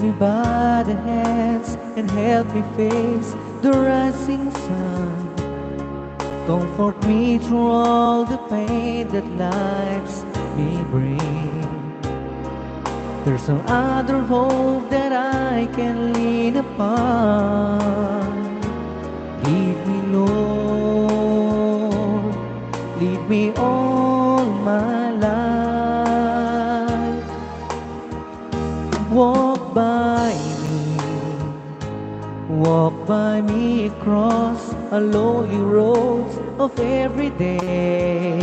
me by the hands and help me face the rising sun. Comfort me through all the pain that lives may bring. There's no other hope that I can lean upon. Lead me, Lord, lead me all my life. Walk by me across a lonely roads of every day.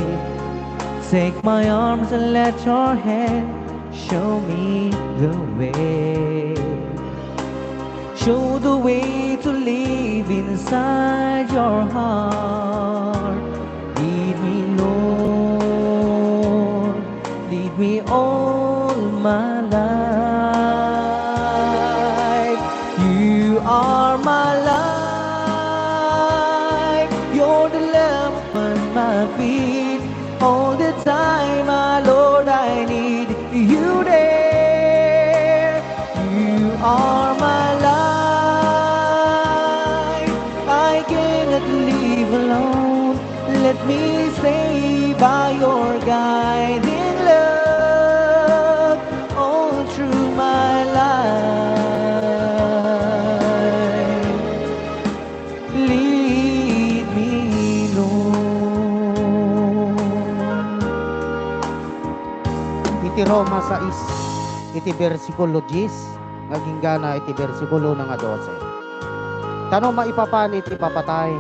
Take my arms and let your hand show me the way. Show the way to live inside your heart. Lead me, Lord, lead me all my life. You are my life. You're the lamp on my feet. All the time, my Lord, I need you there. You are my life. I cannot live alone. Let me stay by your guiding love all through my life. Lead me, Lord. Iti Roma 6, iti versikulo 10, ngaging gana iti versikulo nga 12. Tano maipapan iti papatay,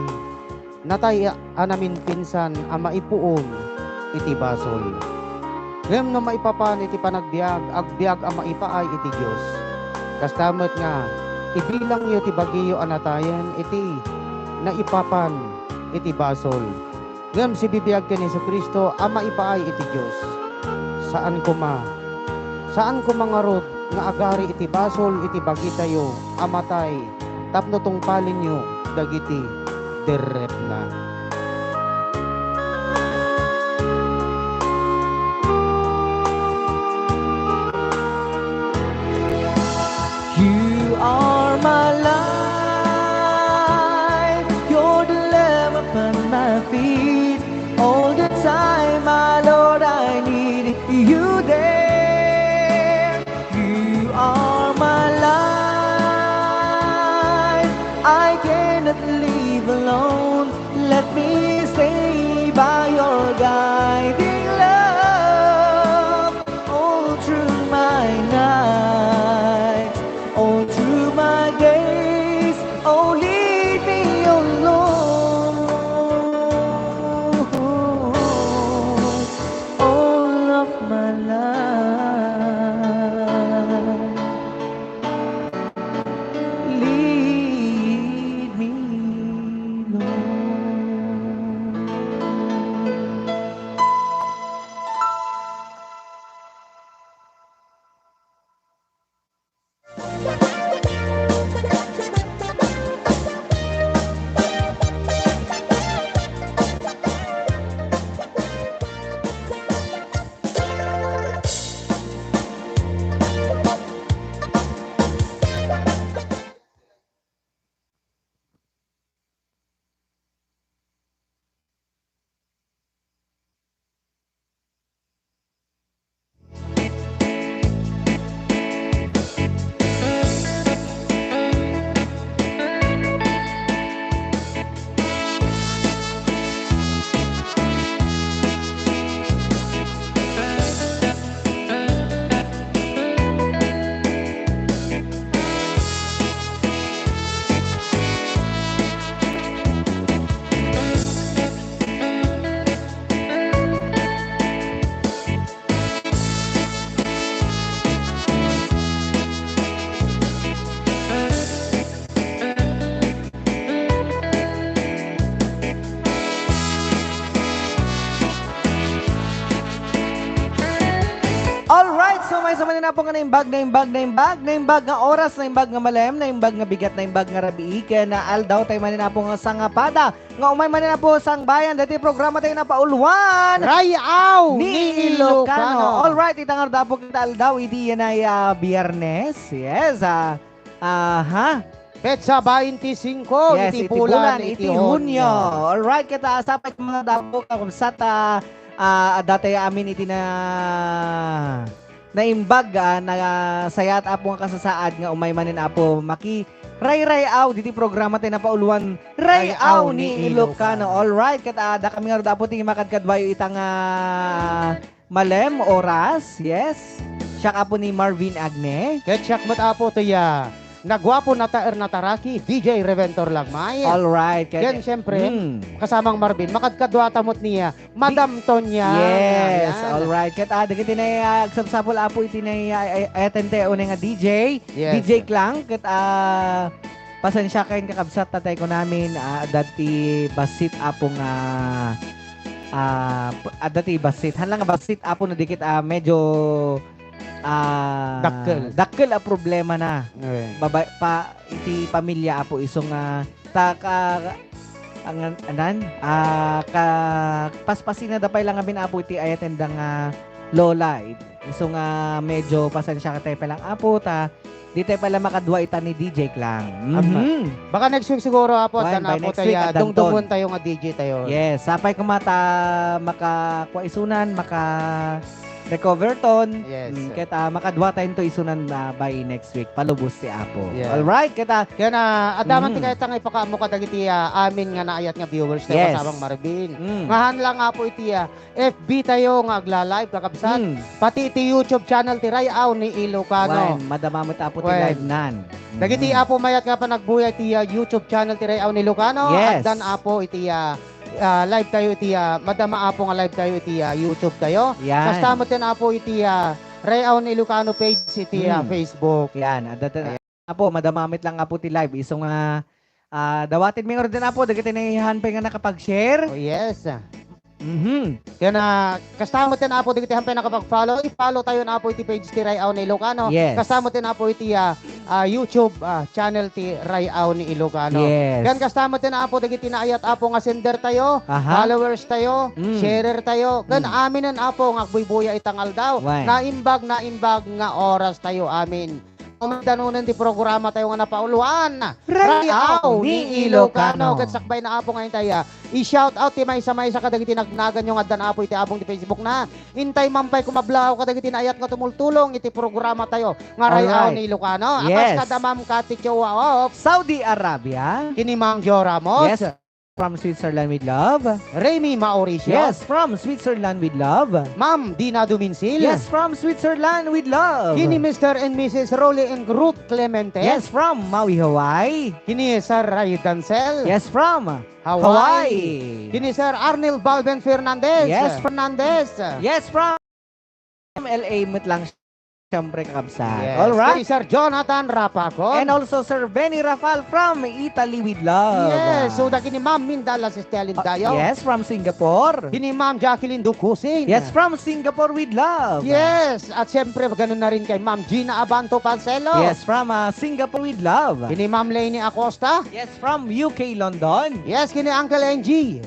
natay anamin pinsan ang maipuon iti basol. Ngem no maipapan iti panagbiag, agbiag ang maipaay iti Diyos. Kastamot nga, ibilang yo ti bagiyo anatayen iti naipapan iti basol. Ngem si bibiyag ken Kristo ang maipaay iti Diyos. Saan ko mangarot nga agari iti basol iti bagi tayo amatay tapno tungpalin nyo dagiti derrepna. You are my life. You're the lamp upon my feet. All the time, my Lord, I need you there. You are my life. I cannot live alone. Let me stay by your guiding love all through my nights, all through my days. Oh, lead me, oh Lord, all of my life. Lead me, Lord. Alright, so may sumanin na po nga naimbag nga oras, naimbag nga malem, naimbag nga bigat, naimbag nga rabi, kaya na aldaw tayo manin na po nga sangapada, nga umay manin na po sang bayan, dati programa tayo na pauluan, Rayaw ni Ilocano. Alright, itangar da po kita aldaw, iti yan ay Biyernes, yes, Petsa 25, yes, iti bulan, iti Hunyo. Alright, kita sapat mga dapo kakumsat, dati amin iti na naimbag na sayat apo nga kasasaad nga umay manin apo maki ray-rayaw diti programa tayo na pauluan rayaw ni Ilocano. Alright, kata kami nga dapo tingi makadkadwayo itang malem oras, yes, siya apo ni Marvin Agne. Ketsak mat apo to ya. Nagwapo na taer na taraki, DJ Reventor Lagmay. Alright, Yan siyempre, kasamang Marvin, makadkadwa tamot niya, Madam Tonya. yes, Ayan. alright. Kat dagiti na agsapsapol apo iti na atente unay nga DJ. Yes. DJ Klang kat pasensya kayo kakabsat tatay ko namin dati basit apo nga dati basit. Hanlang nga basit apo na dikit medyo dakkel a problema na. Babay pa iti pamilya apo isong paspasin na dapay lang amin apo iti ayatendang lola. Isong medyo pasensya ka tayo palang apo ta di tayo pala makadwa ita ni DJ Klang. Baka next week siguro apo, By dan apo next week, tayo, Danton. dungdungon tayo nga DJ tayo. Yes, sapay kumata makakuaisunan, recover ton. Yes. Kita makadwa tayo to isunan by next week. Palubos si Apo. Yeah. Alright, kita. Kaya na, adaman ti kahit nga ipakaamo ka dagiti amin nga naayat nga viewers tayo Yes. kasamang Marvin. Ngahan lang nga po iti FB tayo nga agla-live kakabsat. Pati iti YouTube channel ti Rayaw ni Ilocano. Madamamot Apo ti Wen. live nan. Dagiti apo mayat nga pa nagbuya iti YouTube channel ti Rayaw ni Ilocano. Yes. At dan apo iti live tayo iti madama apo nga live tayo iti YouTube tayo. Yan. Kastamot yan apo iti Rayaw ni Ilocano page iti Facebook. Yan. Apo, madamamit lang Apo ti live. Isong dawatin mi nga rin Apo. Dagiti na ihanpay nga nakapag-share. Oh yes. Kaya na, kastamot yan apo, digiti hampay nakapag-follow. I-follow tayo na apo iti page ti Rayaw ni Ilocano. Yes. Kastamot yan apo iti YouTube channel ti Rayaw ni Ilocano. Yes. Yan kastamot yan apo, digiti naayat apo nga sender tayo, followers tayo, sharer tayo. Kan amin ang apo, nga buy-buya itangal daw. Why? Naimbag nga oras tayo amin. Danunan ti programa tayo nga napauluan. Rayaw ni Ilocano. Katsakbay na apo ngayon tayo. I-shout out ti may sa kadagiti nagnagan yung adan apo iti apong ti Facebook na. Intay mampay kumablaw kadagiti naayat nga tumultulong iti programa tayo nga Rayaw ni Ilocano. Yes. Akas kadamam kati of Saudi Arabia. kini Mang Jo Ramos. Yes. From Switzerland with love. Remy Mauricio. Yes, from Switzerland with love. Ma'am Dina Duminsil. Yes, from Switzerland with love. Kini Mr. and Mrs. Rolly and Ruth Clemente. Yes, from Maui, Hawaii. Kini Sir Ray Dancel. Yes, from Hawaii. Kini Sir Arnel Balben Fernandez. Yes. Fernandez. Yes, from LA lang siyempre kakabsat. Yes. Alright. Kini Sir Jonathan Rapacon. And also Sir Benny Rafal from Italy with love. Yes. So, kini Ma'am Mindala Sestelin tayo. Yes, from Singapore. Kini Ma'am Jacqueline Ducusing. Yes, from Singapore with love. Yes. At siyempre, ganun na rin kay Ma'am Gina Abanto Pancelo. Yes, from Singapore with love. Kini Ma'am Lainey Acosta. Yes, from UK, London. Yes, kini Uncle NG.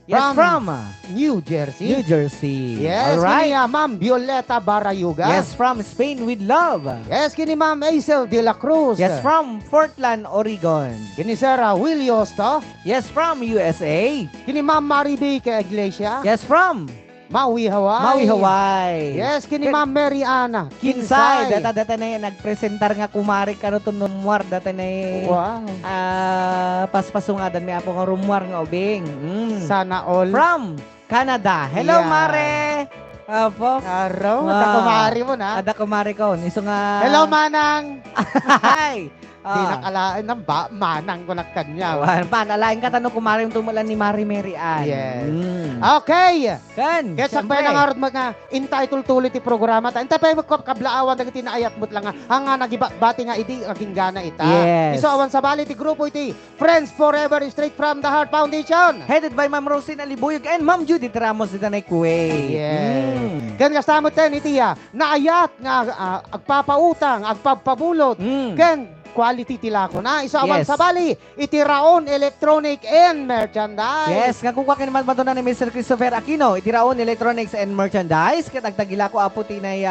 Yes, from New Jersey. New Jersey. Yes, Alright. kini Ma'am Violeta Barayuga. Yes, from Spain with love. Yes, kini Ma'am Aisel de la Cruz. Yes, from Portland, Oregon. Kini Sir Will Yosto. Yes, from USA. Kini Ma'am Maribay Iglesia. Yes, from Maui, Hawaii. Maui, Hawaii. Yes, kini Ma'am Mary Ana Kinsay. Data na yung nagpresentar nga kumari ka no to numwar. Data na yung Wow. paspasungadan may apo nga rumwar nga ubing. Sana all. From Canada. Hello, Yeah. Mare. Apo. Araw, Wow. kumari mo na. Ada kumari ko. Iso nga. Hello, Manang. Hi. Di nakalaan ng manang ko na kanya. Panalain ka tanong kung Maring tumulan ni Mari Mary Ann. Yes. Okay. Kan, Kaya sa syempre. pwede nga mga entitled tuloy ti programa ta. Enta pa magkablaawan dagiti naayat mo't lang nga. Hanga nagibati nga iti aging gana ita. Yes. Iso awan sa bali ti grupo iti Friends Forever Straight from the Heart Foundation. Headed by Ma'am Rosine Alibuyog and Ma'am Judith Ramos dito na Kuwait. Yes. Kan kasama ten itiya naayat nga agpapautang, agpapabulot. Kan quality tilako na isawan Yes. sa bali iti Raon Electronic and Merchandise. Yes, nga kung kakin naman ba na ni Mr. Christopher Aquino, itiraon Electronics and Merchandise, katagtagila ko apo tinay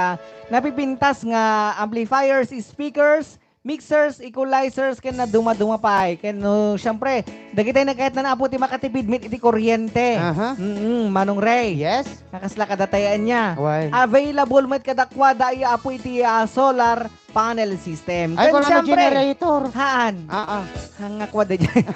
napipintas nga amplifiers, speakers, mixers, equalizers, ken na duma-duma pa ay. Ken no, syempre, dagitay na kahit na naapo ti makatipid mit iti kuryente. Aha. Manong Ray. Yes. Nakasla kadatayaan niya. Why? Available met kadakwa dai apo iti solar panel system. Ay, Ken kung ano syempre, generator. haan. Hanga kwada dyan.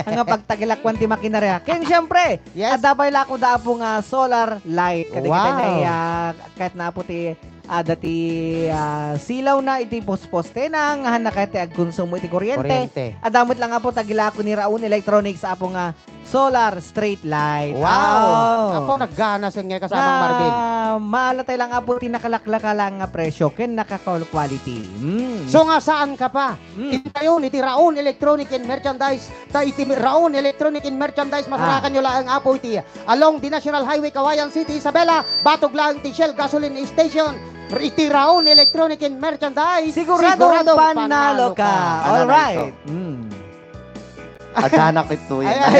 Hanga pagtagilakwan ti makinarya. Ken syempre, Yes. adabay lako da po nga solar light. Wow. Kahit na po ti dati silaw na iti poste na nga na kahit ag konsumo iti kuryente. Adamot lang nga po tagilako ni Raon Electronics apo nga solar straight light. Wow. Ako naggana sa nga kasamang Marvin. Maalatay lang nga po tinakalaklaka lang nga presyo ken quality. So nga saan ka pa? Itayon iti Raon Electronic and Merchandise. Ta iti Raon Electronic and Merchandise masarakan nyo lang ang apo iti along the National Highway Kawayan City, Isabela. Batog lang ti Shell Gasoline Station. Iti Raon Electronic and Merchandise. Sigurado panalo ka. All right. Adanak ito yun. Ay,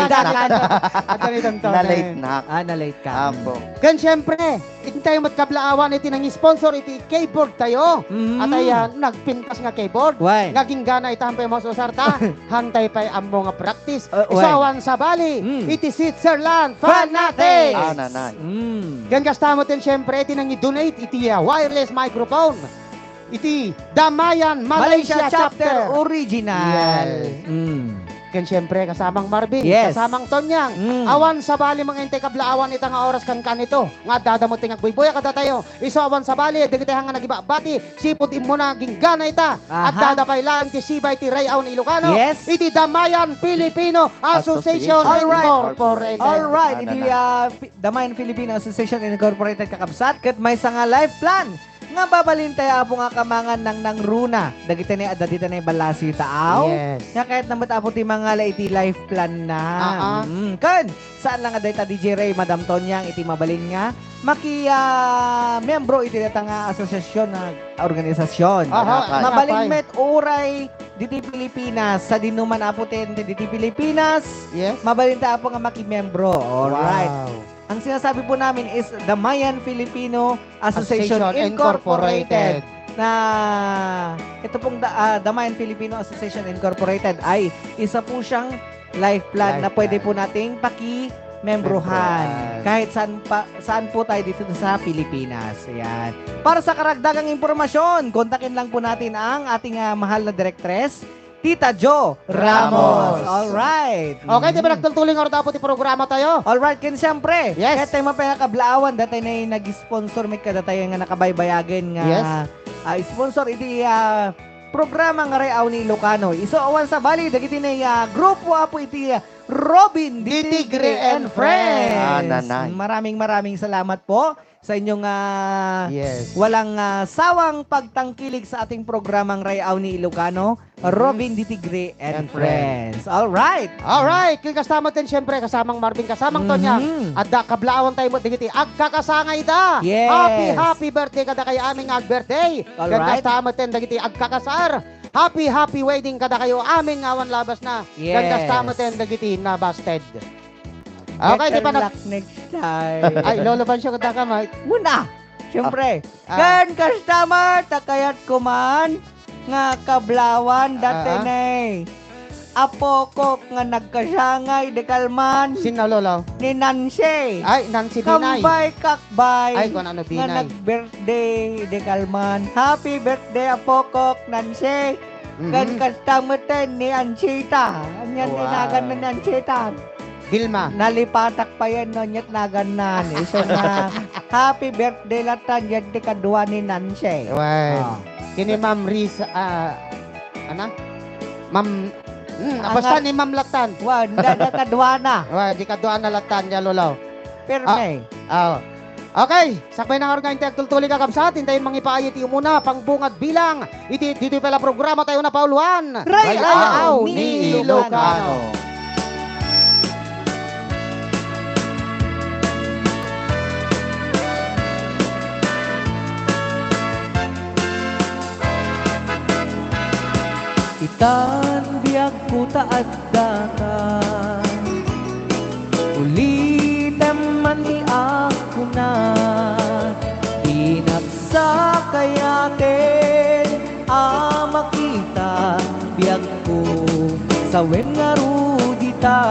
Na-late na. Na-late ka. Apo. Kan syempre, iti tayo matkablaawan iti nang sponsor iti keyboard tayo. At ay nagpintas nga keyboard. Why? Naging gana itampay mo susarta. Hantay pa'y amo nga practice. Why? Isawan sa bali. Iti Switzerland. Fanatics. Nanay. Gan kastamo tin syempre iti nang i-donate iti wireless microphone. Iti Damayan Malaysia, Chapter. Original. Kan syempre kasamang Marvin, Yes. kasamang Tonyang. Awan sa bali mga intay kablaawan ita nga oras kan ito. Nga dadamot ting agboy-boy kada tayo. Iso awan sa bali dagiti nga nagibabati. Sipot imo na ginggana ita. At Aha. dadapay lang ti sibay ti Rayon Ilocano. Yes. Iti Damayan Filipino Association Alright. Incorporated. Alright, Ano iti Damayan Filipino Association Incorporated kakabsat ket may nga life plan nga babalin tayo apo nga kamangan ng runa dagiti ni adadita na balasyo taaw. Yes. Nga kahit naman apo ti mga iti life plan na. Kan, saan lang adayta DJ Ray, Madam Tonyang iti mabalin nga membro iti data nga asosasyon na organisasyon. Aha, Mabalin met oray diti Pilipinas sa dinuman apo ten diti Pilipinas. Yes. Mabalin ta apo nga makimembro. Alright. Wow. Ang sinasabi po namin is the Mayan Filipino Association Association Incorporated. Na ito pong the Mayan Filipino Association Incorporated ay isa po siyang life plan na Life pwede plan. po nating Membrohan. kahit saan po tayo dito sa Pilipinas. Ayan. Para sa karagdagang impormasyon, kontakin lang po natin ang ating mahal na directress, Tita Jo Ramos. Ramos. Alright. Okay, di ba nagtultuling oras dapat ti programa tayo? Alright, kin siyempre. Yes. Kaya tayo mapayakablaawan, datay na nag-sponsor may kada tayo nga nakabaybayagan nga Yes. sponsor iti programa nga Rayaw ni Ilocano. Iso awan sa bali, dagiti na grupo apo iti Robin Ditigre and Friends. Nanay. Maraming salamat po sa inyong Yes. walang sawang pagtangkilig sa ating programang Rayaw ni Ilocano, Robin Ditigre and And Friends. Friends. Alright. Alright, kung kasama din syempre, kasamang Marvin, kasamang Tonyang. At kablaawan tayo mo digiti agkakasangay da. Yes. Happy birthday kada kay aming birthday. Alright. Kasama din digiti agkakasar. Happy wedding kada kayo aming awan labas na. Yes. Kasama din digiti na busted. Okay, di Better pa na... luck next time. Ay, lolo ba siya kada ka, Mike? Muna, syempre. Ah. Kan customer, takayat kuman, nga kablawan, dati Ah. nay. Apo ko nga nagkasangay, dekalman, Sino lolo? ni Nancy. Ay, Nancy Binay. Kambay, kakbay. Ay, kung ano Nga Binay. nag-birthday, dekalman. Happy birthday, Apo ko, Nancy. Kan Mhm. customer ten ni Anchita. Anyan Wow. tinagan na ni Anchita. Vilma. Nalipatak pa yan no, nyat naganan. So na, happy birthday latan, yan di kadua ni Nancy. Well, Ah. kini Ma'am Riz, ano? Ma'am, basta ni Ma'am Latan. Wa, kadwana. Di ka doon na Latan niya, Lulaw. Perme. Okay, sakbay ng arga intelektual ka kabsat, hintayin mangipaayit yung muna, pangbungad bilang, dito pala programa tayo na pauluan. Rayaw ni Ilocano. Itan biag ko taad dakan, ulitan man ni ako na, inapsa kayatin, makita biag ko, sawem nga rudita,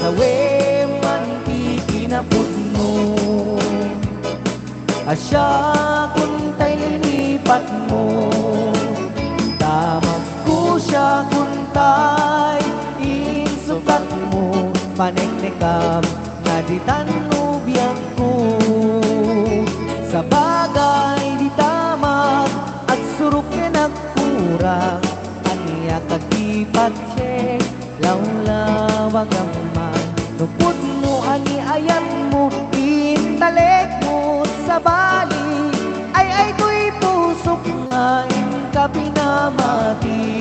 sawem man ikinapod mo, asya kuntay linipat mo, tamag ko siya kuntay, insukat mo, paneknekam, nga di tanubiyang ko. Sa bagay di tamag, at surok ka nagkurang, aniya kagipat check, lawlawag ang man. Nupod mo, ani ayat mo, intalek mo sa bali, ay ko'y pusok nga, ka pinamati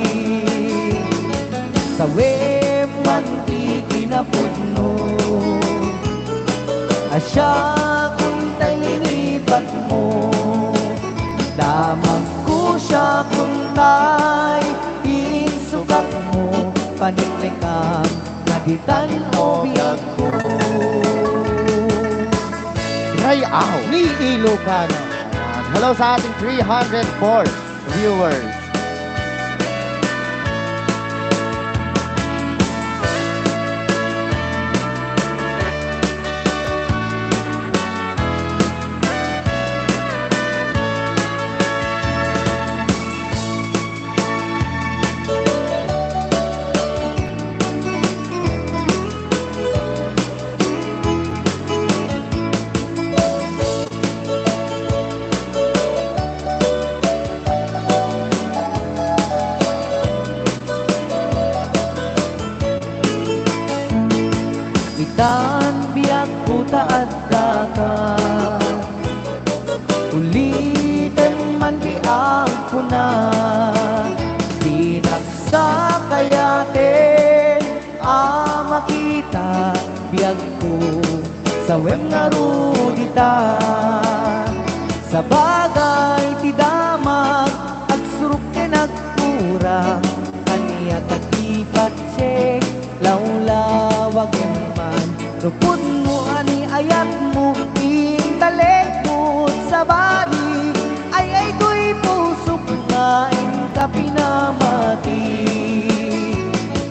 sa web man ikinapudno asya kuntay linipat mo damag ko siya kuntay insukat mo paniklikam naditan mo biyag ko Rayaw ni Ilocano. Hello sa ating 304 viewers. Itan biag ko taad dakan, ulitin man biag ko na, dinagsa kayatin, makita biag ko, sa wem nga rudita, sa bagay ti damag, at suruk ka nagkurang, kaniya tagipat check, lawlawag ang man. Rupod mo, ani ayat mo, intalek mo sa bali, ay ko'y pusok nga, ka pinamati.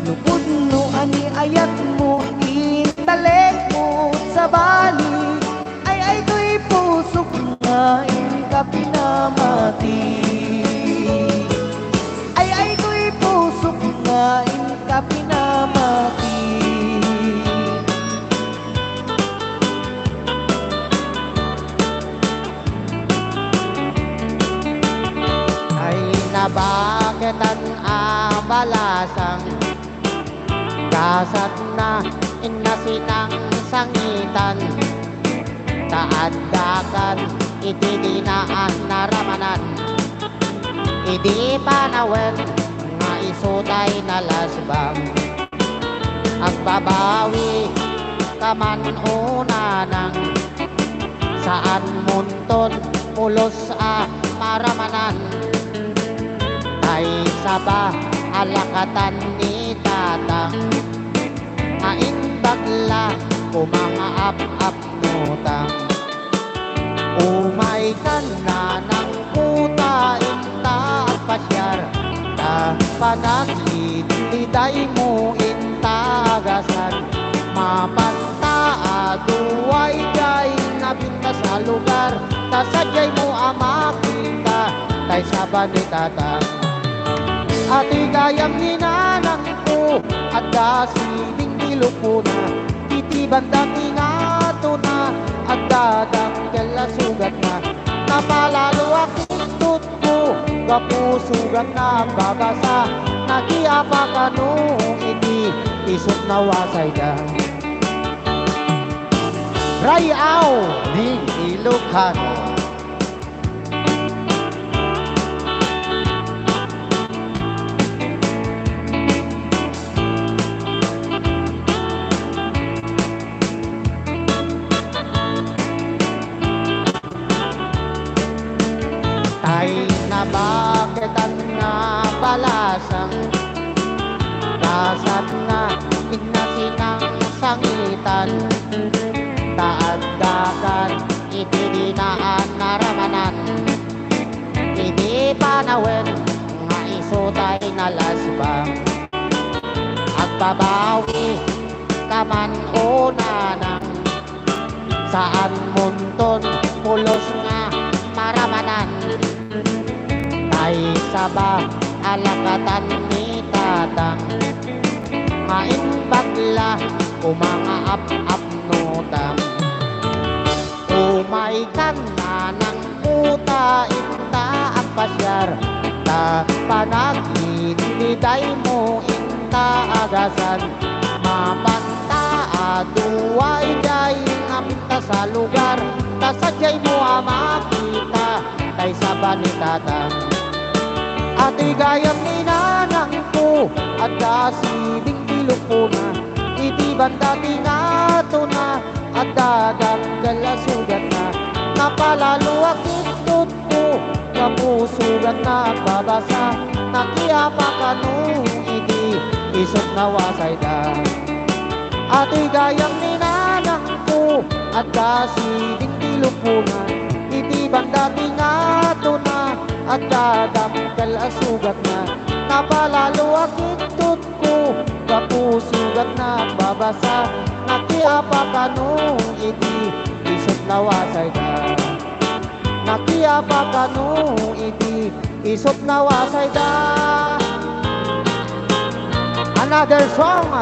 Rupod mo, ani ayat mo, intalek mo sa bali, ay ko'y pusok nga, ka pinamati. Ay ko'y pusok nga, ka pinamati. Bakit ang abalasang kasat na inasinang sangitan taaddakan iti dinaan naramanan idi panawen nga isutay na lasbang agbabawi kaman una ng saan munton pulos maramanan ay saba alakatan ni tatang aimbagla kumangaap-ap nutang umay kan na ng puta inta at pasyar ta panagid tiday mo intagasan mapanta aduay gay nabinta sa lugar ta sadyay mo amakita tay saba ni tatang ati gayam ni nanang ko at dasiding nilupo na titi bandang inato na at dadang kala sugat na napalalo akong tutko kapusugan nagbabasa, nagiapa kanong iti isot na wasay da. Rayaw ni Ilocano. Tay na bakit ang nabalasang kasat na ignasinang sangitan, taagdakan itidinaan naramanan, hindi panawin nga isutay na lasbang, at babawi kaman unanang saan munton pulos nga maramanan, ay saba alakatan ni tatang main bagla o mga ap-ap notang, umay kan na ng puta inta ang pasyar, ta panaginiday mo inta agasan, mapanta aduay daying amta sa lugar, ta sadyay mo makita tay saba ni tatang. Ati gayam ni nanang ko at kasiding iloko na, iti banda tinato na at dagang galasugat na, napalalo akitut ko kapusugan na babasa, nakiapa kanong iti isot na wasay da. Ati gayam ni nanang ko at kasiding iloko na, iti banda tinato na at dadamkal asugat na, napalalo akitut ko kapusugat na babasa, nakiapa kanong iti isot na wasay da. Nakiapa kanong iti isot na wasay da. Another song.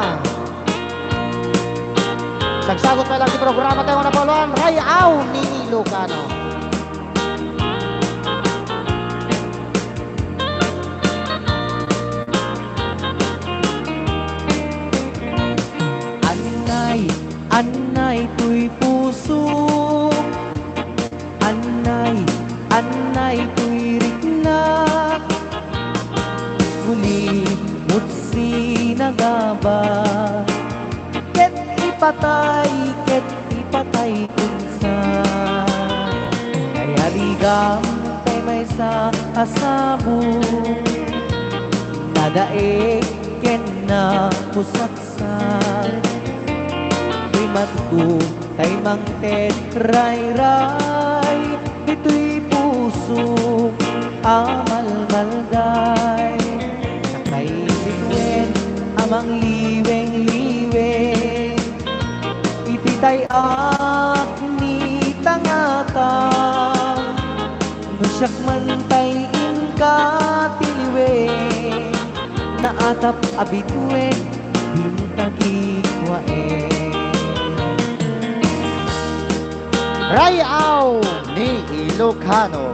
Sagsagot pa lang di programa tayo na puluan, Rayaw ni Ilocano. Anay tuy puso, anay tuy rikna, guli mutsi nagaba, ket ipatay kunsa, kaya ligam tay may sa asabu, nadae ken na pusaksan, matku kay mang tetray-ray, ito'y puso amal malday, sakay bitwen amang liweng-liweng, ititay at ni tangatang, nusyak man tay inka tiliweng, naatap abitwen bintagi kwaeng. Rayaw ni Ilocano.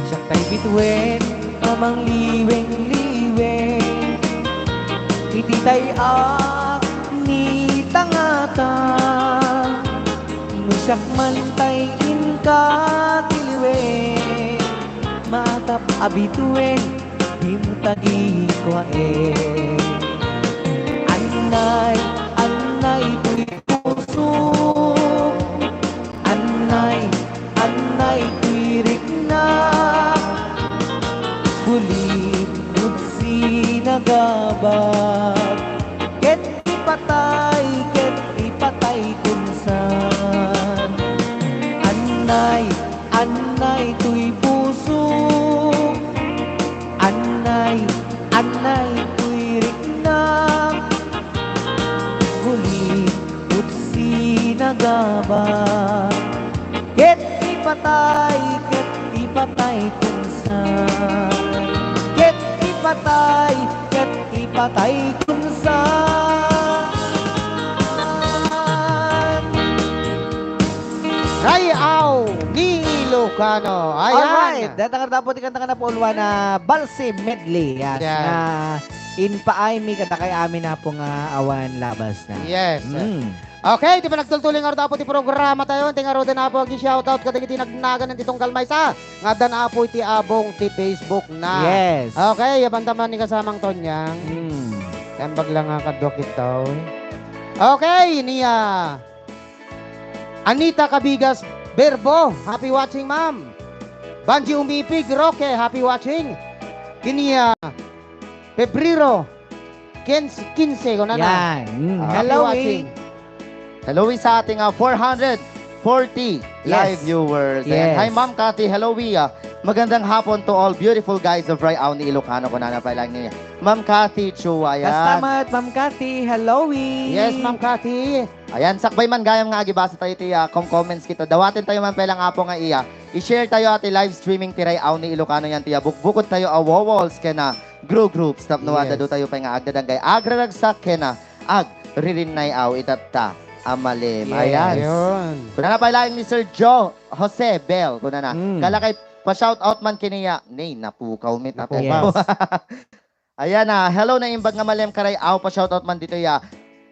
Saktay bitwen amang liweng-liweng, ititay ak ni tangatang, nusak man tay inka tiliweng, matap abituen himtagi kwaeng. Anay tuy puso, anay tuy rikna, bulit mutsi nagabat, ket ipatay kunsan, anay tuy puso, anay tuy rikna, bulit mutsi nagabat, ket ipatay ipatay kung saan. Ket ipatay kung saan. Rayaw ni Ilocano. Ayan. Alright, datang dapat ikanta ka na po ulwa na Balse Medley. Yes, Yan. na inpaay mi kada kay amin na po nga awan labas na. Yes. Mm. Okay, di ba nagtultuling nga dapat ti programa tayo. Tinga ro na po gi-shoutout kada iti nagnagan ng titong kalmay sa. Nga dan apo iti abong ti Facebook na. Yes. Okay, yabantaman ni kasamang Tonyang. Mm. Tembag lang nga kadok ito. Okay, niya. Anita Cabigas Berbo, happy watching ma'am. Banji Umipig Roque, happy watching. Kiniya Pebrero 15 ko na na. Yan. Mm. Happy Hello, watching. Hello sa ating 440 live viewers. Yes. And hi Ma'am Cathy, hello magandang hapon to all beautiful guys of Rayaw ni Ilocano ko na lang niya. Ma'am Cathy Chua, ayan. Kastamat, Ma'am Cathy. Hello, Yes, Ma'am Cathy. Ayan, sakbay man gayam nga agibasa tayo ti comments kita. Dawatin tayo man pelang apo nga iya. I-share tayo ati live streaming ti Rayaw ni Ilocano yan tiya. Bukbukod tayo a walls kena group stop no Yes. do tayo pa nga agdadang gay. Agraragsak kena ririnay aw itatta amalim. Yes. Ayan. Ayun. Kuna na pala ni Sir Joe Jose Bell. Kuna na. Mm. Kala kay pa-shoutout man kiniya. Nay, napukaw mit ate. Yes. Ayan na. Hello na imbag nga malem karay. Aw pa-shoutout man dito ya.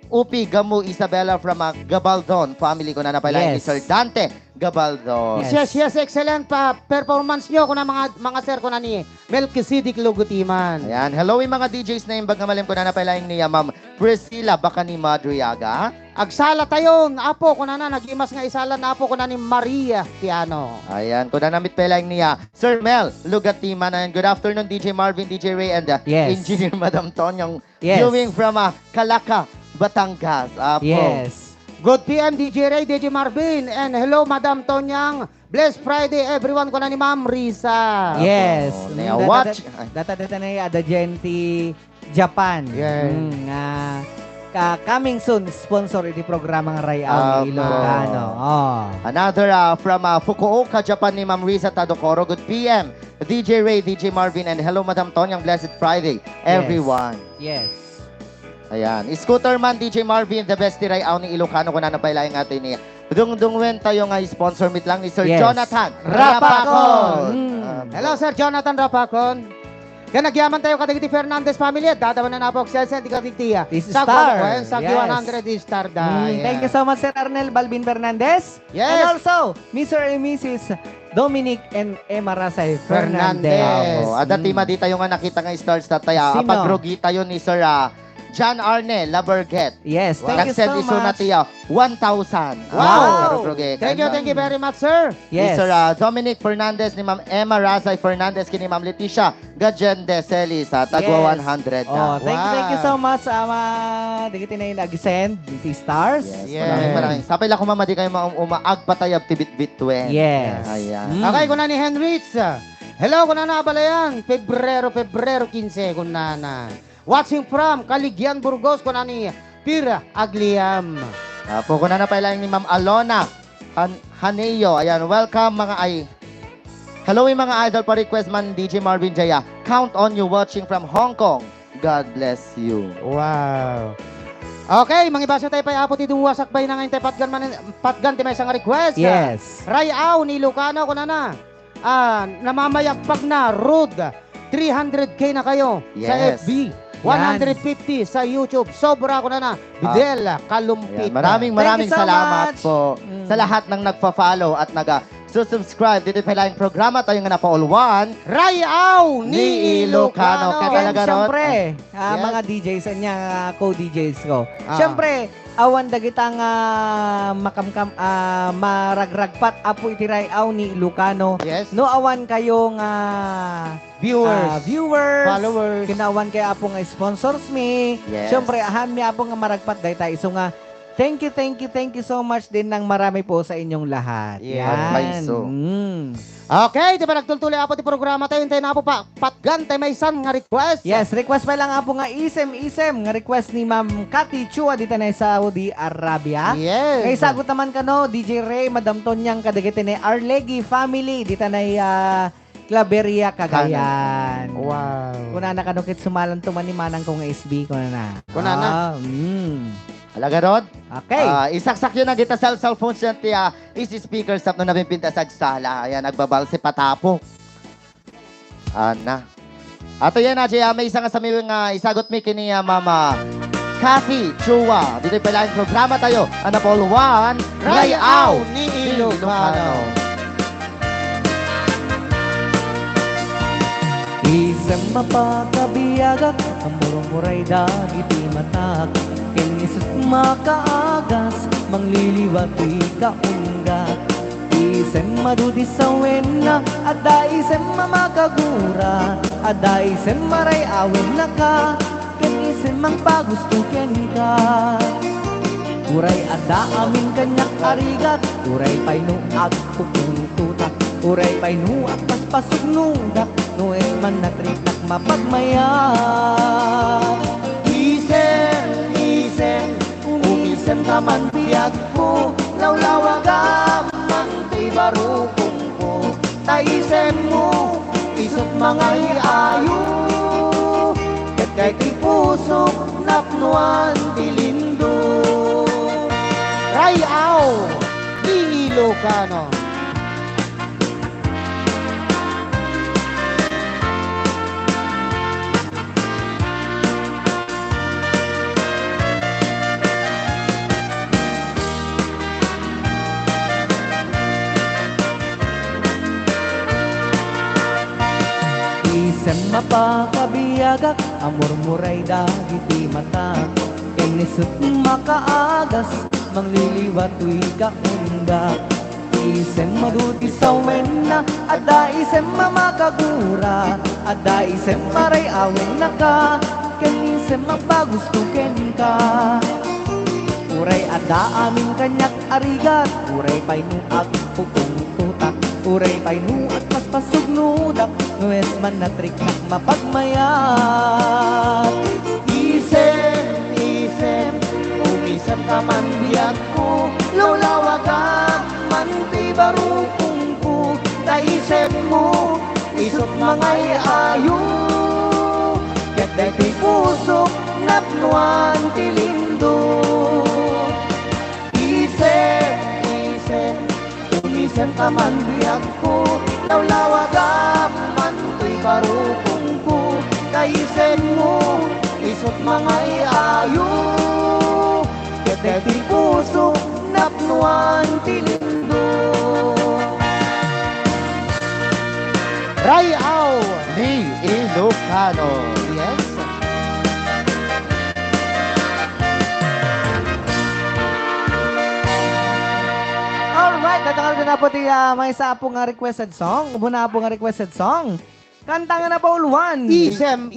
Upi Gamu Isabella from Gabaldon family ko na pala ni Yes. Sir Dante Gabaldon. Yes. Yes, excellent pa performance nyo ko na mga sir ko na ni Melchizedek Lugutiman. Ayan. Hello yung mga DJs na imbag nga malem ko na pala niya Ma'am Priscilla baka ni Madriaga. Agsala tayo, apo ko na nagimas nga isala na apo ko na ni Maria Piano. Ayan, kung namit pelang niya, Sir Mel Lugatiman. And good afternoon, DJ Marvin, DJ Ray, and Yes. Engineer Madam Tonyong Yes. viewing from Calaca, Batangas. Apo. Yes. Good PM DJ Ray, DJ Marvin, and hello Madam Tonyang. Blessed Friday everyone ko na ni Ma'am Risa. Yes. Apo. Naya, watch. Data na yung Adagenti Japan. Yes. Coming soon, sponsor iti programa ng Rayaw ni Apo. Ilocano. Oh. Another from Fukuoka, Japan ni Ma'am Risa Tadokoro. Good PM, DJ Ray, DJ Marvin, and hello Madam Tonyong. Blessed Friday, everyone. Yes. Ayan. Scooter man, DJ Marvin, the best tiray aw ni Ilocano ko na napailaing atin niya. Dungdungwen tayo nga sponsor meet lang ni Sir Yes. Jonathan Rapacon. Rapacon. Hello Sir Jonathan Rapacon. Kaya nagyaman tayo kadagiti Fernandez family at dadaman na napok siya di katigtiya. This is Star. Sagi Yes. 100 is Star da. Thank you so much, Sir Arnel Balvin Fernandez. Yes. And also, Mr. and Mrs. Dominic and Emma Rasay Fernandez. Fernandez. Opo. Ada tima di tayo nga nakita nga stars na tayo. Sino? Apagrugi tayo ni Sir John Arne Laberget. Yes, thank you Nag-send so iso na much. tiya 1,000. Wow. Karugrugi. Thank you very much sir. Ni Yes. Sir Dominic Fernandez, ni Ma'am Emma Rasay Fernandez, kini Ma'am Leticia Gajende Celis, tagwa Yes. 100 Oh, na. thank you Wow. so much. Digiti na yung nag-send, si Stars. Yes, Yes. maraming. Sapay lang kumama di kayo umaag patayab tibit-bit twen. Yes. Ayan. Mm. Okay, kuna ni Henrich. Hello, kuna na abalayan. Pebrero 15, kuna na. Watching from Caligyan, Burgos, kuna ni Pira Agliam. Po ko na napailaing ni Ma'am Alona Haneyo. Ayan, welcome mga ay. Hello yung mga idol pa request man DJ Marvin Jaya. Count on you watching from Hong Kong. God bless you. Wow. Okay, mangibasa tayo pa apot iti wasakbay na ngayon tayo patgan ti may isang request. Yes. Rayaw ni Lucano kuna na. Namamayagpag na Road 300k na kayo sa Yes. FB. 150 sa YouTube. Sobra ko na. Bidel Kalumpit. Ayan, maraming Thank you so salamat much. po Mm. sa lahat ng nagpa-follow at subscribe dito pa yung programa tayo nga na pa all one. Rayaw Ni ni Ilocano. Ilocano. Kaya And talaga ron. syempre, Yes. mga DJs niya, co-DJs ko. Ah. Syempre, awan dagitang makamkam maragragpat apo itiray aw ni Ilocano. Yes. No awan kayong viewers, Followers. kinawan kay apo nga sponsors mi. Yes. Syempre, ahan mi apo nga maragpat day tayo. So nga, Thank you so much din ng marami po sa inyong lahat. Yes, Paiso. Okay, di ba nagtultuloy apo ti programa tayo, hintayin na po pa, patgan tayo may isan nga request. Yes, request pa lang nga po nga isem nga request ni Ma'am Cathy Chua dito na sa Saudi Arabia. Yes. Kay sagot naman ka no, DJ Ray, Madam Tonyang kadagiti ni Arlegi family dito na Claveria, Cagayan. Wow. Kuna na kanukit sumalan tuman ni Manang kong SB kuna na. Kuna na. Alaga Rod? Okay. Isaksak yun na kita sa cellphone siya tiya. Easy speaker stop na nabimpinta sa sala. Ayan, nagbabal si Patapo. Ana. Ato yan na, Jaya. May isang kasami nga isagot mi kini Mama Cathy Chua. Dito pa lang programa tayo. Ano po, 1, Rayaw Rayaw ni Ilocano. Isang mapakabiyagak, ang murong-muray dagiti matak. Kinisot makaagas, mangliliwati kaunggak. Isang madudi sa wena, ada isang mamakagura. Ada isang maray awen na ka, isang mangpagustukin ka. Uray ada amin kanyak arigat, uray pay no agpupuntutak. Uray pay no agpaspasog nudak, no man natrik nak mapagmayat. Isem, umisem ka man biyag ko, lawlawagam man ti barukong ko. Taisem mo, isot mga iayo, ket kay ti puso napnuan ti lindo. Rayaw ni Ilocano. Isem mapakabiyagak, amor muray dagiti mata. Kinisot makaagas, mangliliwat tuy kaundak. Isem maduti sa wena, ada isem mamakagura. Ada isem maray awen na ka, kinisem mapagustuken ka. Uray ada amin kanyak arigat, uray pay no agpupuntutak. Uray pay no at paspasog nudak, nues man na trik nak mapagmayat. Isem, umisem ka man biyag ko, lawlawagam man ti barukong ko. Taisem mo, isot mga iayo, ket day ti puso napnuan ti lindo. Isem, umisem ka man biyag ko, lawlawagam man ti barukong ko. Taisem mo, isot mga iayo, ket day ti puso napnuan ti lindo. Rayaw ni Ilocano. Yes. Alright, natangal na po ti may isa po nga requested song. Muna po nga requested song. Kanta nga na po ulwan. Isem.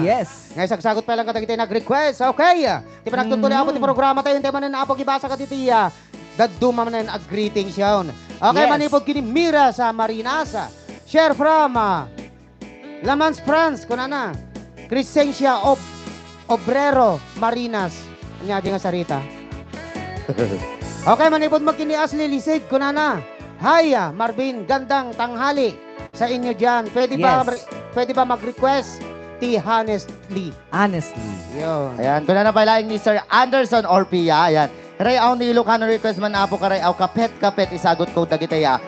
Yes. Ngay sagsagot pa lang katagitay nag-request. Okay. Di ba nagtutuloy ako ti programa tayo, hindi man na apog ibasa ka titiya. Daduma man na greetings yun. Okay, Yes. manipod kini Mira sa Marinasa. Share from Lamans, France. Kunana. Crescencia Obrero Marinas. Anya di nga sarita. Okay, manipod magkini Asli Lisig. Kunana. Hi, Marvin. Gandang tanghali sa inyo dyan. Pwede ba mag-request? Ti honestly. Honestly. Yun. Ayan, doon na pala ni Sir Anderson Orpia. Ayan. Rayaw ni Ilocano request man apo karayaw kapet isagot ko dagitaya.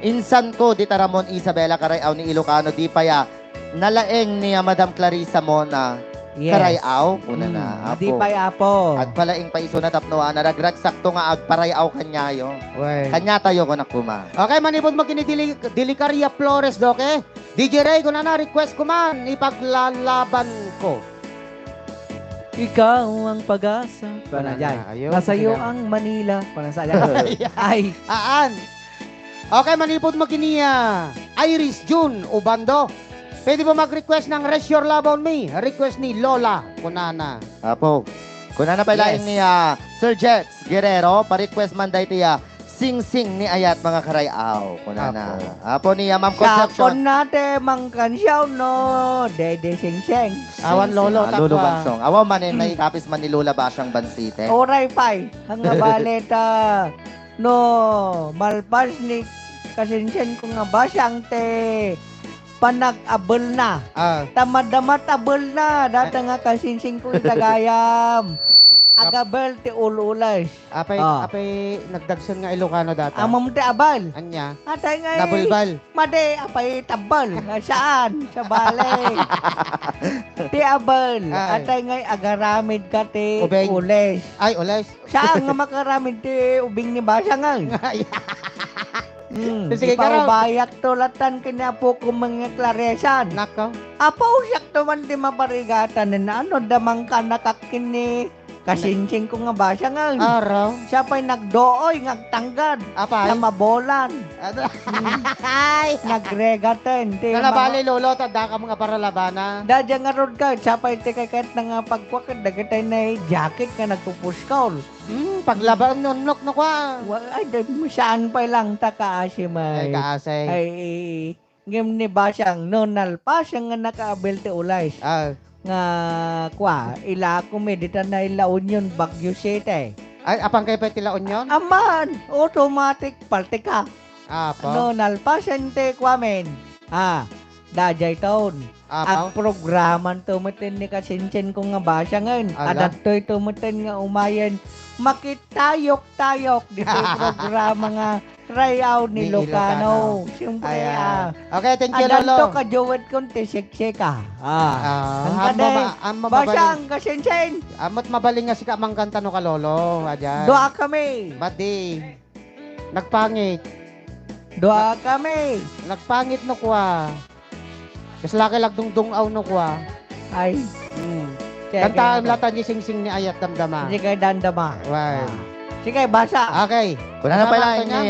Insan ko di Ramon Isabela karayaw ni Ilocano di paya. Nalaeng ni Madam Clarissa Mona. Yes. Karayaw una na apo. Di pa yapo. At palaing paiso na tapnoa naragrag sakto nga agparayaw kanyayo. Well. Kanya tayo ko nakuma. Okay, manipod mo kini Dilicaria Flores, doke? DJ Ray, kung na request ko man, ipaglalaban ko. Ikaw ang pag-asa. Wala na, ayun. Nasa iyo Sige. ang Manila. Nasa Ay. Aan. Okay, manipod mo kini Iris June Ubando. Pwede ba mag-request ng Rest Your Love on Me? Request ni Lola Kunana. Apo. Kuna na pala Yes. ni Sir Jets Guerrero, pa-request man dahil tiya sing-sing ni Ayat mga karayaw. Kuna na. Apo ni Ma'am Concepcion. Sapon natin, mangkansyaw, no? Dede sing-sing. Awan lolo Lolo takwa. Bansong. Awa man eh, naikapis man ni Lola Basyang Bansite. Oray pay, hanga baleta, no, malpas ni kasinsin ko nga ba siyang te panag-abel na. Ah, Tamad-damat abel na. Data nga kasinsin ko itagayam. Agabel ti ululay. apay Ah. apay nagdagsan nga Ilocano data. Amam ti abal. Anya, Atay nga nabulbal. Made, apay tabal. Saan? Sa balay. Ti abal. Ay. Atay nga agaramid ka ti Ubeng. ules. Ay, ules. Saan nga makaramid ti ubing ni Basa nga? Sige, karaw. Ipabayak to latan kanya po kung mga klaresan. Nako. Apo siyak to man di maparigatan na ano damang ka nakakini. Kasinsing ko nga Basa nga. Araw. Siya pa'y nagdooy, ngagtanggad. Apay. Na mabolan. Ano? Ay, nagregaten. Di Kalabali lolo tanda ka mga para labana. Dadya nga rod ka, siya pa'y tikay kahit na nga pagkwakad, dagatay na jacket ka nagpupuskaw. Paglaba nunok no kwa. Ay, saan pa lang takaasi Ay may. kaasay. Ay, ngem ni Basyang nonal pa siya nga nakaabel ti ulay. Ah, Nga, kwa, ila ako medita na ila Union Baguio City. ay apang kay petila onyon? Aman, automatic palte ka. Apo. Nonal pa siya ti kwamen. Dajay taon. Apo. Ang programan tumitin ni kasinsin ko nga Basya ngayon. Ala. Adatoy tumitin nga umayan. Makitayok-tayok dito yung programa nga Rayaw ni Ni Ilocano. Siyempre, Ayan. Okay, thank you adanto lolo. ka jowet kong tisik-sika. Ang Amo kade. amo Basya mabaling. ang kasinsin. Amot mabaling nga sika mangkanta no ka lolo. Ayan. Doa kami. Badi. Nagpangit. Doa kami. Nagpangit no kwa. Kas laki lagdungdung aw no kwa. Ay, Kanta ang lata ni sing-sing ni Ayat damdama. sige, dandama. Wow. Sige, Basa. Okay. Kuna na pala Kasama ni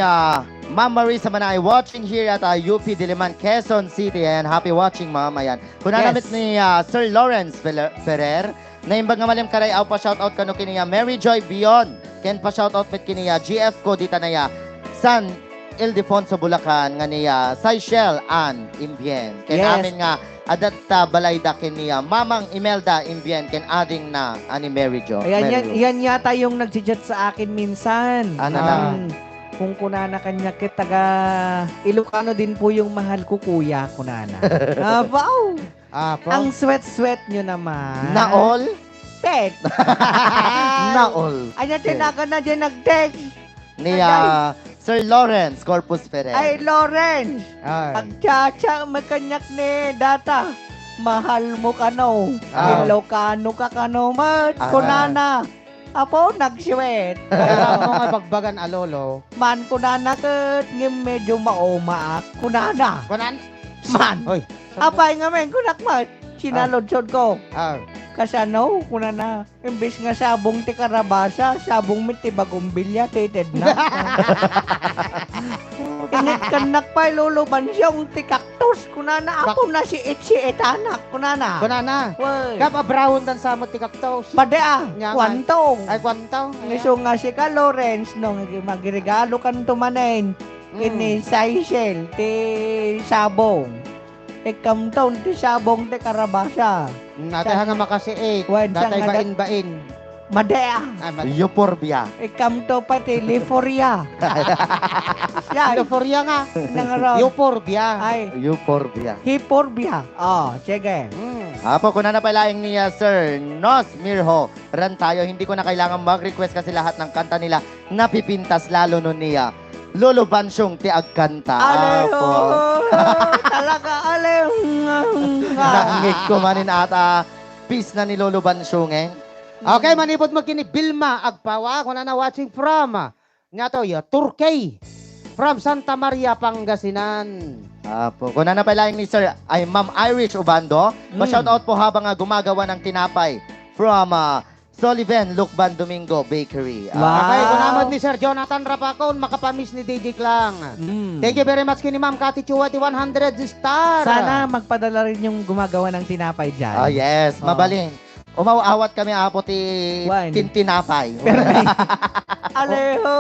Ma'am Marisa Manay watching here at UP Diliman, Quezon City, and happy watching ma'am. Ayan. Kuna Yes. namit ni Sir Lawrence Ferrer na imbang nga malim karay aw pa shoutout kano kiniya Mary Joy Beyond. Ken pa shoutout met kiniya GF ko dita na ya San Ildefonso Bulacan nga niya Seychelles and Imbien. Ken Yes. amin nga adat balayda kiniya Mamang Imelda Imbien ken ading na ani Mary Jo. Ayan, Mary yan, Jo. yan yata yung nag-chat sa akin minsan. Ano na? Kung kunana kanya taga Ilocano din po yung mahal ko kuya kunana. Wow! Apo. Ang sweat-sweat nyo naman. Na all? Pet! Na all. Ayan, tinaga na dyan nag-text. Ni Sir Lawrence Corpus Ferrer. Ay, Lawrence! Ay. Pagchacha, makanyak ni data. Mahal mo ka no. Ah. Ilocano ka ka no, mat. Ah. Kunana. Apo, nag-sweat. Kaya mo nga pagbagan alolo. Man, kunana kat, ngim medyo maomaak. Kunana. Kunan. Man. Hoy. Apay nga men, kunak mat. Sinalodsod ko. Ah. Kasano, kunana. Imbis nga sabong ti karabasa, sabong mit ti bagong bilya, tited na. Init kanak pa, luluban siyang ti kaktus. Kunana, ako na si anak. Kunana. Kunana. Wey. Kap abrahon dan sa tikaktos. Bade Nyaman. kwantong. Ay kwantaw. Ngiso nga si ka Lawrence nung magregalo kan tumanen kini Seychelles ti sabong. Ikam taon ti sabong ti karabasa. Nate hanga makasi Wan, Datay sang nga bain-bain. Madea. Euphorbia. Ikam to pati Liforia. Yan, Euphoria nga. nangaroon. Euphorbia. Ay, Euphorbia. Hiporbia. Oh, sige. Apo, kuna na palaing niya, Sir Nos Mirho. Ran tayo, hindi ko na kailangan mag-request kasi lahat ng kanta nila napipintas lalo nun niya. Lolo Bansyong ti agkanta. Aleho! Talaga, aleho! Nangik ko manin ata. Peace na ni Lolo Bansyong eh. Okay, manipod mo kini Bilma Agpawa. Kung na watching from nga to, Turkey. From Santa Maria, Pangasinan. Apo, kuna na palaing ni Sir ay Ma'am Irish Ubando. Pa-shoutout po habang gumagawa ng tinapay from Sullivan Lukban Domingo Bakery. Wow. Okay, kunamad ni Sir Jonathan Rapacon, makapamiss ni DJ Klang. Thank you very much kini Ma'am Cathy Chua, 100 star. Sana magpadala rin yung gumagawa ng tinapay dyan. Oh yes, Oh. mabalin. Umawawat kami apo ti Wine. tintinapay. Aleho!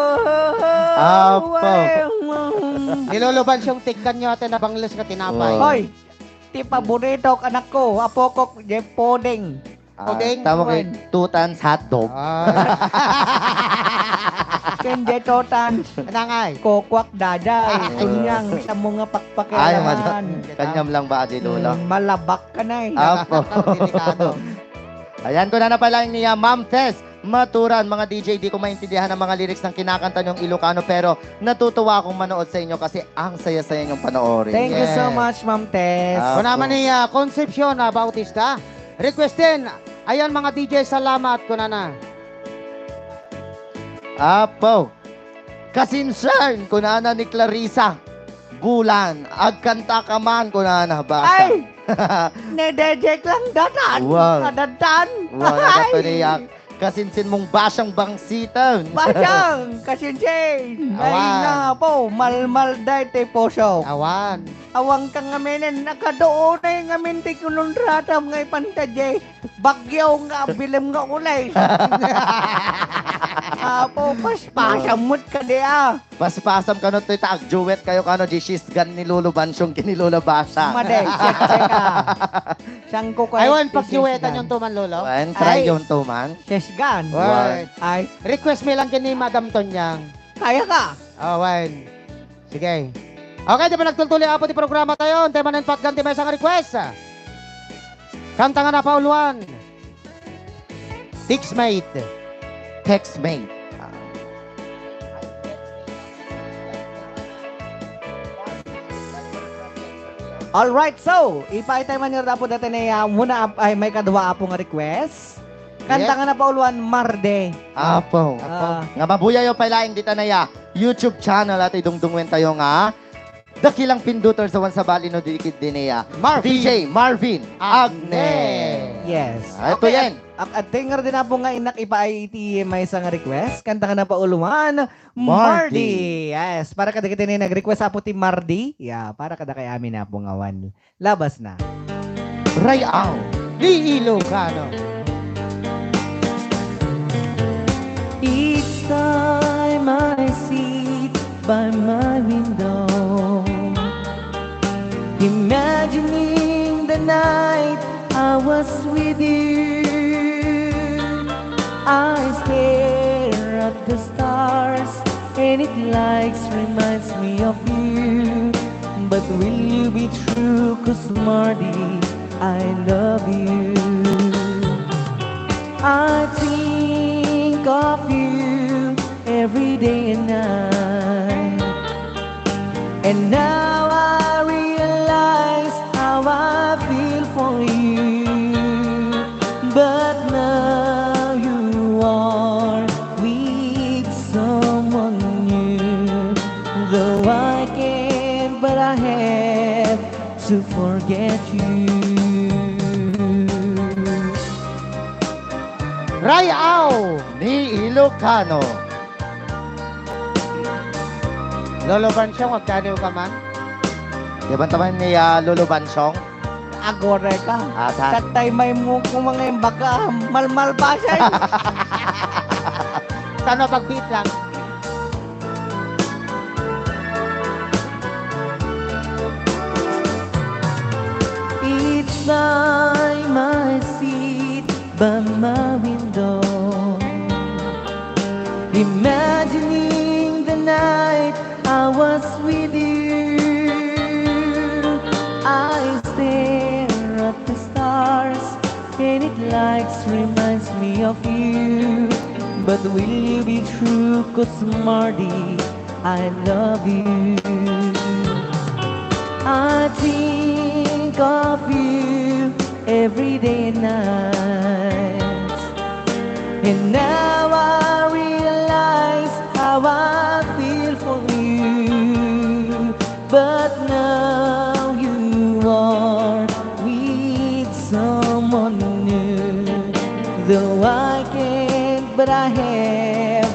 Apo. Niluluban siyang tigkan nyo ate na bangles ka tinapay. Oh. Hoy! Ti paborito k anak ko, apo ko, Jeff Podeng. Puding? Tama kay Wine. Tutans hotdog. Kendi totan, Nangay. kokwak daday. Kunyang sa mga Ay, pakpakialaman. kanyam lang ba adi Lolo? Malabak ka na eh. Apo. Delikado. Ayan ko na pala niya, Ma'am Tess. Maturan, mga DJ, di ko maintindihan ang mga lyrics ng kinakanta niyong Ilocano, pero natutuwa akong manood sa inyo kasi ang saya-saya niyong panoorin. Thank you so Yes. much, Ma'am Tess. Ah. Kung naman ni Concepcion Bautista, request din. Ayan mga DJ, salamat ko na. Apo. Kasinsan, kunana ni Clarissa. Bulan, agkanta ka man, kunana basa. Ay! Nedejek lang datan. Wow. Kadatan. Wala ka to niya. Kasinsin mong basyang bangsitan. Basyang, kasinsin. Ay Awan. na po, malmal day te poso. Awan. Awang kang aminin, nakadoon na yung amin ti kunundratam ngay pantadye. Bagyaw nga, bilim nga ulay. Apo, paspasamot ka diya. Paspasam ka no to itaag duet kayo kano di shisgan ni Lolo Bansyong kinilula basa. Maday, check ka. Siyang ko kayo. Aywan, pagkiwetan yung tuman, Lolo. Wen, try Ay. yung tuman. Sesgan. Wan. Ay, Request me lang kini Madam Tonyang. kaya ka. Awan. Sige. Okay, di ba nagtultuli apo di programa tayo? Tema ng patganti may isang request. Kanta nga na pauluan. Tixmate. Textmate. Alright, so, ipaitay man yung rapo dati na muna ay may kadwa apo nga request. Kanta Yes. nga na pauluan, Marde. Apo. Ah, Nga mabuya yung pailaing dita na ya YouTube channel at idungdungwen tayo nga. Dakilang pindutor sa Wansa Bali no dikit din niya. DJ Marvin Agne. yes. Ito yan. At tingar din na po nga inak ipa-IT may isang request. Kanta nga na pauluan, Mardy. Mardy. Yes, para kada kita nag-request apo ti Mardy. Yeah, para kada kay amin na po nga wan. Labas na. Rayaw. Di Ilocano. Each time I sit by my window, imagining the night I was with you, I stare at the stars and it likes reminds me of you. But will you be true? 'Cause Marty, I love you. I think of you every day and night. And now I realize how I feel for you. But now you are with someone new. Though I can't, but I have to forget you. Rayaw ni Ilocano. Lolo Bansyong, magkano ka man? Di ba taman ni Lolo Bansyong? Agore ka. Ata. Tatay may mo kung mga imbaga, malmal pa siya. Sana pag-beat lang. Each time I sit by my window, imagining the night I was with you, I stare at the stars and it likes reminds me of you. But will you be true? 'Cause Marty, I love you. I think of you every day and night. And now I realize how I feel for you. But now you are with someone new. Though I can't, but I have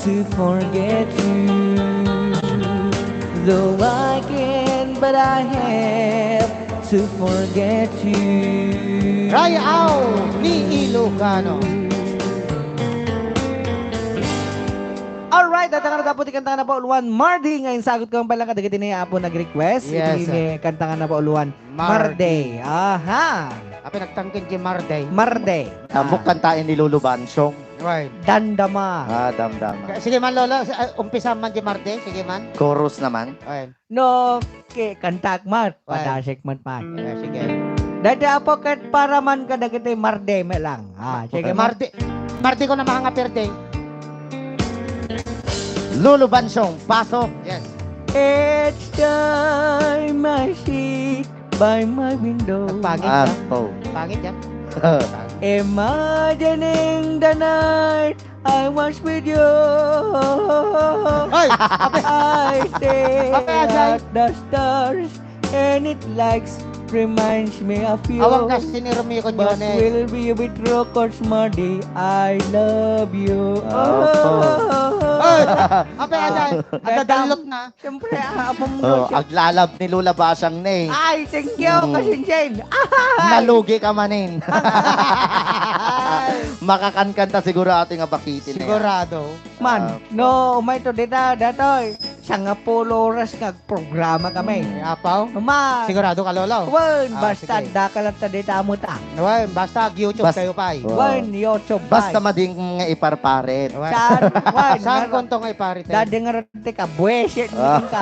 to forget you. Though I can, but I have to forget you. Rayaw ni Ilocano. Alright, datang na tapos ikantangan na pa uluan Mardi. Ngayon sagot ko ang palang kadagiti na apo nag-request. Yes, Hindi kantangan na pa uluan Mardi. Aha! Ape nagtangkin kay Marday. Mardi. Ambok kantain ni Lolo Bansyong. Right. Dandama. Damdama. Sige man lolo, umpisa man kay Marday, sige man. Chorus naman. Right. No, kantak mat. Padasik mat mat. Sige. Dati apo kat para man kadagiti Mardi me lang. Sige man. Marday ko na mahanga perde. Lolo Bansyong, pasok. Yes. Each time I sit by my window, Ang pangit yan. Oh. Pangit yan. imagining the night I was with you. Ay! I stare Apa yan, Jai? at the stars and it likes reminds me of you. Awang kasi ni Romeo ko But yun eh. will be with Rocos Mardi, I love you. Ay! Ape aday, adadalot na. Siyempre, apo mo Oh, aglalab ni Lola Basyang na eh. Ay, thank you, kasinsin. Nalugi ka manin. Makakan-kanta siguro ating abakitin. Sigurado. Man, no, umay to dita, datoy. Sa nga pulo oras programa kami. Apaw. Ma, Sigurado ka lolo. wan, Ah, basta sige. dakalat ta dita mo ta. Well, basta YouTube Basta- kayo pa eh. Oh. Wan, YouTube Basta mading nga iparparet. Saan, wan, Saan konto nga iparite? dadi nga rete ka, buwesit mo ka.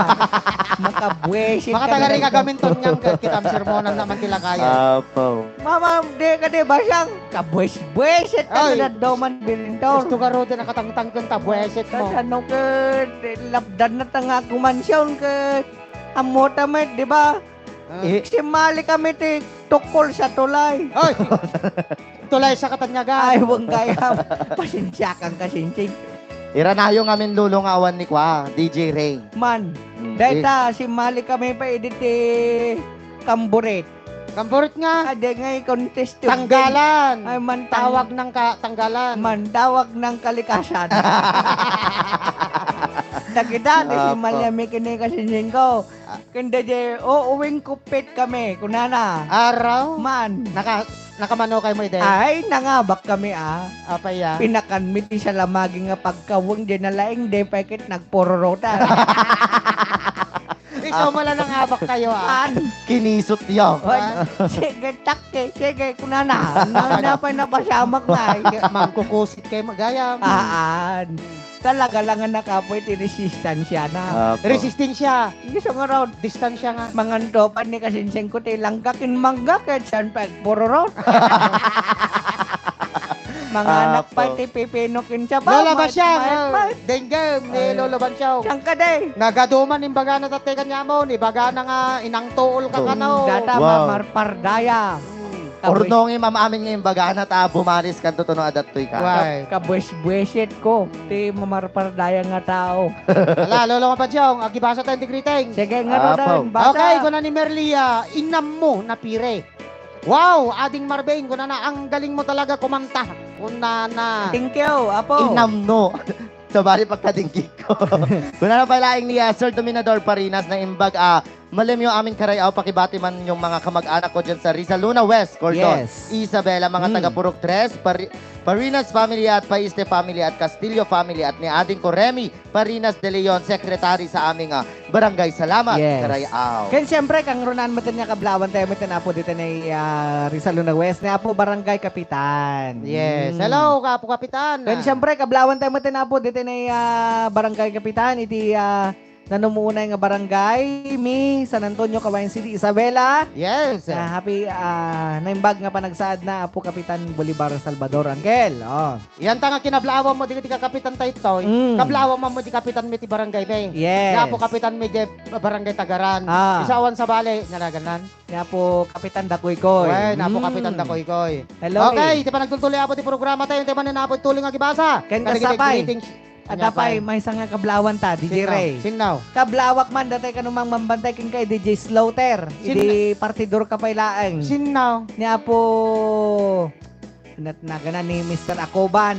Makabuwesit ka. Makatagari na ka gaminton niyang kita sermonan naman tila kaya. Apo. Mama, di basang. Kabuwesit ka Ay. na doman bilintor. Gusto ka ro din nakatangtang kanta buweset mo. Ano ka, labdan na tanga kumansyon ka. Amota met, di ba? Eh, Si Mali kami ti tukol sa tulay. Ay! Tulay sa katanyagan. Ay, huwag kaya. Pasensya kang kasinsing. iranayo ngamin lulong awan ni Kwa, DJ Ray. Man, Mm, data si Mali kami pa edit ti kamburit. Kamburit nga. Ade ngay contest. Tanggalan. Ay, man Tawag ng tanggalan. Man, tawag ng kalikasan. Nakita ni si Apo. Mali kini kasinsing ko. Kanda je, uwing kupit kami. Kunana. Araw. Man, Nakamano kayo mo ide. ay nangabak kami Apa ya? Pinakanmit sa lamagi nga pagkawang di nalaing di pekit nagpororota. Ikaw mala nang habak kayo An, Kinisot yo. sige takke, sige kunana. Napay napasamak na. Mangkukusit kayo magayam. Aan. Talaga lang nga nakapoy ti resistensya na. Apo. Resistensya. Gusto nga raw, Distansya nga. mga topan ni kasinseng ko ti langgakin manggakit san pagpororot. Mga anak Apo. pa ti pipinokin siya ba? Lola ba siya? May- Denggem ni Ay. Lolo Bansyao. Siyang ka day. Nagaduman ni baga na tate kanya mo. Ni baga na nga inang tuol ka kanaw. Data Wow. mamarpardaya. Ornongi ma'am amin ngayon bagana ta bumaris kan tutuno adatoy ka. Why? Kabwes-bwesit ko. Ti mamarpardaya nga tao. Wala, Lolo Bansyao. Agibasa tayong tigriting. Sige nga Apo. ron, basa. Okay, ko na ni Merlia, inam mo na pire. Wow, ading Marbain, ko na ang galing mo talaga kumanta. Kuna na. Thank you, apo. Inam no. Sa bali pagkadingkik ko. Kuna na palaing ni Sir Dominador Parinas na imbag malim yung aming karayaw pakibati man yung mga kamag-anak ko dyan sa Rizal Luna West, Cordon. Yes. Isabela, mga taga Purok Tres, Parinas family at Paiste family at Castillo family at ni ading ko Remy Parinas de Leon, secretary sa aming barangay. Salamat, Yes. karayaw. Ken siyempre kang runan mo niya kablawan tayo mo na po dito na Rizal Luna West na po barangay kapitan. Yes. Mm. Hello, Kapo Kapitan. Ken siyempre kablawan tayo mo na po dito na barangay kapitan iti nanumuunay nga barangay mi San Antonio, Cabayan City, Isabela. Yes. Happy naimbag nga panagsaad na po Kapitan Bolivar Salvador Angel. Oh. Yan tanga kinablawan mo, di ka kapitan tayo ito. Mm. Kablawan mo di kapitan mi ti barangay be. Yes. Yapo kapitan mi di barangay Tagaran. Ah. Isawan sa bale, nalaganan. Nga po Kapitan Dakoy Koy. Well, napo Mm. kapitan da koy. Hello. Okay, di pa nagtutuloy ako ti programa tayo, di pa na napo tuloy nga gibasa. Ken Kaya kasapay. greetings. At apay, may isang nga kablawan ta, DJ Ray. Sinaw. Kablawak man, datay ka numang mambantay kin kay DJ Slaughter. Idi partidor ka pa'y laeng. Sinaw. Niya po, nagana ni Mr. Akoban.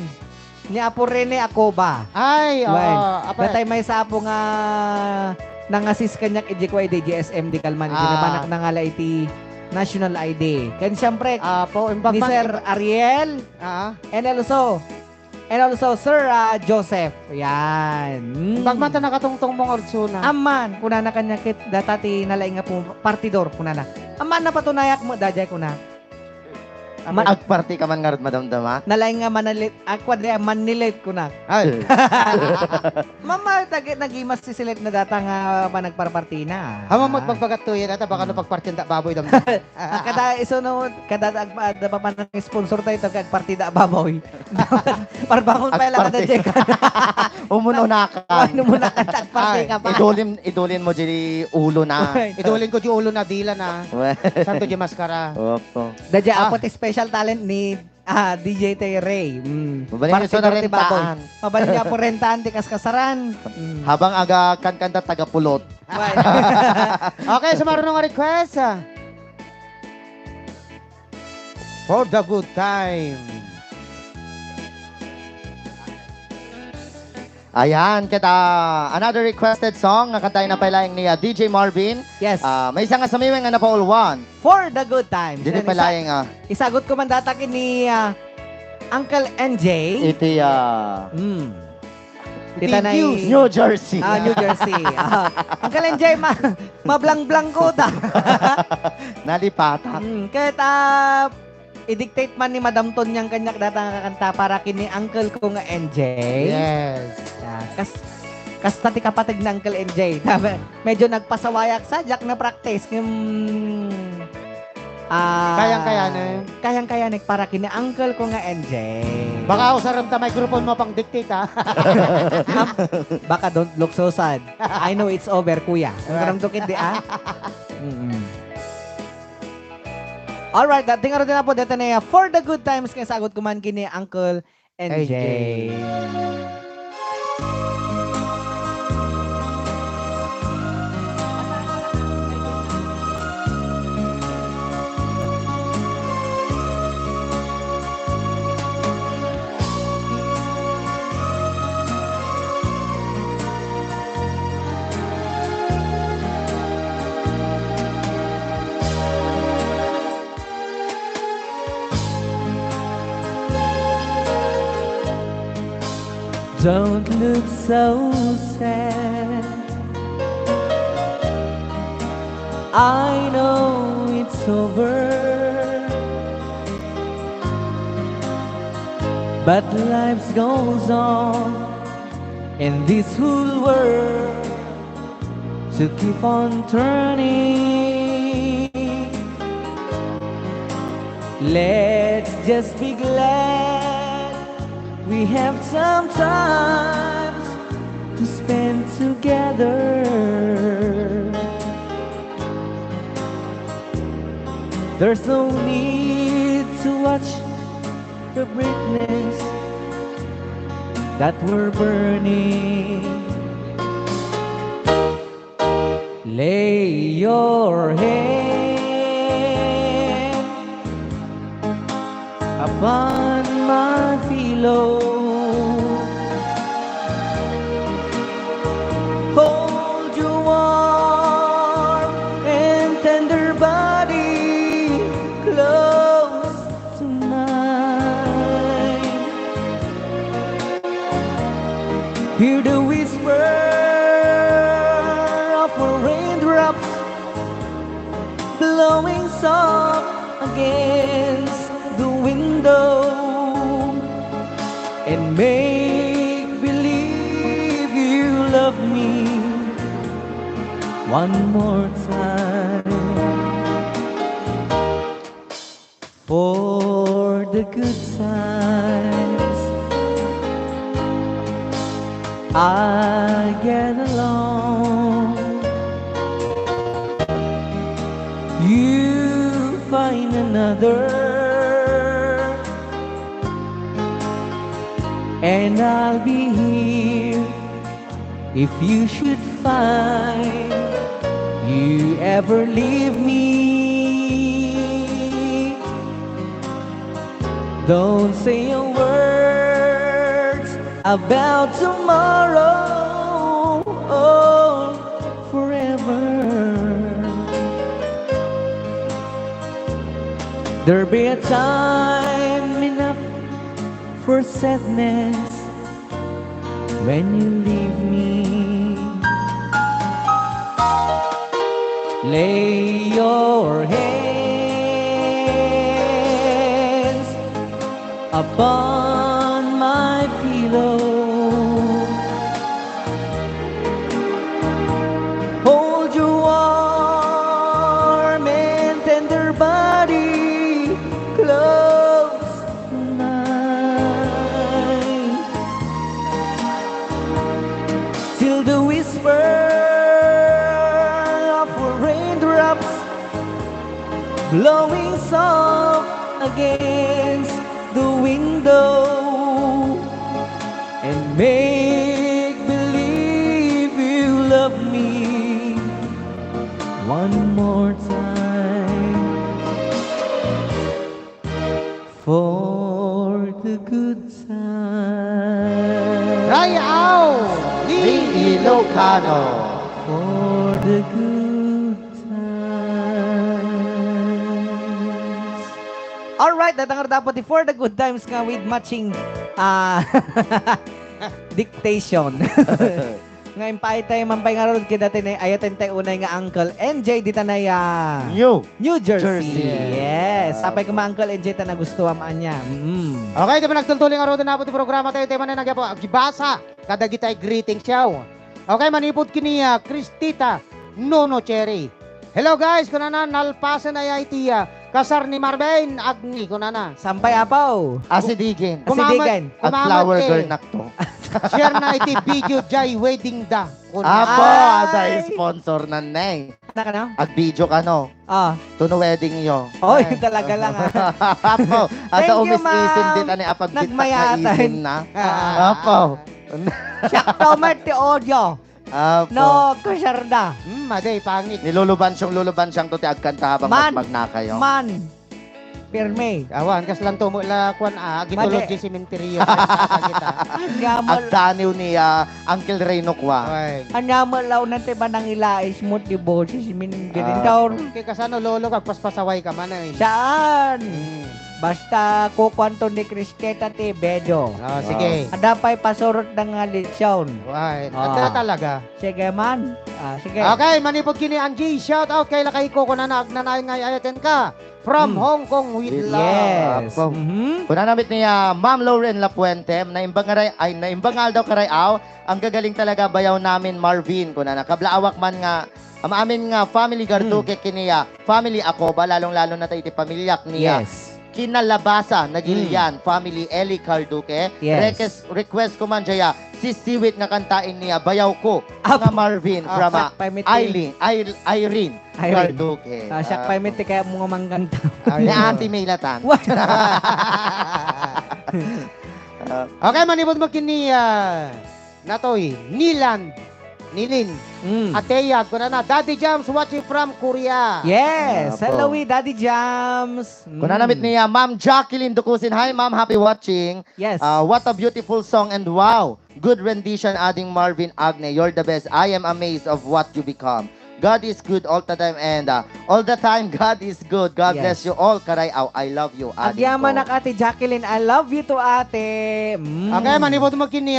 Niya po Rene Akoba. Ay, oo. Well, Apa, Datay may sapo nga nangasis kanyak iji ko ay DJSM di kalman. Ah. Ginabanak na nga la iti national ID. Kaya siyempre, Po, ni Sir Ariel, and also Sir Joseph. Yan. Pagmata nakatungtong mong orsuna. Aman, kuna na kanya kit datati nalaing nga po partidor kuna na. Aman na patunayak mo dajay kuna. Agparti ka man nga rin madamdama. Nalaing nga manalit aqua de manilit kuna. Ay. Mama nagimas si silit na data nga panagparparti na. Hamamot magpagatuyan ata baka no pagpartinda baboy dam. Kada iso no kada pa panang sponsor tayo kag partida baboy. Parbangon pa lang kada jek. Umuno na ka. Ano mo na party ka pa. Idulin mo diri ulo na. Idulin ko di ulo na dila na. Santo di maskara. Opo. Dadya apot special talent ni DJ Tay Ray. Mabalin nyo na rentaan. Mabalin niya po rentaan di kaskasaran. Habang aga kanta tagapulot. Okay, so marunong nga request. For the good time. Ayan, kita another requested song nga kantahin na palaing ni DJ Marvin. Yes. May isang nga samiwing nga na Paul 1. For the good times. Dili palaing Isagot ko man datakin ni Uncle NJ. iti Tita na New Jersey. New Jersey. Uncle NJ, mablang-blang ko ta. Nalipatak. Kahit i-dictate man ni Madam Ton niyang kanyak data nga kanta para kini Uncle ko nga NJ. Yes. Kas tati kapatid na Uncle NJ. Medyo nagpasawayak sa jak na practice. Kayang-kaya na para kini Uncle ko nga NJ. Baka usaram ta microphone mo pang dictate ha. Baka don't look so sad. I know it's over, kuya. Ang karang tukid di Alright, tingnan natin na po dito na for the good times kaya sagot ko man kini Uncle NJ. Don't look so sad. I know it's over, but life goes on in this whole world, so keep on turning. Let's just be glad we have some time to spend together. There's no need to watch the brightness that we're burning. Lay your head upon my pillow. Hold your warm and tender body close to mine. Hear the whisper of raindrops blowing soft against the window, and make believe you love me one more time. For the good times I get along, you find another, and I'll be here if you should find you ever leave me. Don't say a word about tomorrow, oh, forever. There be a time enough for sadness when you leave me. Lay your hands upon my pillow. Hold your warm and tender body close to mine till the whisper of raindrops blowing soft against the window and make believe you love me one more time for the good time. Rayaw! Lee Ilocano. For the good times. Alright, datang dapat for the good times nga with matching dictation. Nga impay tayo mampay nga ron kita tinay ayatin tayo unay nga Uncle NJ dita na New Jersey. Yes. Sapay ka ma Uncle NJ ta na gusto amaan niya. Okay, di ba nagtultuling nga ron na po programa tayo, tayo man na nagyapo, gibasa, kada gitay greeting siya. Okay, manipod kiniya, Kristita, Nono Cherry. Hello guys, kunanan, nalpasan ay itiya, kasar ni Marvin, Agni, kunanan. Sampay apaw. Asidigin. Asidigan. At flower girl nakto. Share na iti video jay wedding da. Apo, Ay! ada sponsor na neng. Na ka na? At video ka no. Ah. Tuno wedding yo. Oy, talaga lang ah. Apo, Thank ada you, umis-isin ma'am. din ani apag Nagmayatan. isin na. Ah. Apo. Siyak tomat ti audio. Apo. No, kasarda. Maday, pangit. Luluban siyang to ti agkanta habang Man. magnakayo. Man. Pirme. Awan, kas lang tumo la kwan gitology cemetery kita. Anyamal. Agdaniw ni Uncle Reyno Kwa. Okay. Anyamal law na tiba nang ilais mo ti boses min ginindor. Kay kasano lolo kag paspasaway ka man eh. Saan? Basta kukwanto ni Cristeta ti Bedo. Oh, sige. Ada pa'y pasurot ng lechon. Right. Ah. At talaga. Sige man. Sige. Okay, manipod kini Angie. Shout out kay lakay ko na nagnanay nga ayaten ka. From Hong Kong with love. Yes. Apo. Mhm. Kuna namit niya Ma'am Lauren Lapuente na imbangal daw karayaw ang gagaling talaga bayaw namin Marvin kuna na kablaawak man nga amin nga family garduke kiniya family ako ba lalong-lalo na tayo iti pamilyak niya Yes. kinalabasa na Gilian family Eli Carduque Yes. request ko man jaya si Siwit nga kantain niya bayaw ko Apo. nga Marvin from Irene Irene. Carduque Siyak pa'y miti kaya mga mangganta. ni Auntie Maylatan. Okay, manipod mo kini natoy Nilin. Ateya ko na Daddy Jams watching from Korea. Yes. Apo. Hello, Daddy Jams. Kuna namit niya Ma'am Jacqueline Dukusin. Hi Ma'am, happy watching. Yes. What a beautiful song and wow, good rendition adding Marvin Agne. You're the best. I am amazed of what you become. God is good all the time and all the time God is good. God Yes. bless you all. Karayaw, I love you. adding Agyaman ko. na Ate Jacqueline. I love you to ate. Okay, manipod mo kini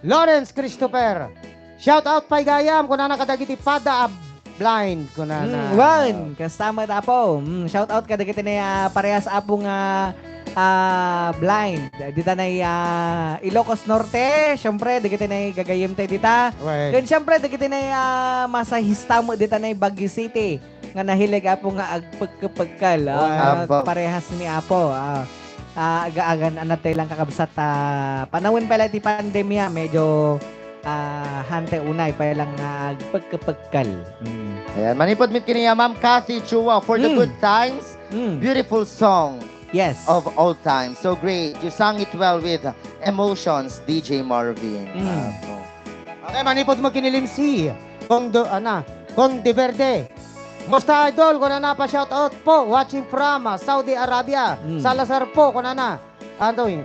Lawrence Christopher. Shout out pay gayam kuna nakadagiti pada blind kuna na. One. Kasama na po. Shout out kada kita na parehas apong blind. Dita na Ilocos Norte. Siyempre, di kita na gagayim tayo dita. Right. Then siyempre, di kita na masahista mo dita na Baguio City. Nga nahilig apo nga agpagkapagkal. Apo. Parehas ni apo. Aga-agan anatay lang kakabsat. Panawin pala ti pandemya. Medyo hante unay pa lang agpagkapagkal. Ayan, manipod mit kiniya Ma'am Cathy Chua for the good times. Beautiful song Yes. of all time. So great. You sang it well with emotions, DJ Marvin. Apo. Okay, manipod mo kinilim si Kong De Verde. Musta idol ko na pa shout out po watching from Saudi Arabia. Salazar po ko na. Antoy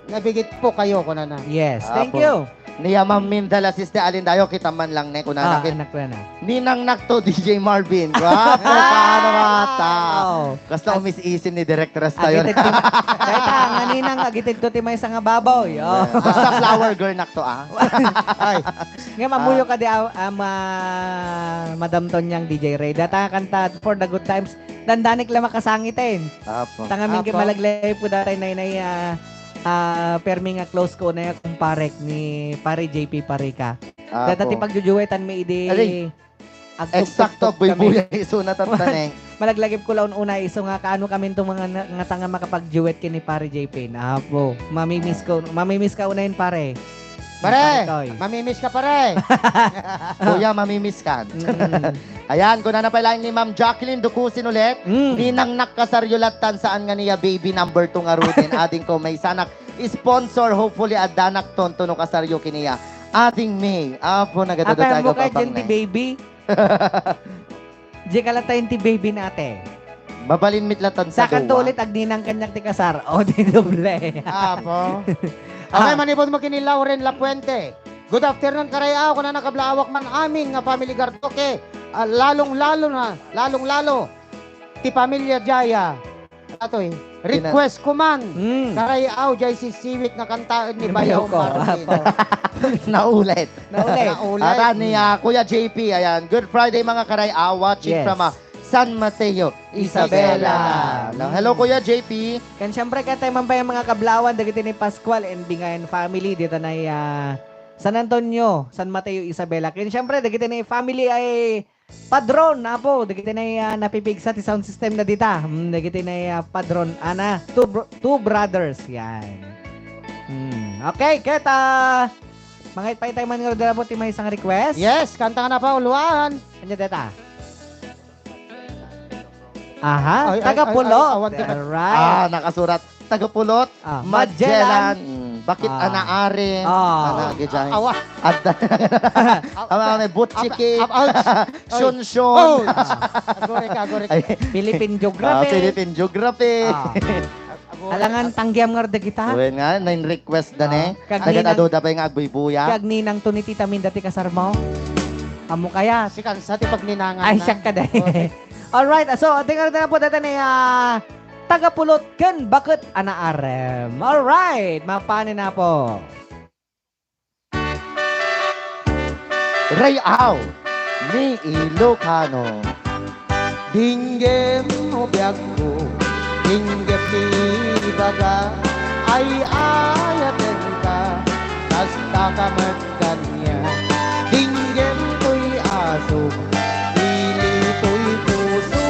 navigate po kayo ko na. Yes. Thank Apo. you. Niya mamindala siste alindayo kita man lang ne kuna nakit. anak ko na. Ninang nakto DJ Marvin. Gwapo paano mata. Oh. Basta umis-isim ni Director tayo. Agited ti Kaya nga ninang agited ko ti may nga babaw. Yo. Basta flower girl nakto ah. Ay. Nga mamuyo ka di Madam Tonyang DJ Ray. Data kanta for the good times. Dandanik lang makasangitin. Apo. Tangamin kay Apo. malaglay po dati nay permi nga close ko na kumparek ni pare JP Parika. Dati Apo. pagjujuwetan may ide Aray. Eksakto agtugtog buy-buy iso na tataneng. Malaglagip ko laon una iso nga kaano kami itong mga nga tanga makapag-duet kini pare JP. Napo, mamimiss ka unahin pare. Pare, Toy. mamimiss ka pare. Kuya, mamimiss ka. Ayan, kung na pala ni Ma'am Jacqueline Dukusin ulit. Ninang nakasaryulatan saan nga niya baby number 2 nga rutin. Ading ko may sanak sponsor hopefully adanak tonto no kasaryo kiniya. Ading May. Apo nagadado Apa mo tayo kay pa ti baby? Di kalatayin ti baby nate. Babalin mitlatan Sa sa kanto duwa. ulit agninang kanyak ti kasar. O di doble. Apo. Okay, manipod mo kini Lauren Lapuente. Good afternoon karayao kung na nakablaawak man amin nga family Gartoke. Lalong-lalo ti pamilya Jaya. Atoy, request ko man. Karayao jay si Civic nga kantaan ni Bayaw Bayaw ko. Marvin. Naulit. Naulit. Ata niya Kuya JP, ayan. Good Friday mga karay. Watching Yes. from San Mateo, Isabela. Hello Kuya JP. Kan syempre ka tayo man ba yung mga kablawan dagiti ni Pascual and Bingayan family dito na San Antonio, San Mateo, Isabela. Kan syempre dagiti ni family ay padron na po. Dagiti na napipigsa ti sound system na dita. Dagiti na padron ana two brothers yan. Okay, keta mga ipay tayo man nga dala po ti may isang request. Yes, kanta ka na pa uluan. Kanya data. Aha, Ay, taga-pulot. awan ka na. Alright. Nakasurat. Tagapulot. Magellan. Bakit anaari? Ah. Gidyahin. Awa. At may butchiki. Oh, Shunshun. agore ka. Philippine Geography. Philippine Geography. Alangan tanggiam nga rda kita. Uwen nga, request dan eh. Kag Nagatado da pa yung agbuy-buya. Kag ninang to ni Tita Min dati kasar mo. Amo kaya. Si kansa ti pagninangan Ay, na. siyak ka dahil. Alright, so tingnan na po dati ni tagapulot ken bakit anaarem. Alright, mapanin na po. Rayaw ni Ilocano. Dinggem mo biyag ko, dinggem ni baga, ay ayaten ka, kasta ka magkanya. Dinggem to'y aso, pili to'y puso,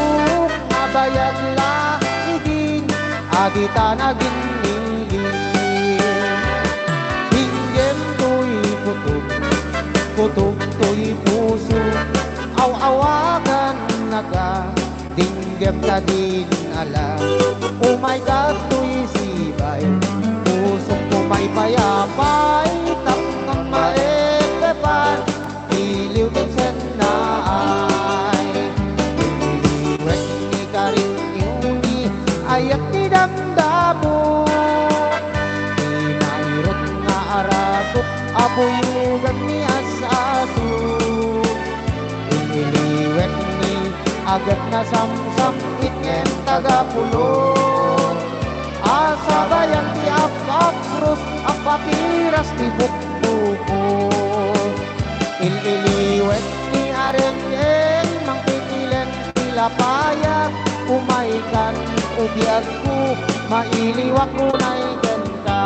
mabayag la, iging, agita naging niling. Dinggem to'y kutob to'y puso, aw-awagan naga, dinggem na din ala. Oh my God, to'y sibay, pusong ko may payapay, tangang maekepan, iliw din sen na ay. Iliwet ni karin yuni, ayak ni damdamo, di mairot nga arasok, apuyugan ni asaso. Iliwet ni agad na samsam ityen tagapulo. Asa bayang ti apapros ang papiras ni bukbuko. Ililiwet ni arengeng mangpitilen tila payag. Umaikan ubiyag ko mailiwak ko na ka.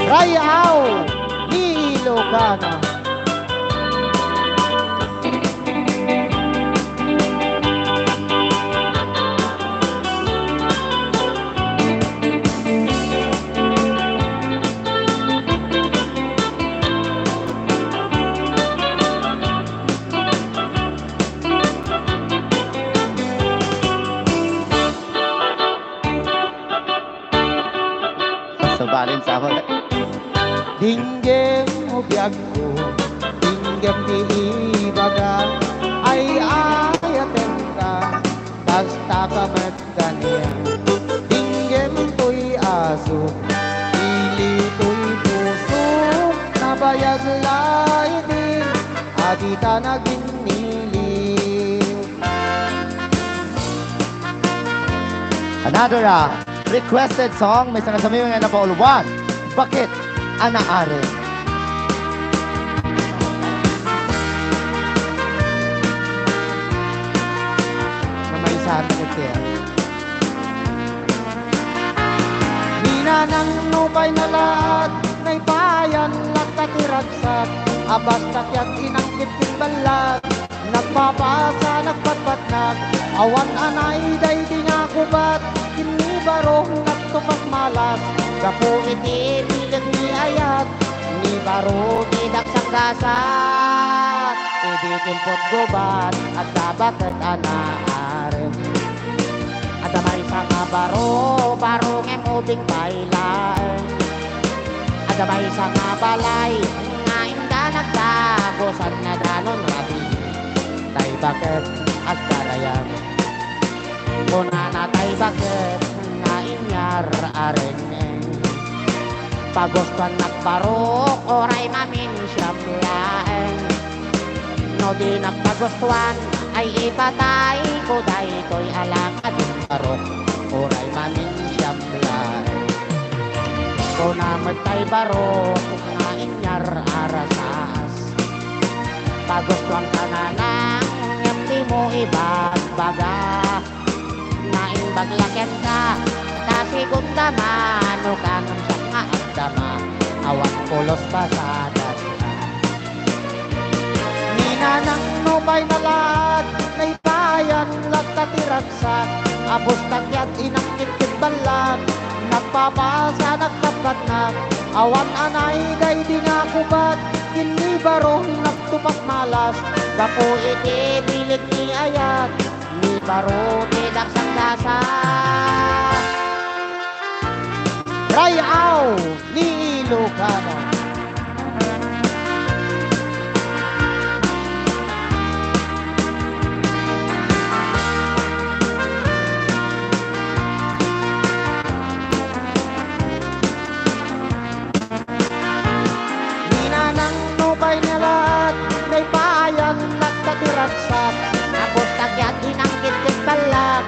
Rayaw ni Ilocano. Sabalin sa ako. Dinggem mo biyag ko, dinggem di ibaga, ay ayaten ka, basta ka magkanya. Dinggem to'y aso, pili to'y naging niliw. Another requested song, may sinasabi nga na po, one. Bakit? Ana Aren. Na may sakit yan. Ninanang nupay na lahat, nay bayan lat katiragsak, abas takyat inangkit balat, nagpapasa nagpatpatnak, awan anay day di nga kubat, kinibaro nagtupak malas, gapo iti bilag ni ayat, ni baro ni daksak dasat, iti timpot gubat, at dabakat anaaren. At may isang baro, baro ngem ubing pailan. At may isang balay, nga inda nagtagosan na danon rabi. Tay bakit at karayan. Kuna na tay bakit nga inyar arene. Pagustuhan nagbaro, oray mamin siyam laeng. No di nagpagustuhan, ay ipatay ko dahi ko'y alakad barok, oray mamin siyam laeng. Kung namatay barok, nga inyar arasas. Pagustuhan ka na lang, hindi mo ibagbaga. Naing baglaken ka, tasigod naman, o kanang siya nga ang dama, awan pulos basadas ka. Ninanang nubay na lahat, nay bayan lat katiragsak, abos takyat inangkit balat, nagpapasa nagpapatnak, awan anay day di nga kubat, kinibaro nagtupak malas, gapo iti bilig ni ayat, ni baro ni daksang dasat. Rayaw ni Ilocano. Ninanang nubay na lahat, may bayan nagkatiragsak, abos tagyat inangkit balat,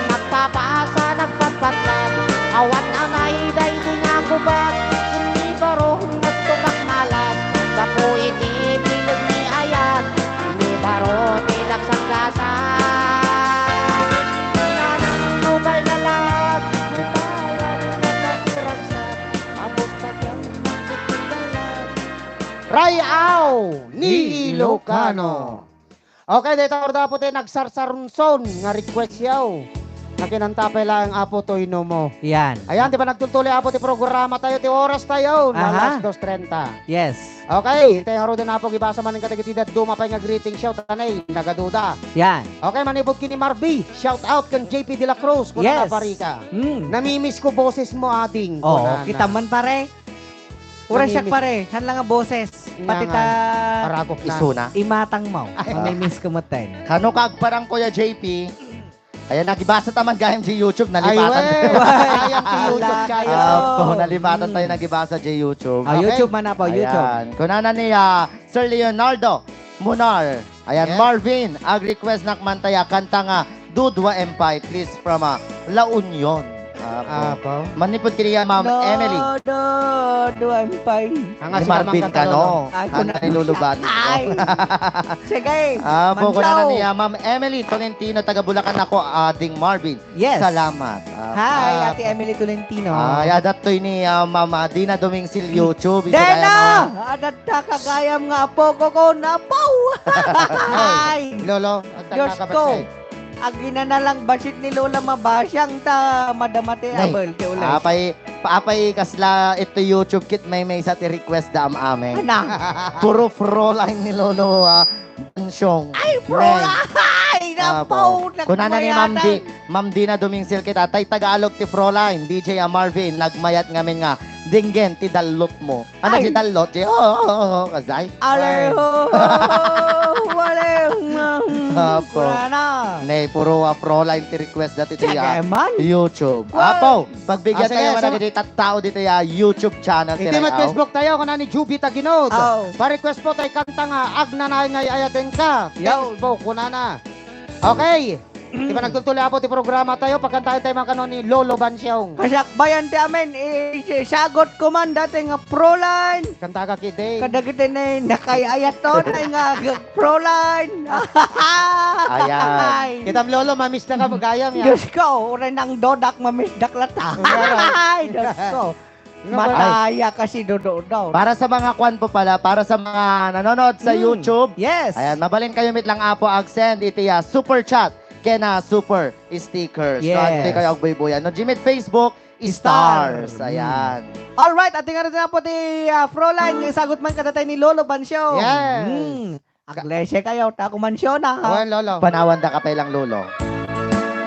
nagpapaasa nagpapatlag, awan anay day di nga gubat, hindi baro nagtumak malas, gapo iti bilag ni ayat, hindi baro tidak sanggasat. Ninanang nubay na lahat, may bayan nagkatiragsak, abos tagyat inangkit balat. Rayaw ni Ilocano. Okay, dito ako dapat nagsarsarunson nga request yaw. Nakinantapay lang apo to mo. Yan. Ayan, di ba nagtutuloy apo ti programa tayo, ti oras tayo, Aha. na alas 2:30. Yes. Okay, tayo haro din apo gibasa man ng katigitidad, dumapay nga greeting shout tanay, nagaduda. Yan. Okay, manibog kini Marby, shout out kan JP De La Cruz, kung Yes. naparika. Mm. Namimiss ko boses mo ading. Oo, Kunana. kita man pare. Ura siya Namimiss- pare, han lang ang boses. Pati ta Aragop na. Isuna. imatang mo. Ay. Mamimiss ko maten. Kano kag parang Kuya JP, ayan, nagibasa taman gayam sa YouTube, Ay, nalipatan. Ayan, ti YouTube Ala kayo. kayo. Apo, nalipatan Mm. tayo nagibasa sa YouTube. Ah, Okay. YouTube man na po, YouTube. Ayan. Kunana ni Sir Leonardo Munar. Ayan, Yes. Marvin, ag-request na mantaya kanta nga Dudwa Empire, please, from La Union. Apo. Manipod kiniya, Ma'am Emily. Duan pay. Ang Ni Marvin ka, no? Ay, Ang nilulubat. Ay. Sige. Apo, Mansaw. kunana niya, Ma'am Emily Tolentino, taga Bulacan ako, ading Marvin. Yes. Salamat. Apo. Hi, Apo. Ate Emily Tolentino. Ay, adatoy ni Ma'am Dina Dumingsil YouTube. Dena! Adat ta kagayam nga po ko napaw. Ay. Lolo, at Diyos ko. Agina na lang basit ni Lola mabasyang ta madamate Nay, abel ke ulay. Apay kasla ito YouTube kit may sa ti request da amin. Anak. Puro line ni Lolo Bansyong. Ay, prola. Ay, napaw. Kunana ni Ma'am Dina Dumingsil kita, tay Tagalog ti Froline, DJ Marvin, nagmayat ngamin nga, dinggen ti dalot mo. Ano Ay. si dalot? Kasay? Aleho. Wale. Apo. Wala na. Nay, puro pro-line ti request dati ito ya. man. YouTube. Well, Apo, pagbigyan sige, tayo so- mga dito tao dito ya YouTube channel. Iti mat Facebook tayo kung ni Juby Taginod. Aw. Pa-request po tayo kanta nga, agna na ngay ayatin ka. Yaw. Facebook, kuna na. Okay. Di ba nagtutuloy po ti programa tayo, pagkantahin tayo mga kanon ni Lolo Bansyong. Kasakbayan ti amin, sagot ko man dati nga pro-line. Kanta ka kide. Kadagiti na nakayayat to na nga pro-line. Ayan. Kitam Lolo, mamiss na ka magayam ya. Diyos ko, uri ng dodak mamisdak lata. Ay, Diyos ko. Mataya kasi dodo daw. Para sa mga kwan po pala, para sa mga nanonood sa YouTube, Yes. ayan, mabalin kayo mit lang apo ag-send iti ya super chat kena super stickers. So, Yes. hindi kayo agboy-boyan. No, Jimit Facebook, stars. Ayan. Alright, ating nga na po ti pro-line. Yung sagot man kadatay ni Lolo Bansyo. Yes. Aglesya kayo, tako mansyo na ha. Awan Lolo. Panawan da kapay lang lolo.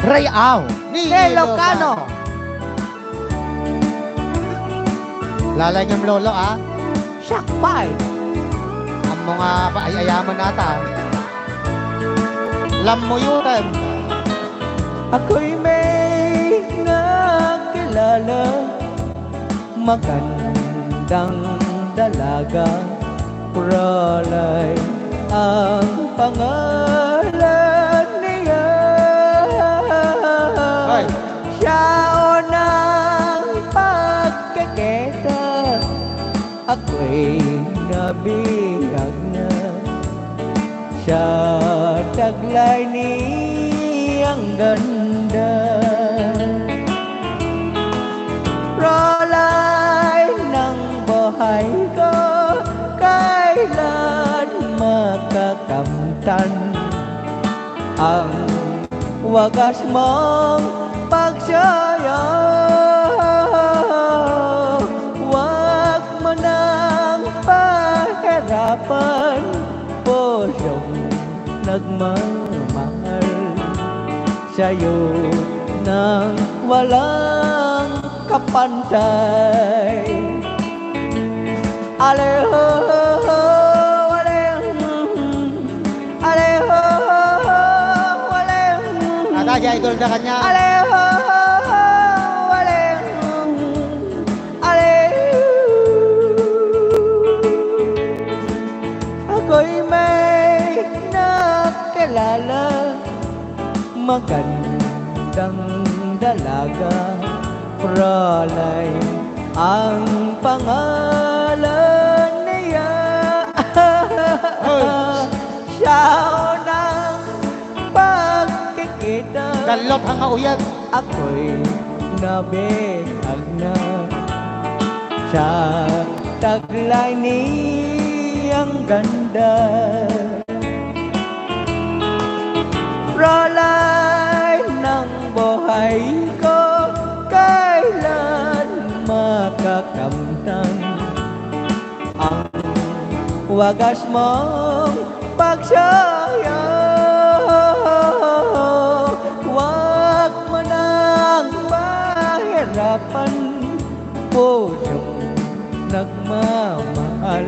Rayaw. Ni Ilocano. Lalay niyang Lolo ah. Sakpay. Ang mga ayayaman nata. Lamuyutan. Ako'y may nakilala, magandang dalaga, pralay ang pangalan niya. Ay. Siya unang pagkakita, ako'y nabihag na. Siya taglay niyang ganda. Pralay ng buhay ko, kailan makakamtan ang wagas mong pagsaya. Huwag mo nang pahirapan, pusyong nagmamahal sa'yo nang walang kapantay. Aleho, aleho, aleho, aleho, Ata siya idol na kanya. aleho, aleho, aleho. Ako'y may nakilala, magandang dalaga, pralay ang pangalan niya. Siya unang pagkikita, Galop ang kauyag. ako'y nabihag na. Sa taglay niyang ganda, pralay ng buhay ko, kailan makakamtan ang wagas mong pagsaya. Huwag mo nang mahirapan, pusyong nagmamahal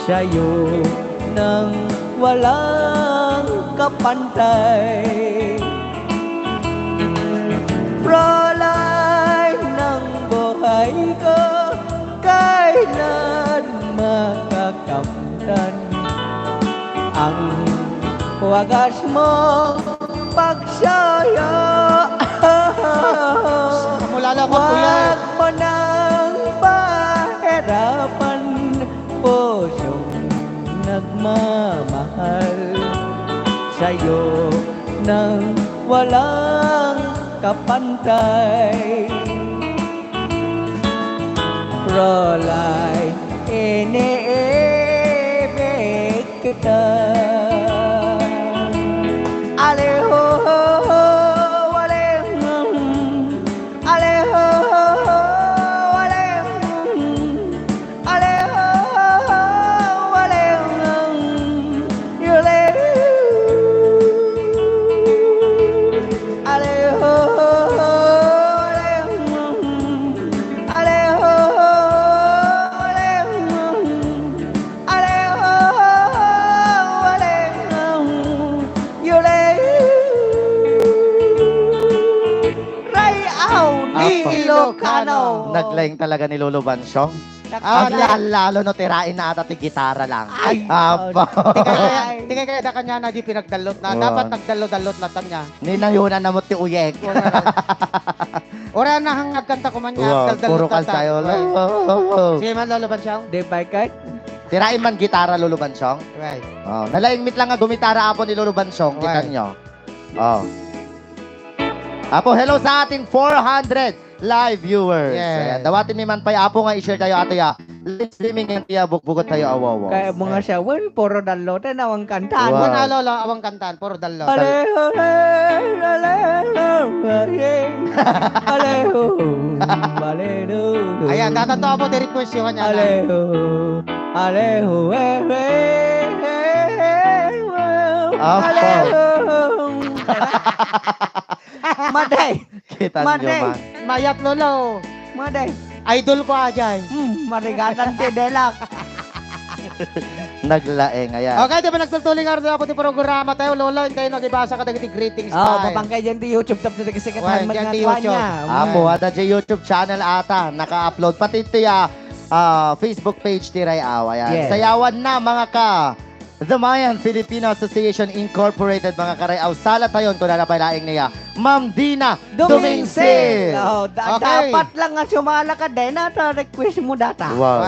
sa'yo nang walang kapantay. Pralay ng buhay ko, kailan makakamtan ang wagas mong pagsaya. Mulala ko Huwag uyag. mo nang pahirapan, pusyong nagmamahal sa'yo nang walang kapantay. Pralay, iniibig kita. Aleho, aleho, aleho, aleho, aleho, aleho, yuleho, aleho, aleho, aleho, aleho, aleho, Naglaing talaga ni Lolo Bansyong. Ah, Ang lalo no tirain na ata ti gitara lang. Ay, Apo. Tingay kaya da kanya na di pinagdalot na. Wow. Dapat nagdalo-dalot na tanya. Ninayunan na mo ti uyek. Ora na hangag kanta ko man Wow, niya. puro kan sayo. Sige man lolo Bansyong. Di ba kay? Tirain man gitara Lolo Bansyong. Right. Oh, nalaingmit lang nga gumitara apo ni Lolo Bansyong. Kita Right. nyo. Oh. Apo, hello sa ating 400 live viewers. Yes. Ayan, dawatin mi man pay apo nga i-share tayo ato ya. Live streaming yung tiya bukbugot tayo awawa. Kaya mga siya, wen, puro dalo, nawang kantaan. Wow. Wala lolo awang kantan puro dalot. Aleho, aleho, aleho. Ayan, tatato po di request yung kanya. Aleho, aleho, Apa? aleho. Maday, Kita nyo Mate. man. Mayat lolo. maday. Idol ko ajay. Marigatan ti delak. Naglaeng. Ayan. Okay, di ba nagtutuling nga rin po ti programa tayo, lolo. Hintayin nag-ibasa ka dagiti greetings Oh, tayo. mapangkay dyan ti YouTube tap na kasi Well, katahan dyan ti mga YouTube. niya. Apo, ada dyan YouTube channel ata. Naka-upload. Pati ito Facebook page ti Rayaw. Ayan. Yes. Sayawan na mga ka. The Mayan Filipino Association Incorporated mga karayaw. Sala tayon kung nalapayaing niya. Ma'am Dina Dumingsel. Oh, Okay. dapat lang nga sumala ka din at request mo data. Wow.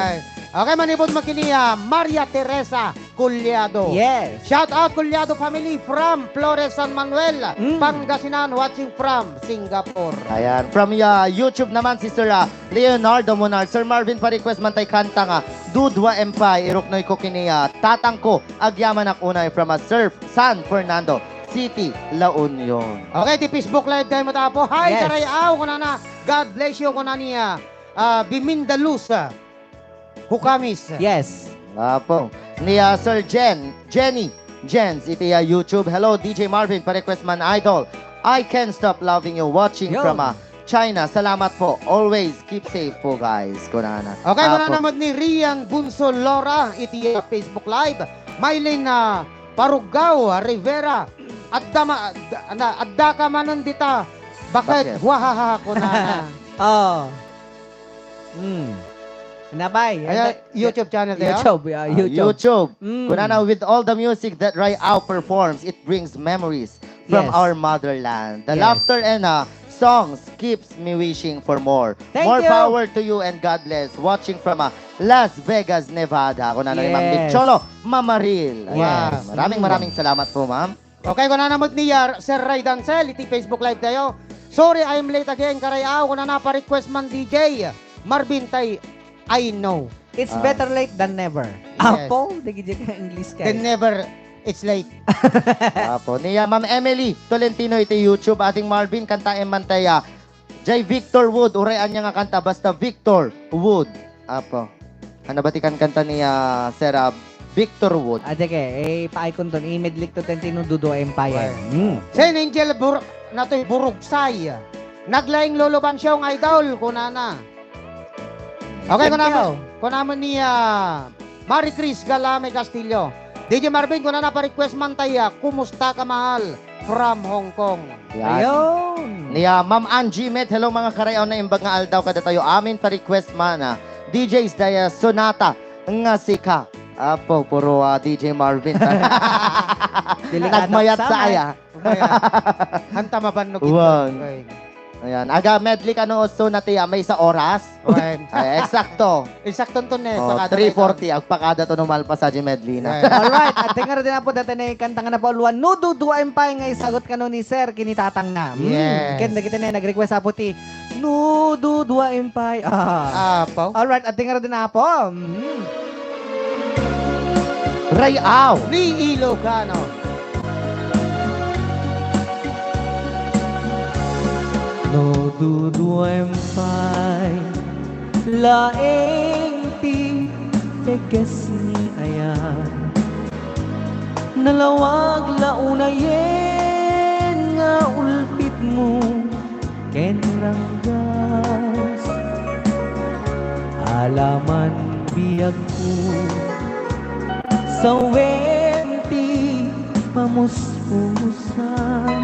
Okay, manipod makiniya, Maria Teresa Culyado. Yes. Shout out Culyado family from Flores San Manuel, Mm. Pangasinan, watching from Singapore. Ayan. From YouTube naman si Sir Leonardo Monar. Sir Marvin pa-request man tay kanta nga. Dudwa Empay. Iruknoy ko kiniya. Tatang ko. Agyaman akunay from Surf San Fernando City, La Union. Okay, di Facebook live tayo mo tapo. Hi, Yes. Karayaw, kunana. God bless you, kunaniya. Bimindalus, Hukamis. Yes. Apo. Ni Sir Jens, iti YouTube. Hello, DJ Marvin, pa-request man idol. I can't stop loving you. Watching Yo. from China. Salamat po. Always keep safe po, guys. Kunana. Okay, Apo. muna naman ni Rian Bunso Lora, iti Facebook live. Maylin Parugaw, Rivera. Adda ka manon dita. Bakit? Bakit? Wahaha ko na. Oh. Nabay. Ayan, YouTube channel tayo. YouTube. YouTube. YouTube. Mm. Kunana, with all the music that Rayaw performs, it brings memories from Yes. our motherland. The Yes. laughter and songs keeps me wishing for more. Thank More you. power to you and God bless. Watching from Las Vegas, Nevada. Kunana ni Ma'am Yes. Cholo Mamaril. Ayan. Yes. Maraming salamat po, Ma'am. Okay, kung nanamot niya, Sir Ray Dancel, iti Facebook live tayo. Sorry, I'm late again, Karayaw. Kung pa-request man DJ, Marvin Tay, I know. It's Ah. better late than never. Yes. Apo, digigit ka English ka. Then never, it's late. Apo. Niya, Ma'am Emily Tolentino, iti YouTube. Ating Marvin, kanta emantaya. Jay Victor Wood. Urayan niya nga kanta. Basta Victor Wood. Apo. Ano ba tikan kanta niya, Sir Victor Wood? Ke, pa-icon ton, imedlik to tentino Dudo Empire. Saint Angel nato'y burugsay. Naglaing Lolo Bansyong idol, kunana. Okay, kung naman niya, Marie Chris Galame Castillo. DJ Marvin, kung pa-request man tayo, kumusta ka mahal? From Hong Kong. Yan. Ayun. Niya, Ma'am Angie Met. Hello mga karayaw na imbag nga aldaw kada tayo. Amin pa-request man. DJs daya Sonata nga sika. Apo, puro DJ Marvin. Delikado Nagmayat sa sa amay. aya. Hanta mabanog Wow. Okay. Ayan. Aga medley ka no so na tiya. May sa oras. Okay. Ay, eksakto. Isaktong to ne. Oh, 3:40. Agpakada to numal pa sa medley na. Alright, at tingnan rin na po dati na kanta nga na po luwan. No Dudo Empire nga isagot ka no ni Sir kinitatang na. Yes. Kenda kita na nag-request sa puti. No Dudo Empire. Apo. Alright, at tingnan rin na po. Rayaw. Ni Ilocano. No Dudo Empire. Laeng ti teges ni ayan. Nalawag launayen nga ulpit mo ken ranggas. Alaman biyag ko sa wenti pamuspusan.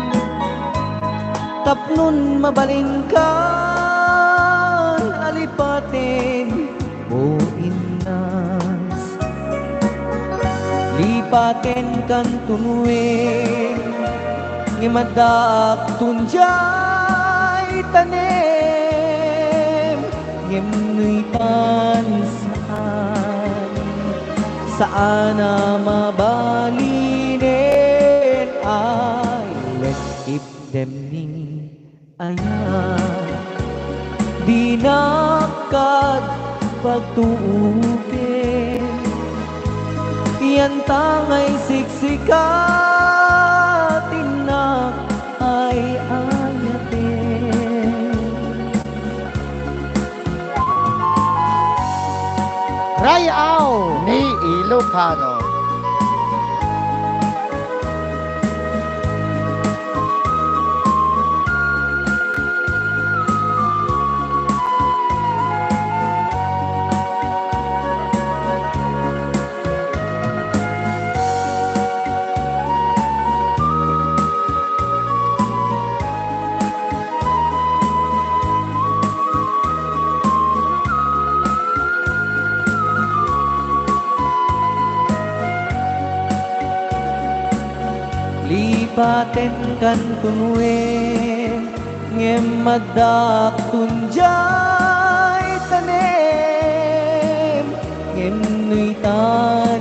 Tapnon mabalingkan alip natin o inas. Lipaten kan tunuin ngimadaak tunjay tanem ngimnuitan saan na mabalinin ay let's keep them ni ayan dinakad pagtuugin yan tangay siksikatin na ay ayatin. Rayaw ni Ilocano. Lipaten kan kunwen ngem madak tunjay tanem ngem nuitan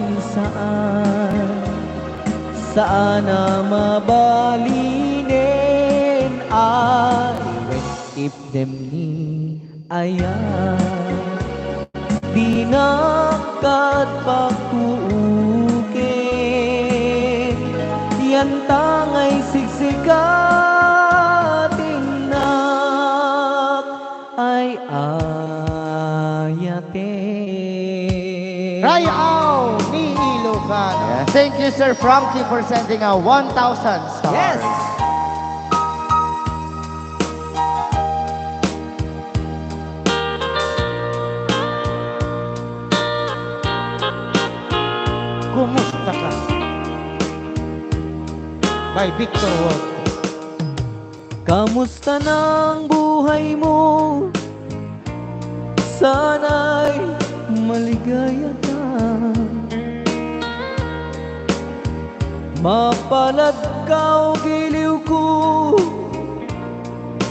saan na mabalinin ay if them ni ayan dinakat pagtuugin yan tangay siksikatin nak ay ayatin. Rayaw ni Ilocano. Yeah. Thank you, Sir Frankie, for sending a 1,000 stars. Yes! Kumusta ka? By Victor Ward. Kamusta ng buhay mo? Sana'y maligaya ka. Mapalad ka o giliw ko,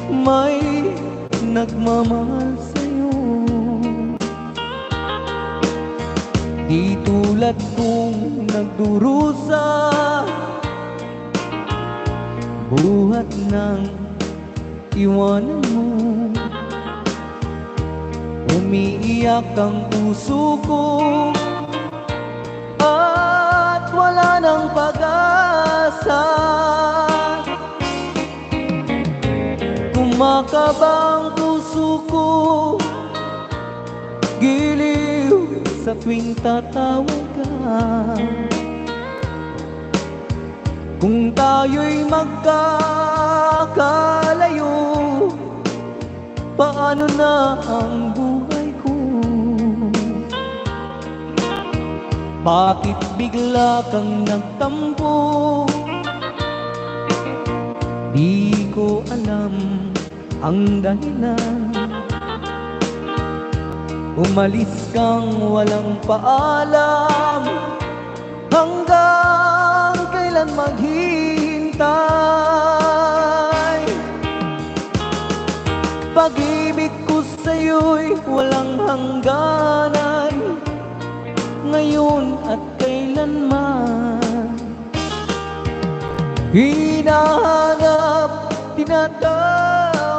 may nagmamahal sa'yo. Di tulad kong nagdurusa, buhat ng iwanan mo. Umiiyak ang puso ko at wala ng pag-asa. Kumakaba ang puso ko, giliw sa tuwing tatawag ka. Kung tayo'y magkakalayo, paano na ang buhay ko? Bakit bigla kang nagtampo? Di ko alam ang dahilan. Umalis kang walang paalam, hanggang kailan maghihintay? Pag-ibig ko sa'yo'y walang hangganan, ngayon at kailanman. Hinahanap, tinatawag,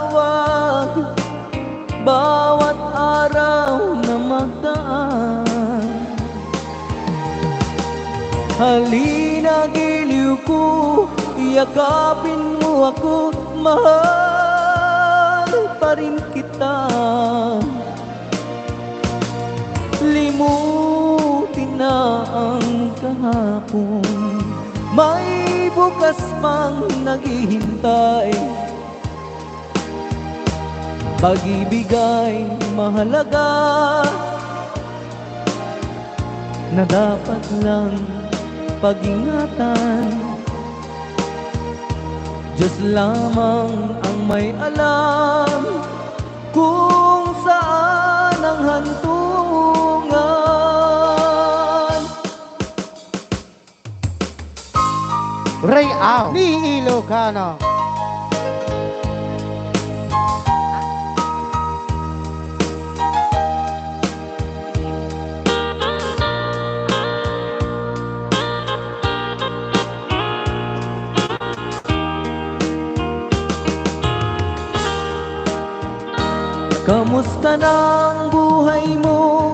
bawat araw na magdaan. Halina giliw ko, yakapin mo ako, mahal pa rin kita. Limutin na ang kahapon, may bukas pang naghihintay. Pag-ibig ay mahalaga, na dapat lang pag-ingatan. Diyos lamang ang may alam kung saan ng hantungan. Ray Au. Ni Ilocano. Kamusta na ang buhay mo?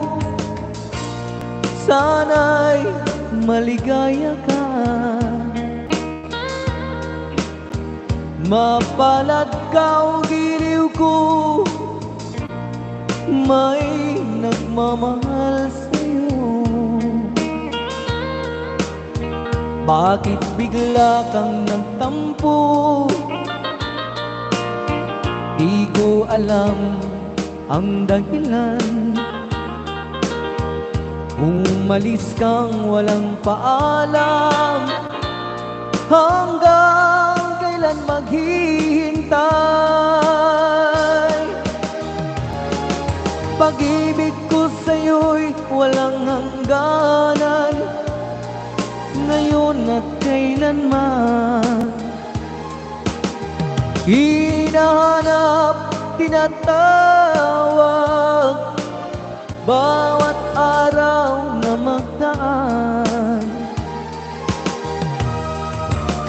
Sana'y maligaya ka. Mapalad ka o giliw ko, may nagmamahal sa'yo. Bakit bigla kang nagtampo? Di ko alam ang dahilan. Umalis kang walang paalam, hanggang kailan maghihintay? Pag-ibig ko sa'yo'y walang hangganan, ngayon at kailanman. Hinahanap, tinatawag, bawat araw na magdaan.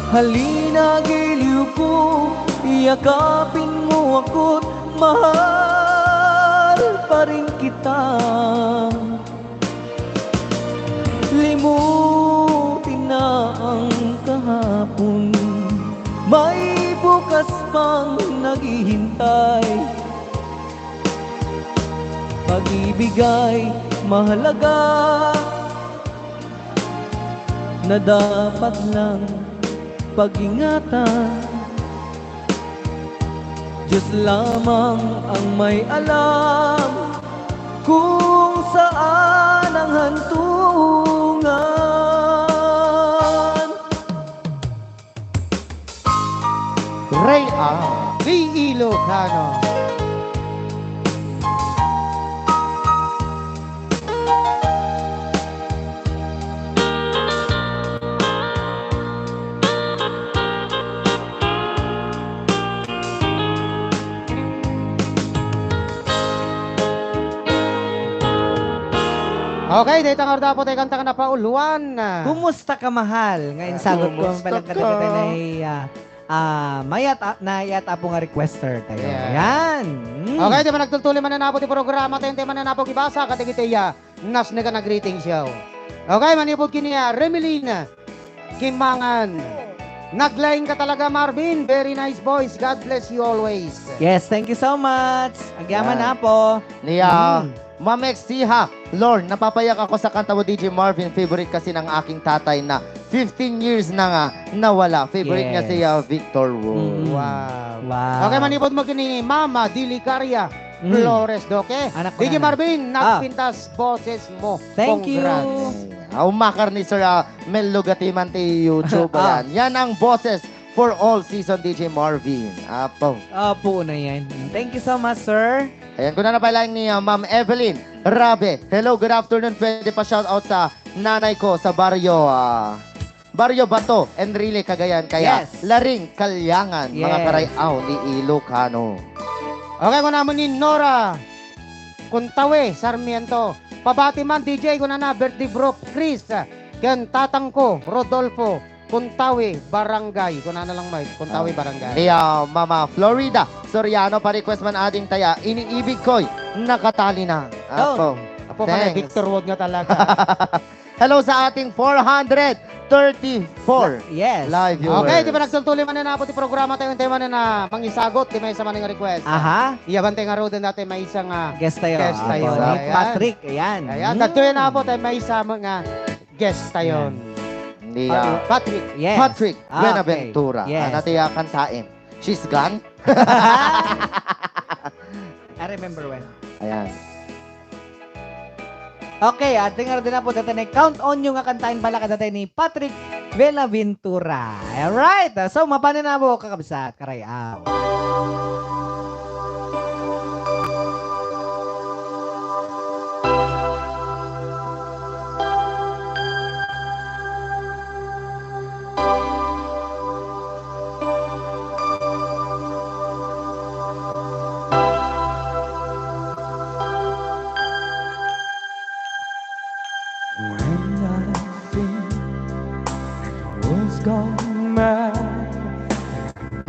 Halina, giliw ko, yakapin mo ako't mahal pa rin kita. Limutin na ang kahapon, may bukas pang naghihintay. Pag-ibig ay mahalaga, na dapat lang pag-ingatan. Diyos lamang ang may alam kung saan ang hantungan. Ray Au. Ni Ilocano. Okay, dito ang orda po tayo kanta ka na pauluan. Kumusta ka, mahal? Ngayon sagot ko ang Kumusta palang ka? kita na yata po nga requester tayo. Yeah. Yan. Okay, di ba nagtultuloy man na po ti programa tayo, di man na po ibasa, katigitaya, nas na ka na greeting show. Okay, manipod kiniya, Remelina, Kimangan. Naglain ka talaga, Marvin. Very nice voice. God bless you always. Yes, thank you so much. Agyaman Yan. na po. Niya, Ma'am Exiha, Lord, napapayak ako sa kanta mo, DJ Marvin. Favorite kasi ng aking tatay na 15 years na nga nawala. Favorite niya Yes. si Victor Wu. Mm. Wow. Wow. Okay, manipod mo kini, Mama Dilicaria Flores, doke. Anak ko DJ na. Marvin, nagpintas boses mo. Thank you. Congrats. Umakar ni Sir Mel Lugatiman ti YouTube. Ah. Yan ang boses for all season, DJ Marvin. Apo. Opo na yan. Thank you so much, sir. Ayan, kung na pala ni Ma'am Evelyn Rabe. Hello, good afternoon. Pwede pa shout out sa nanay ko sa baryo Baryo Bato, Enrile, Cagayan. Kaya Yes. Laring, Kalyangan, mga Yes. karayaw ni Ilocano. Okay, kung naman ni Nora Kuntawe, Sarmiento. Pabati man, DJ, kung na birthday bro, Chris. Kan tatang ko, Rodolfo, Kuntawe, Barangay. Kung na lang may, Kuntawe, Barangay. Ni Mama Florida Soriano, pa-request man ading taya. Iniibig ko'y nakatali na. Apo. Apo ka na, Thanks. Victor Wood nga talaga. Hello sa ating 434 Yes. live viewers. Okay, di ba nagsultuloy man na po ti programa tayo, tayo man na pangisagot, di may isa man nga request. Aha. Iyaban tayo nga road natin, may isang Guest tayo. Guest tayo. Apo, Nick Ayan. Patrick. Ayan. Ayan, dagto yan na po tayo, may isa nga guest tayo. Ni Patrick. Yes. Patrick Ah, Buenaventura. okay. Yes. Ano tiya kantain? She's gone? I remember when. Ayan. Okay, ating nga din na po dati na count on yung kantain pala ka dati ni Patrick Buenaventura. Alright, so mapano na po kakabsat, karayaw.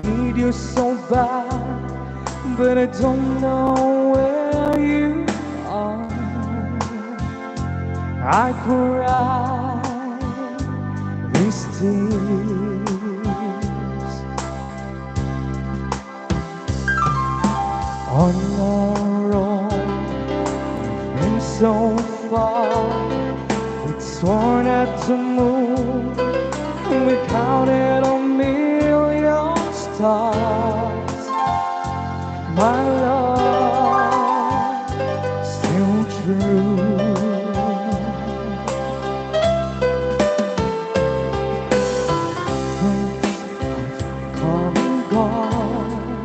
Need you so bad, but I don't know where you are. I cry these tears on our own. Been so far, it's sworn at the moon. We counted a million stars. My love, still true. Come and gone.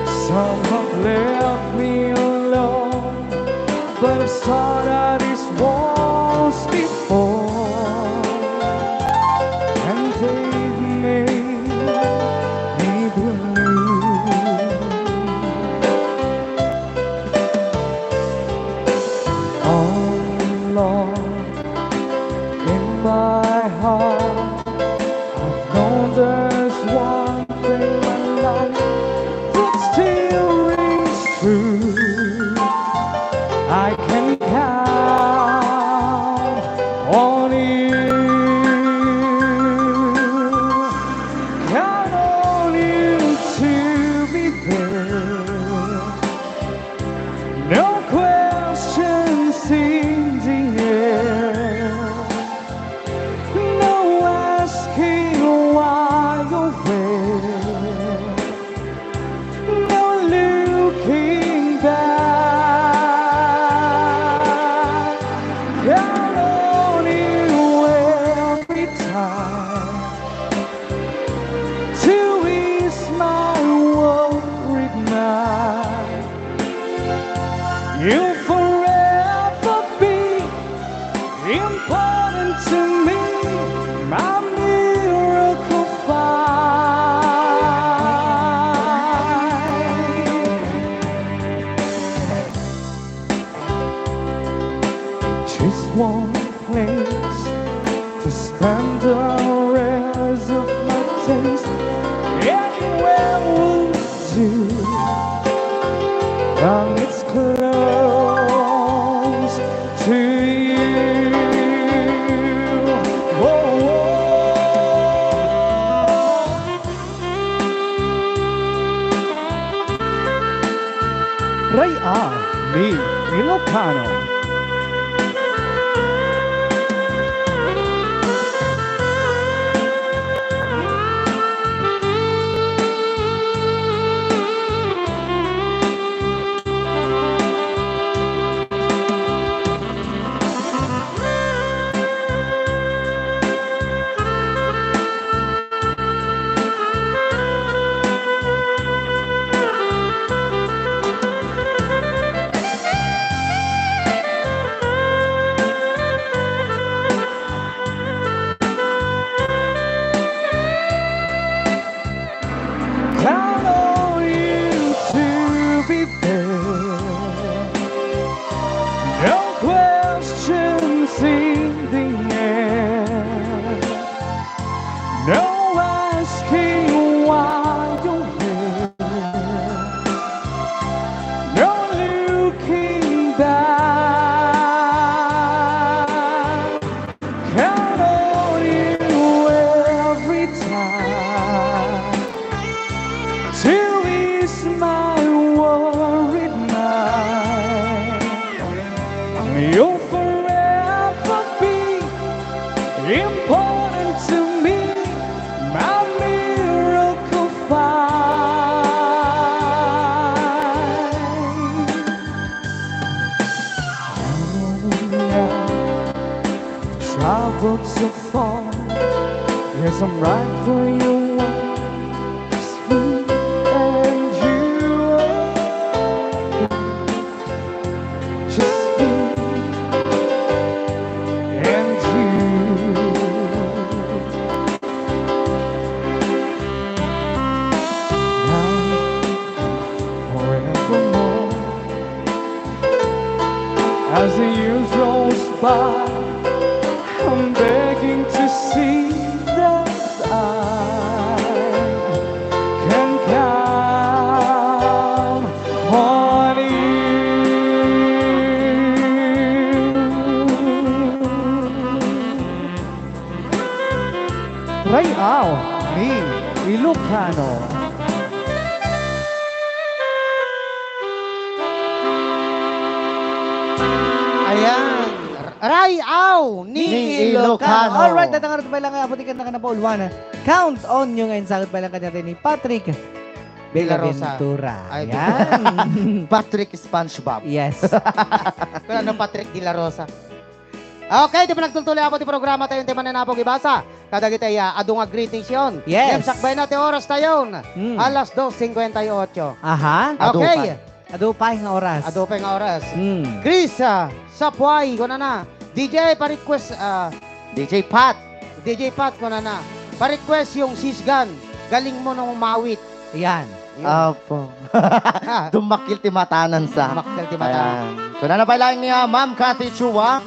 Some have left me alone, but I've started these walls before, and they've made me blue. Oh Lord, in my heart, I've known there's one thing in life that still rings true. I can count on you, count on you to be there. No questions in the air, no asking why you're there, no looking back. Count on you every time to ease my worried mind. You'll forever be important to me, my miracle find. Just one place to spend the rest of my days. Anywhere will do. And it's close to you. Whoa, Ray R. Lee Ilocano. Count on you to be there. No questions in the air. No asking why you're there. No looking back. Count on you every time to ease my worried mind. You'll forever be important to me, my miracle find. Traveled so far, yes, I'm right for you. Sweet and you are just me and you. Now, forevermore, as the years rolls by, I'm begging to see that I Au ni Ilocano. Ayan. Rayaw Ni ni Ilocano. Alright, natangarap pa lang nga po tikan na ka na po ulwana. Count on yung ngayon sagot pa lang kanya ni Patrick Villarosa. Villaventura. Ay, Yan. Patrick SpongeBob. Yes. Kung ano Patrick de la Rosa. Okay, di ba nagtultuloy ako ti programa tayo tema na napong ibasa. Kada kita ado nga greetings yun. Yes. Yan, sakbay natin oras tayo. Hmm. Alas 2:58. Aha. Okay. Adupay nga oras. Ado pa nga oras. Hmm. Chris, Sapway, ko na. DJ, pa-request, DJ Pat. DJ Pat, ko na. Pa-request yung sisgan. Galing mo nung umawit. Yan. Apo. Dumakil ti matanan sa. Makdal ti mata. Ayan. Kung ano pa lang niya, Ma'am Cathy Chua,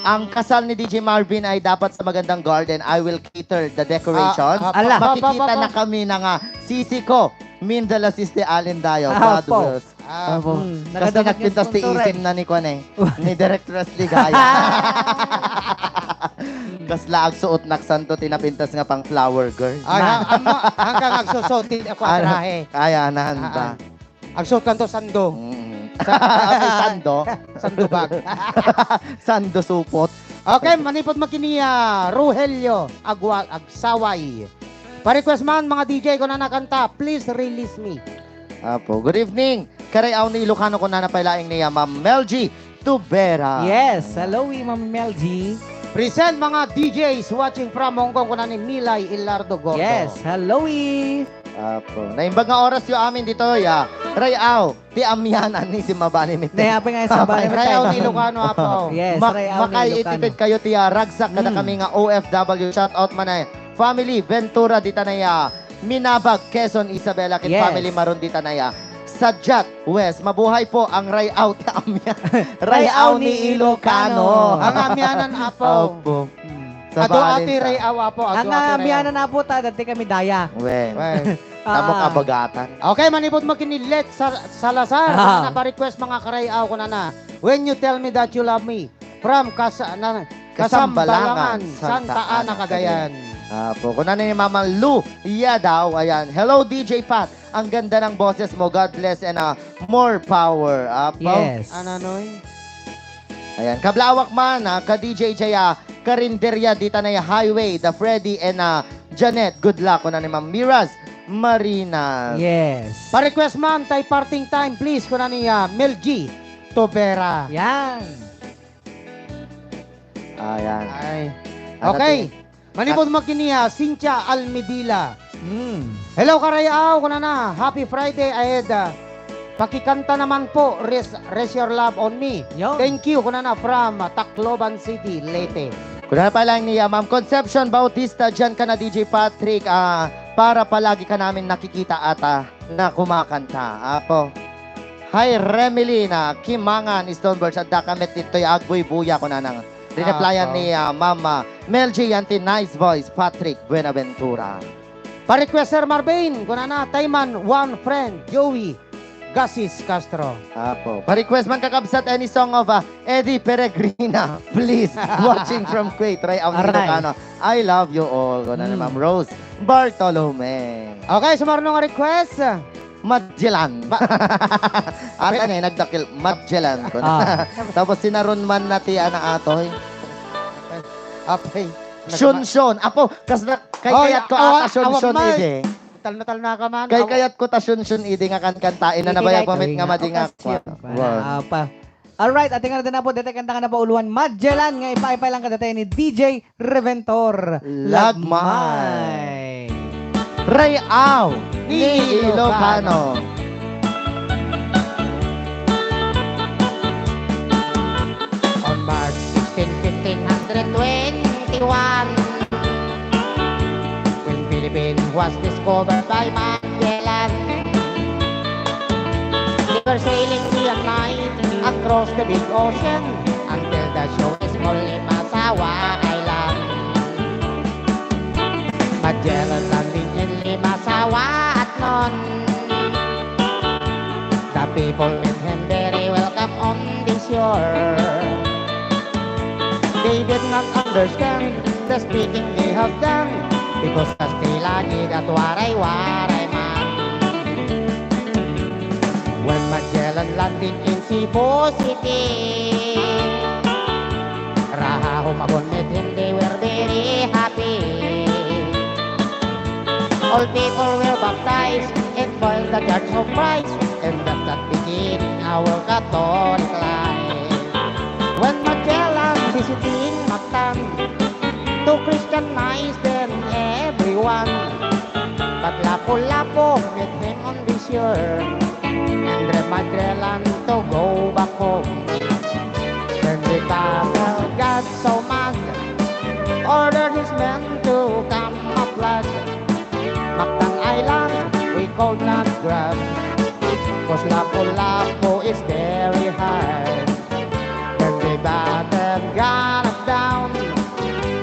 ang kasal ni DJ Marvin ay dapat sa magandang garden. I will cater the decorations. Ala. Makikita na kami na nga. Sisi ko, Mindala Siste Allen Dayo. God Apo. wills. Apo. Hmm. Kasi Nakadapat nagpintas yung ti sponsor, isim na ni Kwan eh. Ni Direct Leslie Gaya. Kas laag suot naksanto tinapintas nga pang flower girl. Hanggang agsusutin ako atrahe. Kaya na handa. Agsuot kan to sando. Sando. Sando bag. Sando supot. Okay, manipot makiniya. Rogelio Agsaway. Pa-request man mga DJ ko na nakanta. Please release me. Apo. Good evening. Karayaw ni Ilocano ko na napailaing niya, Ma'am Melgie Tubera. Yes. Hello, Ma'am Mel G. Present mga DJs watching from Hong Kong ko na ni Milay Ilardo Gordo. Yes. Hello, Apo. Naimbag nga oras yung amin dito, ya. Rayaw. Ti amyanan ni si Mabani Mite. Nayapin nga sa bahay. Rayaw ni Ilocano apo. Yes, Rayaw ni Makay Ilocano. itipid kayo tiya. Ragsak kada Mm. kami nga OFW. Shout out manay. Family Ventura dita na ya. Minabag, Quezon, Isabela. Kit Yes. family Maron dita na ya. Sadyat, West. Mabuhay po ang Rayaw ti amyan. Rayaw ni Ilocano. Ang amyanan apo. Opo. Sa Ado ati Valentine. Rayaw apo. Ado Ang ati ambiyanan na po ta, dati kami daya. Wen. Rayaw. Tamok abagatan. Okay, manipot makinilet sa Salazar. Ah. Na pa-request mga karayaw ko na. When you tell me that you love me. From Kasambalangan, Santa Ana, Cagayan. Apo, kung ano ni Mama Lu, iya daw, ayan. Hello, DJ Pat. Ang ganda ng boses mo. God bless and more power. Apo. Yes. Ano noy? Ayan. Kablawak man, ka DJ Jaya, Karinderya, dita na yung Highway, the Freddy and Janet. Good luck. Kung ano ni Ma'am Miraz Marinas. Yes. Pa-request ma'am, tay parting time please. Kung ano niya, Mel G. Tobera. Yan. Ayan. Ay. Ano Okay. Manipod makiniya, Cynthia Almedila. Hello Karayaw, kuna na. Happy Friday ahead. Pakikanta naman po, Rest Your Love on Me. Yun. Thank you, kuna na, from Tacloban City, Leyte. Kung ano pa lang niya, Ma'am Conception Bautista, dyan ka na DJ Patrick, para palagi ka namin nakikita at na kumakanta. Apo. Hi Remily na Kimangan, Stoneburst at Dakamit dito'y Agboy Buya ko na nang rineplyan ni Mama Melgie Yanti, nice voice, Patrick Buenaventura. Pa-request Sir Marvin, kuna na, Tayman, One Friend, Joey Gasis Castro. Apo. Pa-request man kakabsat any song of Eddie Peregrina. Please. Watching from Kuwait. Try out Aray. Ilocano. I love you all. Kung ano Ma'am Rose Bartolome. Okay, sumaron ng request. Magellan. Ate na nagdakil. Magellan. Tapos sinaron man nati ana atoy. Okay. Shun. Apo. Kay kayat ko shun ide. Tal na ka man. Kay kayat ko ta shun ide nga kankantain na nabaya pamit nga madinga. Pa. Alright, ating nga na po, dati kanta ka na po uluan, Magellan, nga ipa lang ka dati ni DJ Reventor. Lagmay. Rayaw ni Ilocano. On March 16, 1521, when Philippines was discovered by Magellan, they were sailing day and night across the big ocean until the show is called Limasawa Island. Magellan landing in Limasawa at noon. The people met him very welcome on the shore. They did not understand the speaking they have done because as langit at waray-waray man. When Magellan landed in Cebu City, Raha Humagon met him, they were very happy. All people were baptized and boiled the church of Christ, and that's that beginning our Catholic life. When Magellan visiting Mactan to Christianize them everyone, but Lapu-Lapu met him on the shore, and then Magellan to go back home. Then the battle got so mad, ordered his men to come up flood. Mactan Island we could not grab, cause Lapu-Lapu is very hard. Then the battle got us down,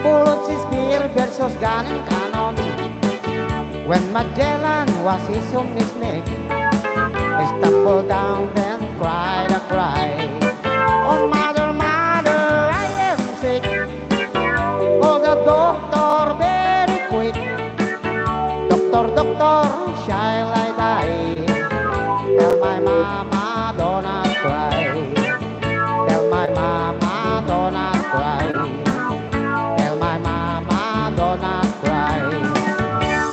bullets, spear versus gun and cannon. When Magellan was his on his neck, he stumbled down and cried a cry. Oh mother, mother, I am sick. Call the doctor very quick. Doctor, doctor, shall I die? Tell my mama, do not cry. Tell my mama, do not cry. Tell my mama, do not cry.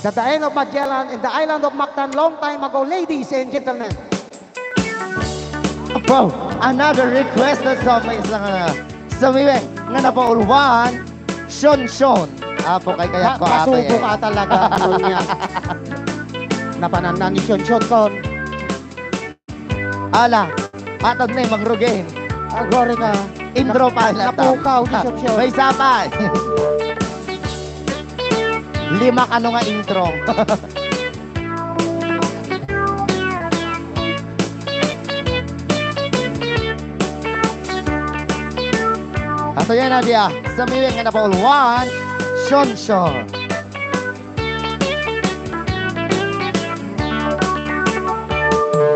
At the end of Magellan in the island of Mactan, long time ago, ladies and gentlemen. Wow, another requested song may isang sumiwing nga napaulwan, Shon Shon. Apo kay kaya ko ate. Pasubo ka talaga, Lol niya. Napanan ni Shon Shon kon. Ala, atag na yung magrugain. Glory ka. Intro pa na to. Napukaw ni Shon Shon. May sapan. 5 ano nga intro. Ato yan na dia. Sa miwing nga napaulwan, Shon Shon.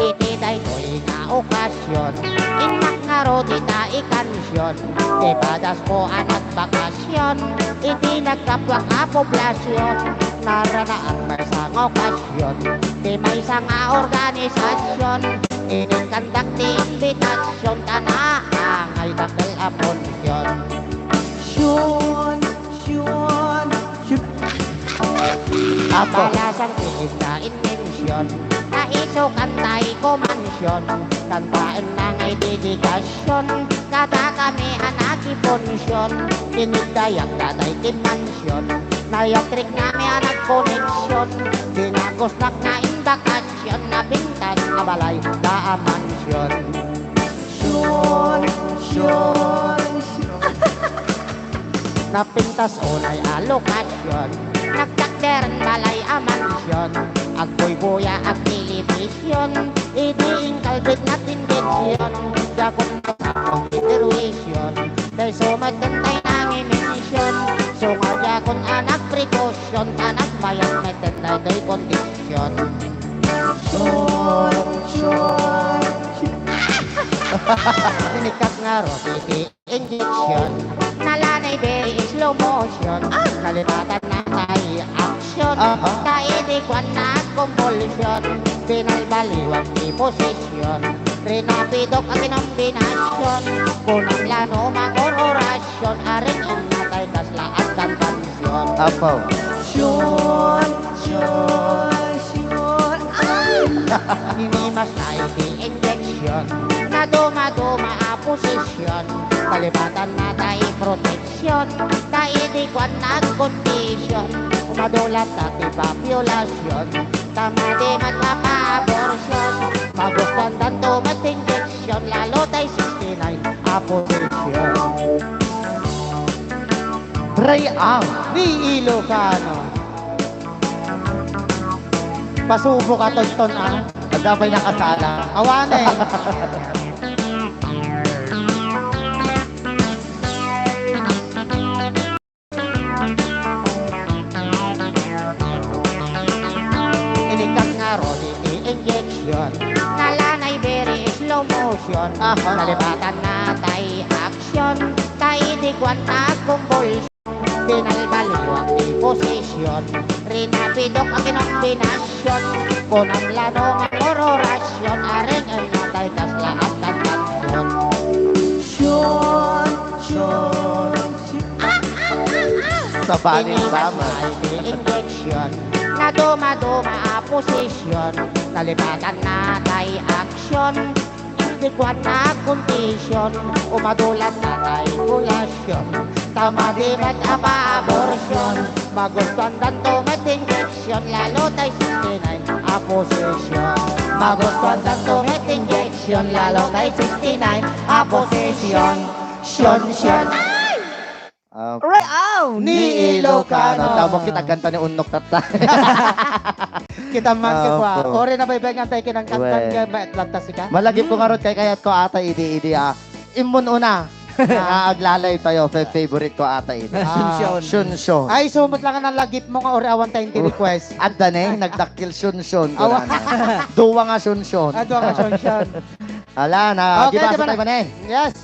Iti daytoy nga okasyon, inak nga rodi ta ikansyon, di padas ko anak bakasyon, iti nagkapwa nga poblasyon, naranaan may sang okasyon, di may sang nga organisasyon, inikandak ti imbitasyon, kanaangay dakal aponsyon. Shun, Shun, Shun. Apo. Balasan tigis na inmensyon, na iso kantay ko mansyon, kantaan na ngay dedikasyon, kada kami anak iponsyon, tinigdayak daday timansyon, nayatrik na may anak koneksyon, dinagosnak na imbakasyon, na pintas na balay da mansyon. Shun, Shun, Napintas unay alokasyon, nagtakderan balay a mansyon, agboy-boya ag telebisyon, idiing kalbit na tindensyon, dakot mo sa konsiderasyon, dahil sumatantay ng imensyon, sungadya kon anak prekosyon, anak bayan may tentay day kondisyon. Shun, Shun. Sinikat nga rotiti injection, nalanay very slow motion, kalipatan na tayo action, kaidikwan na compulsion, binalbaliwag ni posisyon, rinapidok ang kinombinasyon, kunang lano mangor orasyon, aring ang natay kasla at kantansyon. Apo. Shun, Shun, Shun. Hinimas na iti-injection, na duma-duma a posisyon, kalipatan na tayo proteksyon, kaidikwan na kondisyon, madulat na tipapulasyon, tama di man mapa-abortion, magusgandan to mat-injection, lalo tayo 69 a posisyon. Ray ang. Ni Ilocano. Pasubo ka tonton ah. Agapay nakasala. Awane. Inikat nga rodi injection, nalanay very slow motion, kalipatan na tayo action, kaidikwan na convulsion, binalbaliw ang posisyon, rinapidok ang kinombinasyon, kunang lano ang ororasyon, aring ang natay kas lahat ng tansyon. Sean, Sean, Sa baling sama. Injection na duma-duma a posisyon, nalipatan na tay aksyon, bigwan na kondisyon, umadulan na tay kulasyon, tama di ba't apa-aborsyon, magustuhan danto met injection, lalo tay 69 a posisyon, magustuhan danto met injection, lalo tay 69 a posisyon, syon. Right out! Ni Ilocano. Tamo kita kanta ni Unok Tata. Kita man ka kwa. Opo. Ore na baybay nga tayo kinangkantan We. ka Atlanta sika. Malagip ko nga ron kay kayat ko ata idi Imun una. Aglalay tayo. Favorite ko ata idi. Shunsho. Ay, sumot lang ka ng lagip mo nga ore awan tayong request. Adda ne, nagdakil Shunshon. Awa. Duwa nga Shunshon. Ado nga Shonshan. Ala na, Okay, gibasa diba tayo ba ne? Yes.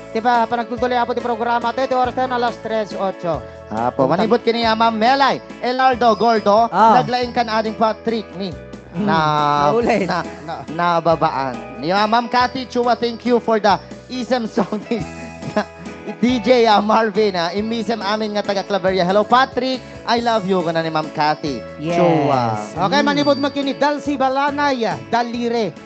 Diba, panagtutuloy ako di programa. Ito oras tayo na alas 3:08. Apo, manibot kini Ma'am Melay. Elardo Gordo, naglain kan ading Patrick ni. Naulit. Na babaan. Ni Ma'am Cathy Chua, thank you for the isem song ni DJ Marvin. Imisem amin nga taga Claveria. Hello Patrick, I love you kana ni Ma'am Cathy Yes. Chua. Okay, manibod magkini Dalsi Balanay, Dalire.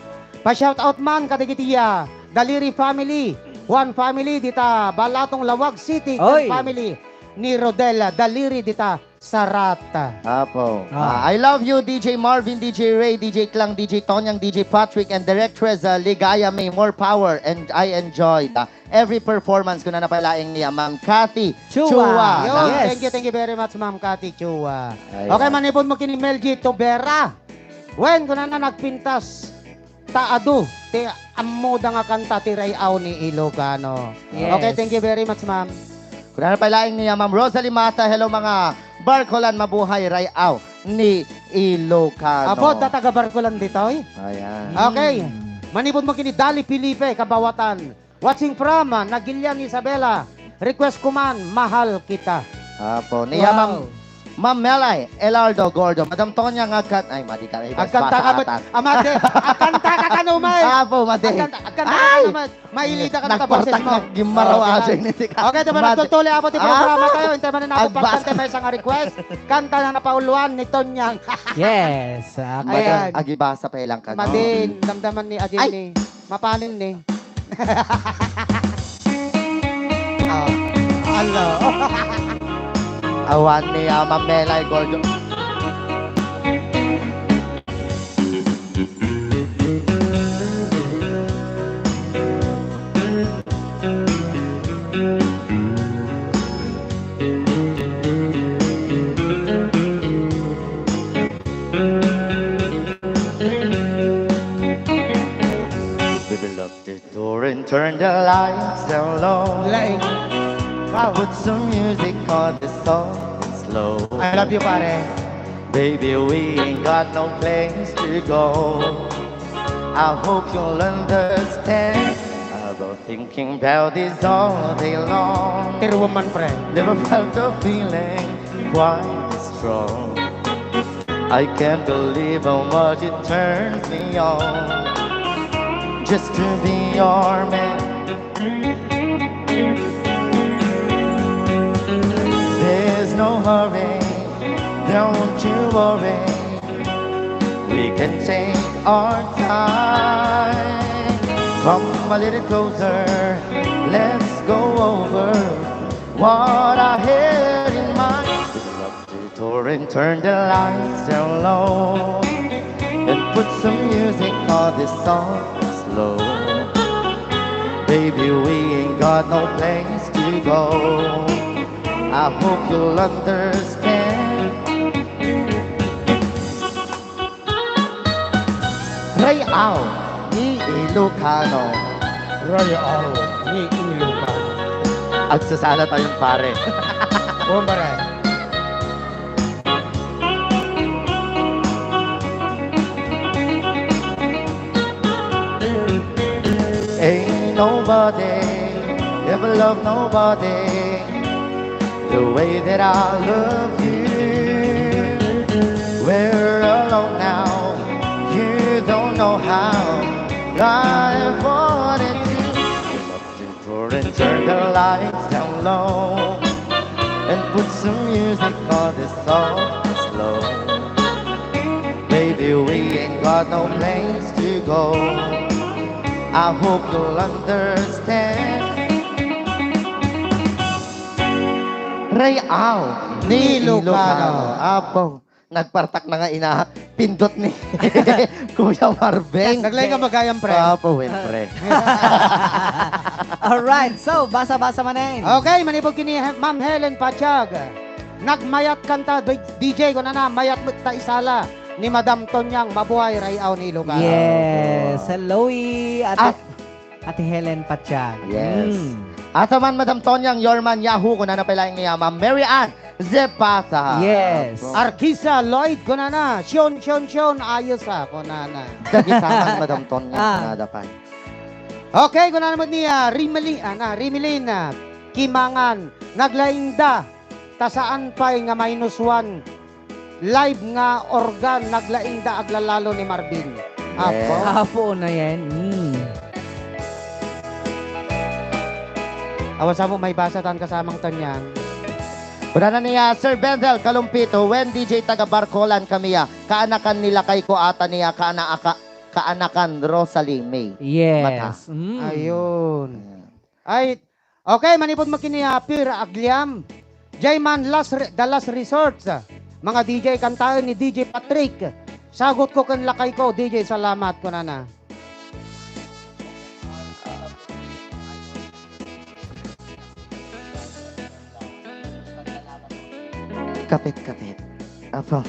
Pa-shout out man kadigitiya. Daliri family. One family dita Balatong Lawag City. Oy. Family ni Rodela Daliri dita Sarata. Apo. Ah. I love you, DJ Marvin, DJ Ray, DJ Klang, DJ Tonyang, DJ Patrick, and Directress Ligaya May. More power, and I enjoyed every performance ko na napalaing niya, Ma'am Cathy Chua. Yo, Yes. thank you very much Ma'am Cathy Chua. Ayan. Okay, manipod mo kini Melgi Tobera. When ko na nagpintas taado ti amoda nga kanta ti Rayaw ni Ilocano. Yes. Okay, thank you very much ma'am. Kung na napalaing niya, Ma'am Rosalie Mata, hello mga Barcolan, mabuhay, Rayaw ni Ilocano. Abot na taga Barcolan dito eh. Ayan. Okay. Manipod mo kini Dali Felipe Kabawatan. Watching from Nagilian Isabela. Request ko man, mahal kita. Apo. Niya, Ma'am Melay, Elardo Gordo, Madam Tonya ngagkat. Ay, madi ka. Agkanta ka ba? Amade, agkanta ka kanumay. Apo, madi. Agkanta ka kanumay. Mailita ka na ka boses mo. Gimaraw Okay, asin ni Tika. Okay, diba Madi. nagtutuloy ako ti programa kayo. Hintay man na ako Agbas. pagkanta may isang request. Kanta na napauluan ni Tonyang. Yes. Okay. Ayan. Agibasa pa ilang ka. Madin, damdaman ni Adin Ay. ni. Mapanin ni. Hello. Awan ni Ma'am Melay Gordo. We will lock the door and turn the lights down low. Laing. Wow. Put some music on the song slow. I love you pare. Baby, we ain't got no place to go. I hope you'll understand. I've been thinking about this all day long. Dear woman friend. Never felt a feeling quite this strong. I can't believe how much it turns me on just to be your man. There's no hurry, don't you worry. We can take our time. Come a little closer, let's go over what I had in mind. Fill up the door and turn the lights down low, and put some music on this song slow. Baby, we ain't got no place to go. I hope you'll understand. Rayaw ni Ilocano. Rayaw ni Ilocano. Agsasala tayong pare. Bombare. Ain't nobody ever loved nobody the way that I love you. We're alone now, you don't know how I wanted to. Something for and turn the lights down low and put some music on this song slow. Baby, we ain't got no place to go. I hope you'll understand. Real ni Ilocano. Apo, nagpartak na nga ina. Pindot ni Kuya Marvin. Naglay ka magayang pre. Apo, pre. Alright, so basa-basa manin. Okay, manipog kini Ma'am Helen Pachag. Nagmayat kanta DJ ko na mayat ta isala ni Madam Tonyang mabuhay rayaw ni Ilocano. Yes, hello At- Ate Helen Pachag. Yes. Asa man Madam Tonyang, your man Yahoo, kung nanapilaing niya, Ma'am Mary Ann Zepata. Yes. Arkisa Lloyd ko na. Sion, ayos ko na. Dagisaman Madam Tonyang, Ah. nadapan. Okay, ko na naman niya, Rimilin, Kimangan, naglaingda, tasaan pa'y nga -1, live nga organ, naglaingda aglalalo ni Marvin. Apo. Hapo na yan. Awas mo may basa tan kasamang tanyang. Puna na niya, Sir Bendel Kalumpito, when DJ taga Barcolan kamiya, kaanakan nila kay ko ata niya, kaanakan Rosalie May. Yes. Ayun. Ay, okay, manipod makiniya, Pira Agliam, Jayman The Last Resort, mga DJ kantahan ni DJ Patrick. Sagot ko kan lakay ko, DJ, salamat ko na. Kapit. Apo.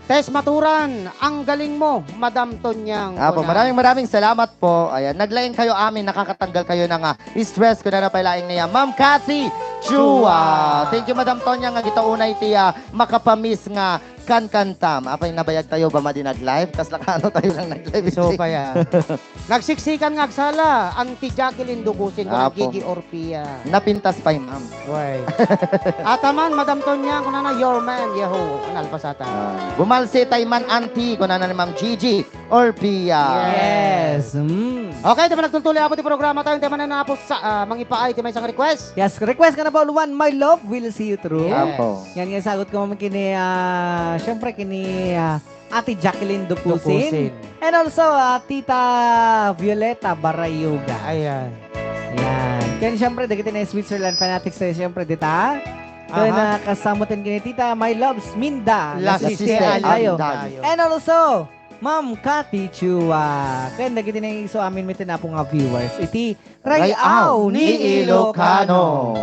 Tess Maturan, ang galing mo, Madam Tonyang. Apo, maraming salamat po. Ayan, naglaing kayo amin, nakakatanggal kayo ng stress ko na napailaing niya. Ma'am Cathy Chua. Thank you, Madam Tonya, nga kita unay tiya, makapamis nga kantam. Apay nabayag tayo ba madi nag-live? Kas nakano tayo lang nag-live. So pa yan. Nagsiksikan nga agsala, Auntie Jacqueline Dugusin, Apo. Gigi Orpia. Napintas pa yung ma'am. Right. Ataman, Madam Tonyang, kung na your man, Yahoo, analpasata. Bumalsi Tayman Auntie, kung na ni Ma'am Gigi Orpia. Yes. Okay, di ba nagtultuloy ako di programa tayo, di ba na napos sa mangipaay, di may isang request? Yes, request ka na ba, Luan? My love will see you through. Yes. Apo. Yan nga sagot ko naman kini, syempre kini Ate Jacqueline Dupusin. Dupusin. And also, Tita Violeta Barayuga. Ayan. Yan. Kaya syempre, dagitin na yung Switzerland Fanatics tayo syempre, dita. Kaya Aha. nakasamutin kini Tita My Loves Minda. La Siste Siste Alayo. Alayo. And also, Ma'am Cathy Chua. Kaya nagitin na yung iso amin may tinapong nga viewers. Iti Rayaw ni Ilocano.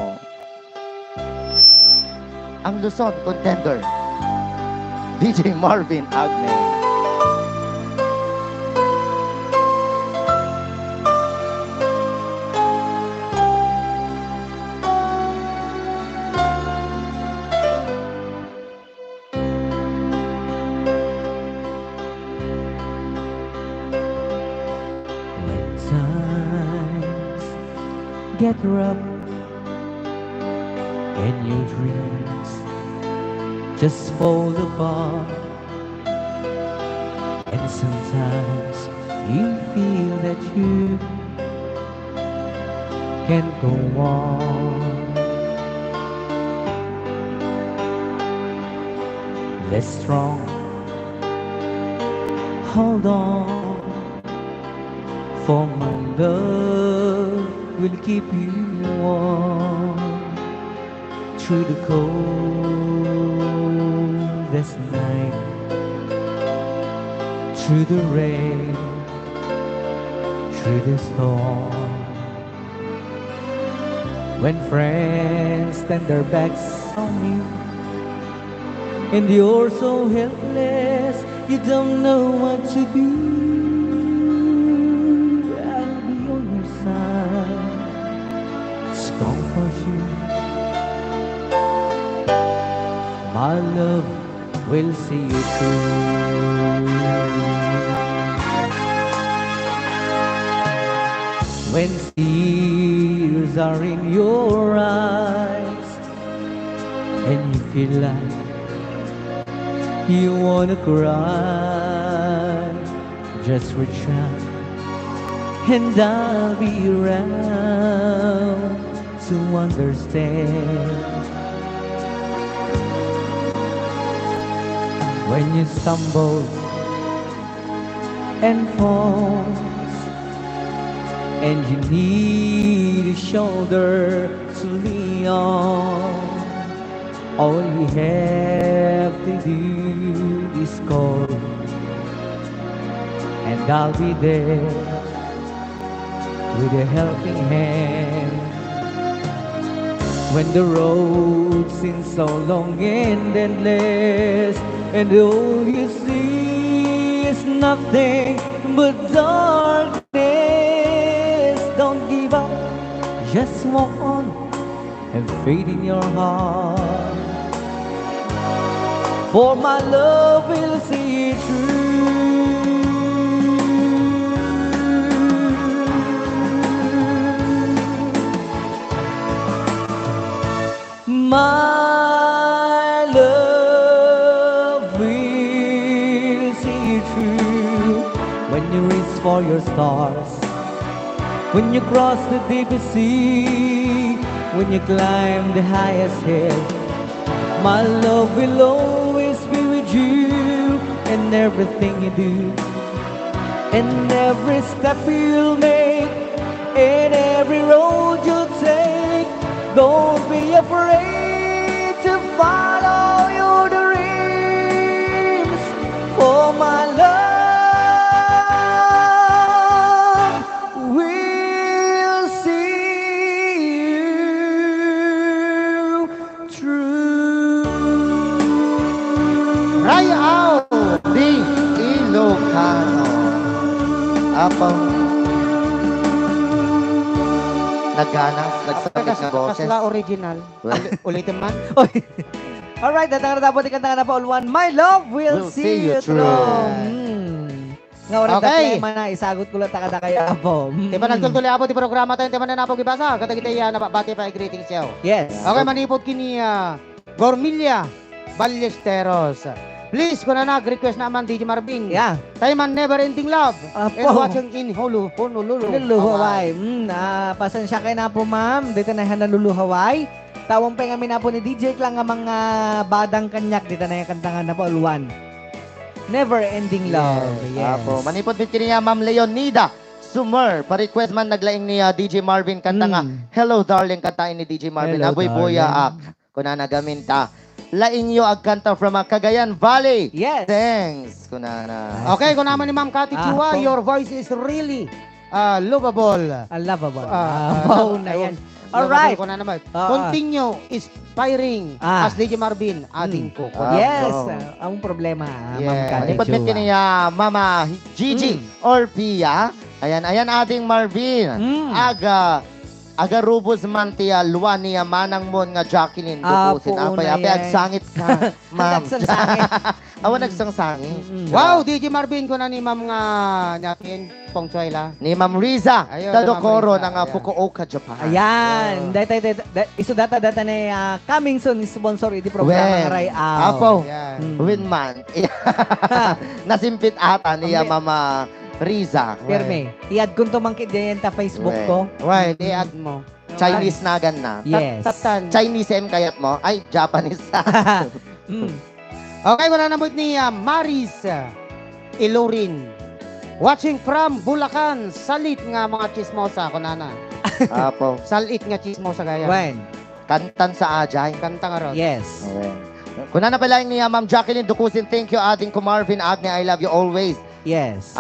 Ang Luzon contender, DJ Marvin Agne. When times get rough and your dreams just fall apart, and sometimes you feel that you can't go on. They're strong, hold on, for my love will keep you warm through the coldest night, through the rain, through the storm. When friends turn their backs on you and you're so helpless, you don't know what to do. I'll be on your side, strong for you. My love will see you through. When tears are in your eyes feel like you wanna cry, just reach out and I'll be around to understand. When you stumble and fall and you need a shoulder to lean on, all you have to do is call, and I'll be there with a helping hand. When the road seems so long and endless, and all you see is nothing but darkness, don't give up, just walk on and faith in your heart. For my love will see it through. My love will see it through. When you reach for your stars, when you cross the deepest sea, when you climb the highest hill, my love will always be with you in everything you do, in every step you'll make, in every road you'll take. Don't be afraid to follow your dreams, for my love will see you through. Rayao di Ilocano. Apang nagana, nagsakit na boses. Kasla original. Well, Ulitin man. Alright, datang na dapat ikanta na pa uluan. My love will see you through. Nga oras Okay. okay. Na isagot ko lang takada kaya po. Di ba nagtultuloy ako di programa tayo, di ba na napag-ibasa? Katagitay na bati pa greetings yaw. Yes. Okay, manipod kini Gormilia Ballesteros. Please, kung na nag-request naman DJ Marvin. Yeah. Tayo man Never Ending Love. Apo. And watching in Honolulu. Lulu Hawaii. Pasensya kayo na po ma'am. Dito na yan na Lulu Hawaii. Tawang pengamin na po ni DJ lang ang mga badang kanyak. Dito na yung kantangan na po uluan. Never Ending Love. Yes. Apo, manipod bit kiniya Ma'am Leonida Sumer. Pa-request man naglaing ni DJ Marvin kanta nga. Hello darling, kantain ni DJ Marvin. Hello, Aboy darling. buya ak. Kuna nagamin ta. Laing yo agkanta from Cagayan Valley. Yes. Thanks. Kuna na. Okay, kung naman ni Ma'am Cathy Chua, Apo. your voice is really lovable. Lovable. Ah, Wow na yan. Alright. Lovable ko na naman. Ah, Continue inspiring Ah. as DJ Marvin, ating ko. Yes. Apo. Ang problema, Ma'am Yes. Cathy Manipod bit Chua. kiniya Mama Gigi or Pia. Ayan, ayan ating Marvin. Aga rubos man tiya luwan niya manang mon nga Jacqueline dupusin Apo apay na apay yan. agsangit ka ma'am. Nagsangsangit. Awan nagsangsangit. Wow, DJ Marvin ko na ni Ma'am nga natin Pongsuela. Ni Ma'am Riza Ayun, Tadokoro Ma'am Riza, ng ayan. Fukuoka, Japan. Ayan. Isu data na coming soon sponsor iti programa When? nga Ray Apo. Yan. Winman. Nasimpit ata niya Ang- Mama Riza. Pirme. Iad kung tumangkit din ta Facebook Well. ko. Why, i-add mo. Chinese nagan na. Yes. Tatan. Chinese em kayat mo? Ay, Japanese. Okay, wala na ni Maris Ilorin. Watching from Bulacan. Salit nga mga chismosa, kunana. Apo. Salit nga chismosa gaya. When? Kantan sa Ajay. Kanta nga ron. Yes. Okay. Kuna na pala niya Ma'am Jacqueline Dukusin, thank you ating ko Marvin Agne, I love you always. Yes.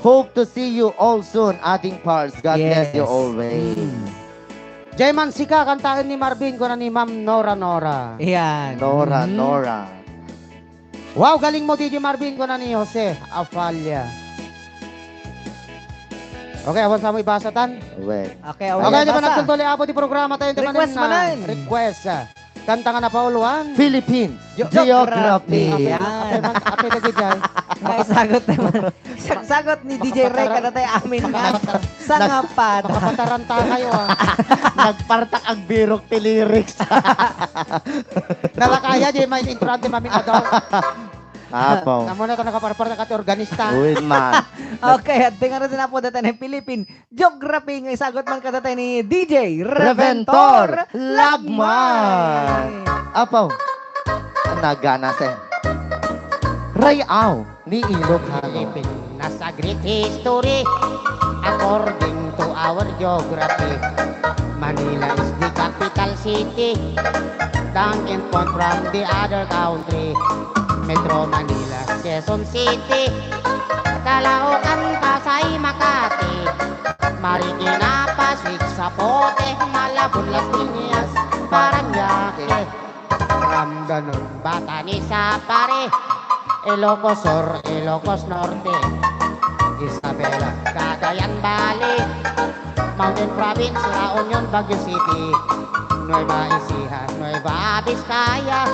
Hope to see you all soon ating pars. God bless Yes. you always. Jayman Sika, kantaan ni Marvin ko na ni Ma'am Nora. Ayan. Nora, Mhm. Nora. Wow, galing mo DJ Marvin ko na ni Jose Afalia. Okay, awan sa mo ibasatan. Well, Okay, Okay, di ba basa. nagtutuloy ako di programa tayo. Di ba Request na- manan. Request. Kanta nga na Pauluan. Philippine Geography. Geography. Yan. Ape na gid Ay, sagot naman. Isang sagot ni DJ Ray kada tayo amin nga. Sa ngapad. Makapataranta kayo ah. Nagpartak ang birok ti lyrics. Nalakaya di may intrante maming adult. Apo. Namo na to nakaparpar ka ti organista. Uy man. Okay, at tingnan natin na po datan ng Philippine Geography. Ngay sagot man kada tayo ni DJ Reventor Reventor Lagman. Apo. Nagana sen. Rayaw ni Ilocano. Philippines a great history according to our geography. Manila is the capital city, down and point from the other country. Metro Manila, Quezon City, Caloocan, Pasay, Makati, Marikina, Pasig, Zapote, Malabon, Las Piñas, Paranaque, Ramdanon, Batanes, Sapare, Ilocos Sur, Ilocos Norte, Isabela, Cagayan Valley, Mountain Province, La Union, Baguio City, Nueva Ecija, Nueva Vizcaya,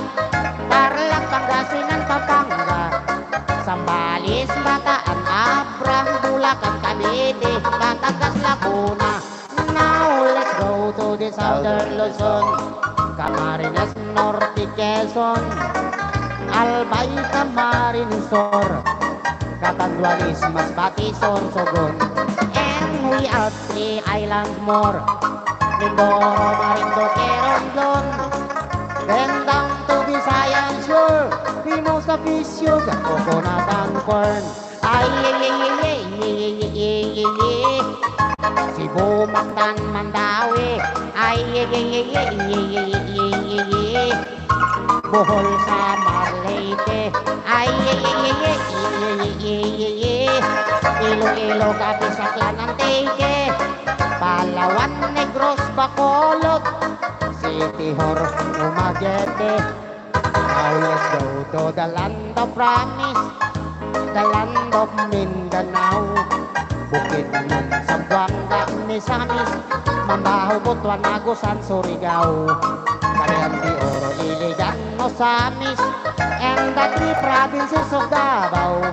Tarlac, Pangasinan, Pampanga, Zambales, Bataan, Abra, Bulacan, Cavite, Batangas, Laguna. Now let's go to the southern Luzon, Camarines Norte, Quezon, Albay, Camarines Sur, Catanduanes, Masbate, Sorsogon, and we are 3 islands more, Mindoro, Marinduque, Romblon, then down to Visayan Shore, Mimosa, Pisio, Coconut and Corn, ay, Cebu, Mactan, Mandawi, ay, Bohol, Samar, Leyte, ay, Iloilo, Capiz, Aklan, Antique, Palawan, Negros, Bacolod, City Hor, Dumaguete. Now let's go to the land of promise, the land of Mindanao, Bukidnon, Zamboanga, Misamis, Mambaho, Butuan, Agusan, Surigao, Cagayan de Oro, Iligan, Osamis, and the 3 provinces of Davao,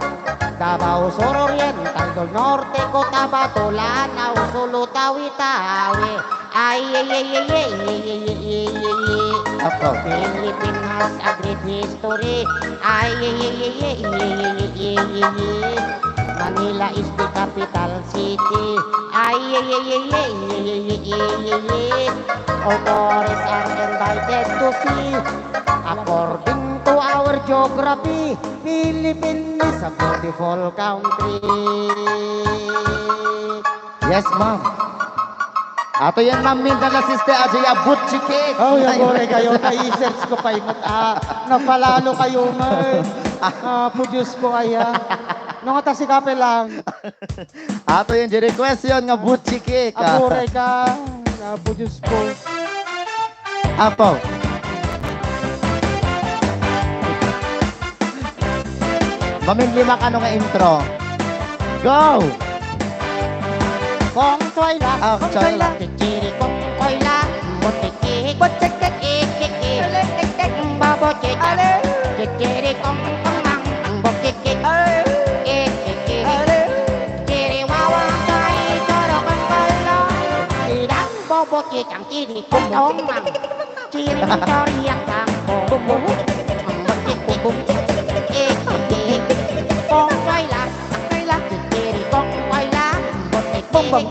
Davao Sur Oriental, Del Norte, Cotabato, Lanao, Sulu, Tawi-Tawi, ay, Apo. Philippines has a great history, ay, Manila is the capital city, ay, all tourists are invited to see. According to our geography, Philippines is a beautiful country. Yes, ma'am. Ato yan, ma'am, minta na siste Ajay Butchikik. Oh, yagore kayo, na-search ko pa imot. Napalalo kayo, man. Produce ko kaya. Nung ata si Kape lang. Ato yan, di request yun nga Butchikik. Agore ka. Na-produce ko. Apo. Maming 5 ka nga intro. Go! Kong toy la, Kong toy la. kikiri kong toy la, motikik, Botchekek. ikikik, babotik, kikiri kong mang, botikik, ikikik, kiri wawa kay toro kong kala, idang bobotik ang kiri kong mang, kiri toriak ang bumubuk, botikik, ikikik, kong toy la, kikiri kong toy la, Bom bom.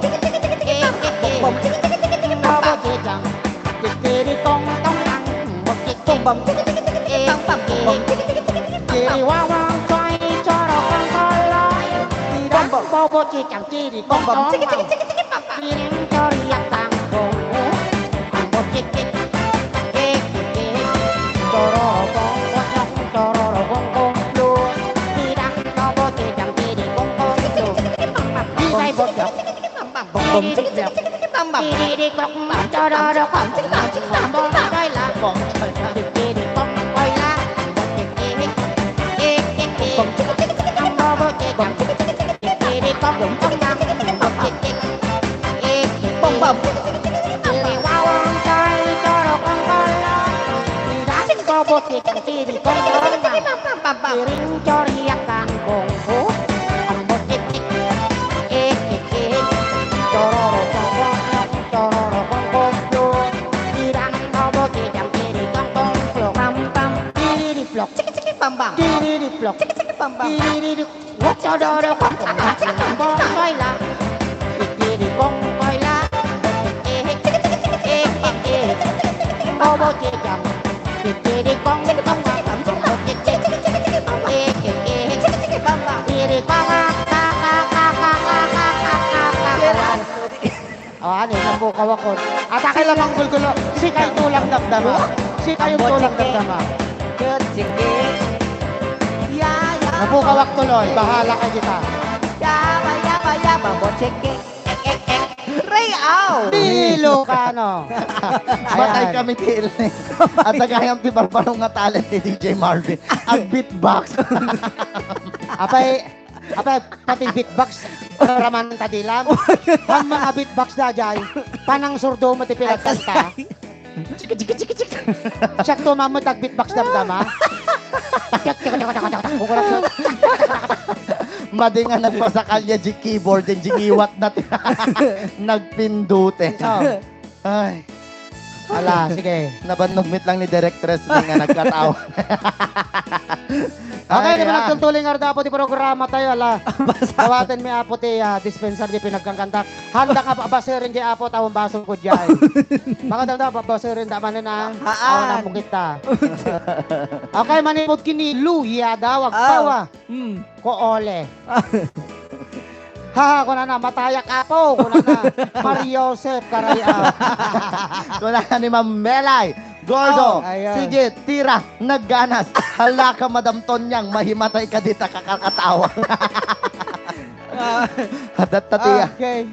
Piring coriak kangkong plok. Tiri what's your daughter? Bong koy la. Tiri bong koy la. Bobo chikam. Tiri bong bong bong. Tiri bong ano, nabukaw ako. At akin lang ang gulgulo. Si kayo tulang damdama. Si kayo tulang damdama. Good, sige. Yeah. Nabukaw ako tuloy. Bahala ka kita. Yeah. Babotseke. Ray, ow! Dilo ka, no? Matay kami til. At nagayang pibarbarong nga talent ni DJ Marvin. Ang beatbox. Apay, pati beatbox. Raman ng tadilam. Ang mga beatbox na dyan. Panang surdo mo tipilat kanta. Siya tumamot ang beatbox damdama. Madi nga nagpasakal niya di keyboard and gingiwat na nagpindute. Oh. Ay, Ala, sige. nabanugmit lang ni Directress nga nagkatawa. Okay, Ay, di ba ah. nagtuntuling arda po di programa tayo, ala. Bawatin mi apo ti dispenser di pinagkangkanta. Handa ka basirin di apo tawong baso ko dyan. Baka daw basirin da manin na. Awan ang mukita. Okay, manipot kini Luya daw, agpawa. Ko ole. Ha, kuna na, matayak apo, kuna na. Mario Joseph Karaya. Wala ka ni Ma'am Melay, Gordo, Oh, ayan. sige, tira, nagganas. Hala ka, Madam Tonyang, mahimatay ka dita kakakatawa. Hadat tatiya. Okay.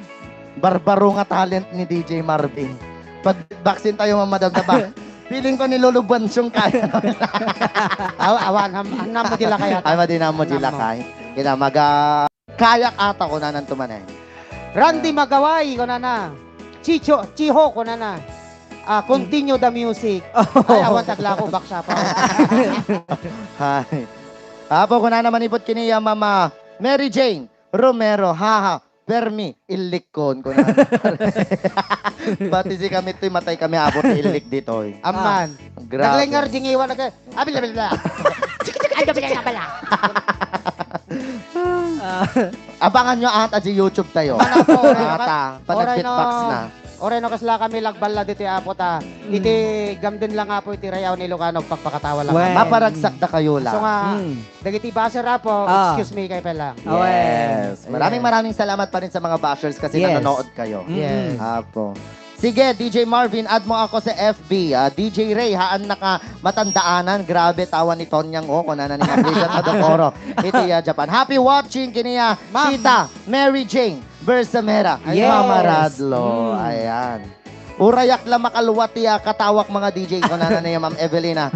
Barbaro nga talent ni DJ Marvin. Pag vaccine tayo Madam na ba? Feeling ko niluluban siyang kaya. Awan, hanam mo dila kaya. Ay, madina mo dila kay. Kina kayak ata ko na nang tumanay. Randy Magaway, ko na. Chiho, ko na. Continue the music. Ay, awan tagla ko, baksa pa. Hi. Apo ko na naman ipot kiniya Mama Mary Jane Romero. Haha. Permi, ilikon ko na. Pati si kami ito'y matay kami abot ilik dito. Aman. Grabe. Naglengar dingiwan na kayo. Abila. Ay, kapila pala. Abangan nyo ata sa YouTube tayo. Mana po, Ata, panag-beatbox na. Ore no kasla kami lagballa diti apot Iti gamden lang apo iti rayaw ni Lucano pagpakatawa lang. Well. Maparagsak na kayo So lang. nga, dagiti baser apo, excuse me kay pelang. Yes. Maraming salamat pa rin sa mga bashers kasi Yes. nanonood kayo. Yes. Apo. Sige, DJ Marvin, add mo ako sa FB. DJ Ray, haan naka matandaanan. Grabe, tawa ni Tonyang o. Kung nanan ni Ambition Adokoro. Iti Japan. Happy watching kiniya. Ma'am. Chita, Mary Jane, Bersamera, Yes. Mama Radlo. Ayan. Urayak lang makaluwati katawak mga DJ ko na niya Ma'am Evelina.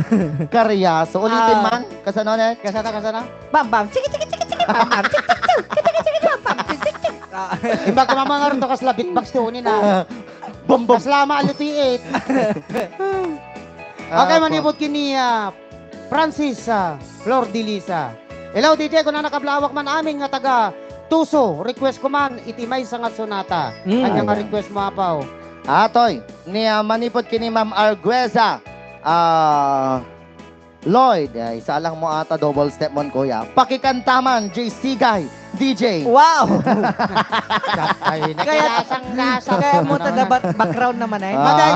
Karyaso. Ulitin man. Kasanonet? Kasana. Bam. Chiki. Bam. Imbag kamamangar to kasla beatbox to ni na. Bom. Kaslama alitiit. Okay, manibot kini Francis Flor de Lisa. Hello DJ, kung na nakablawak man amin nga taga Tuso, request ko man itimay sa nga sonata. Kanya nga request mo apaw. Atoy, ni manipot kini Ma'am Argueza. Lloyd, isa lang mo ata double step mon kuya. Pakikantaman, J. Sigay, DJ. Wow! Ay, nakilasang-lasa. Kaya mo tada background naman eh. Maday.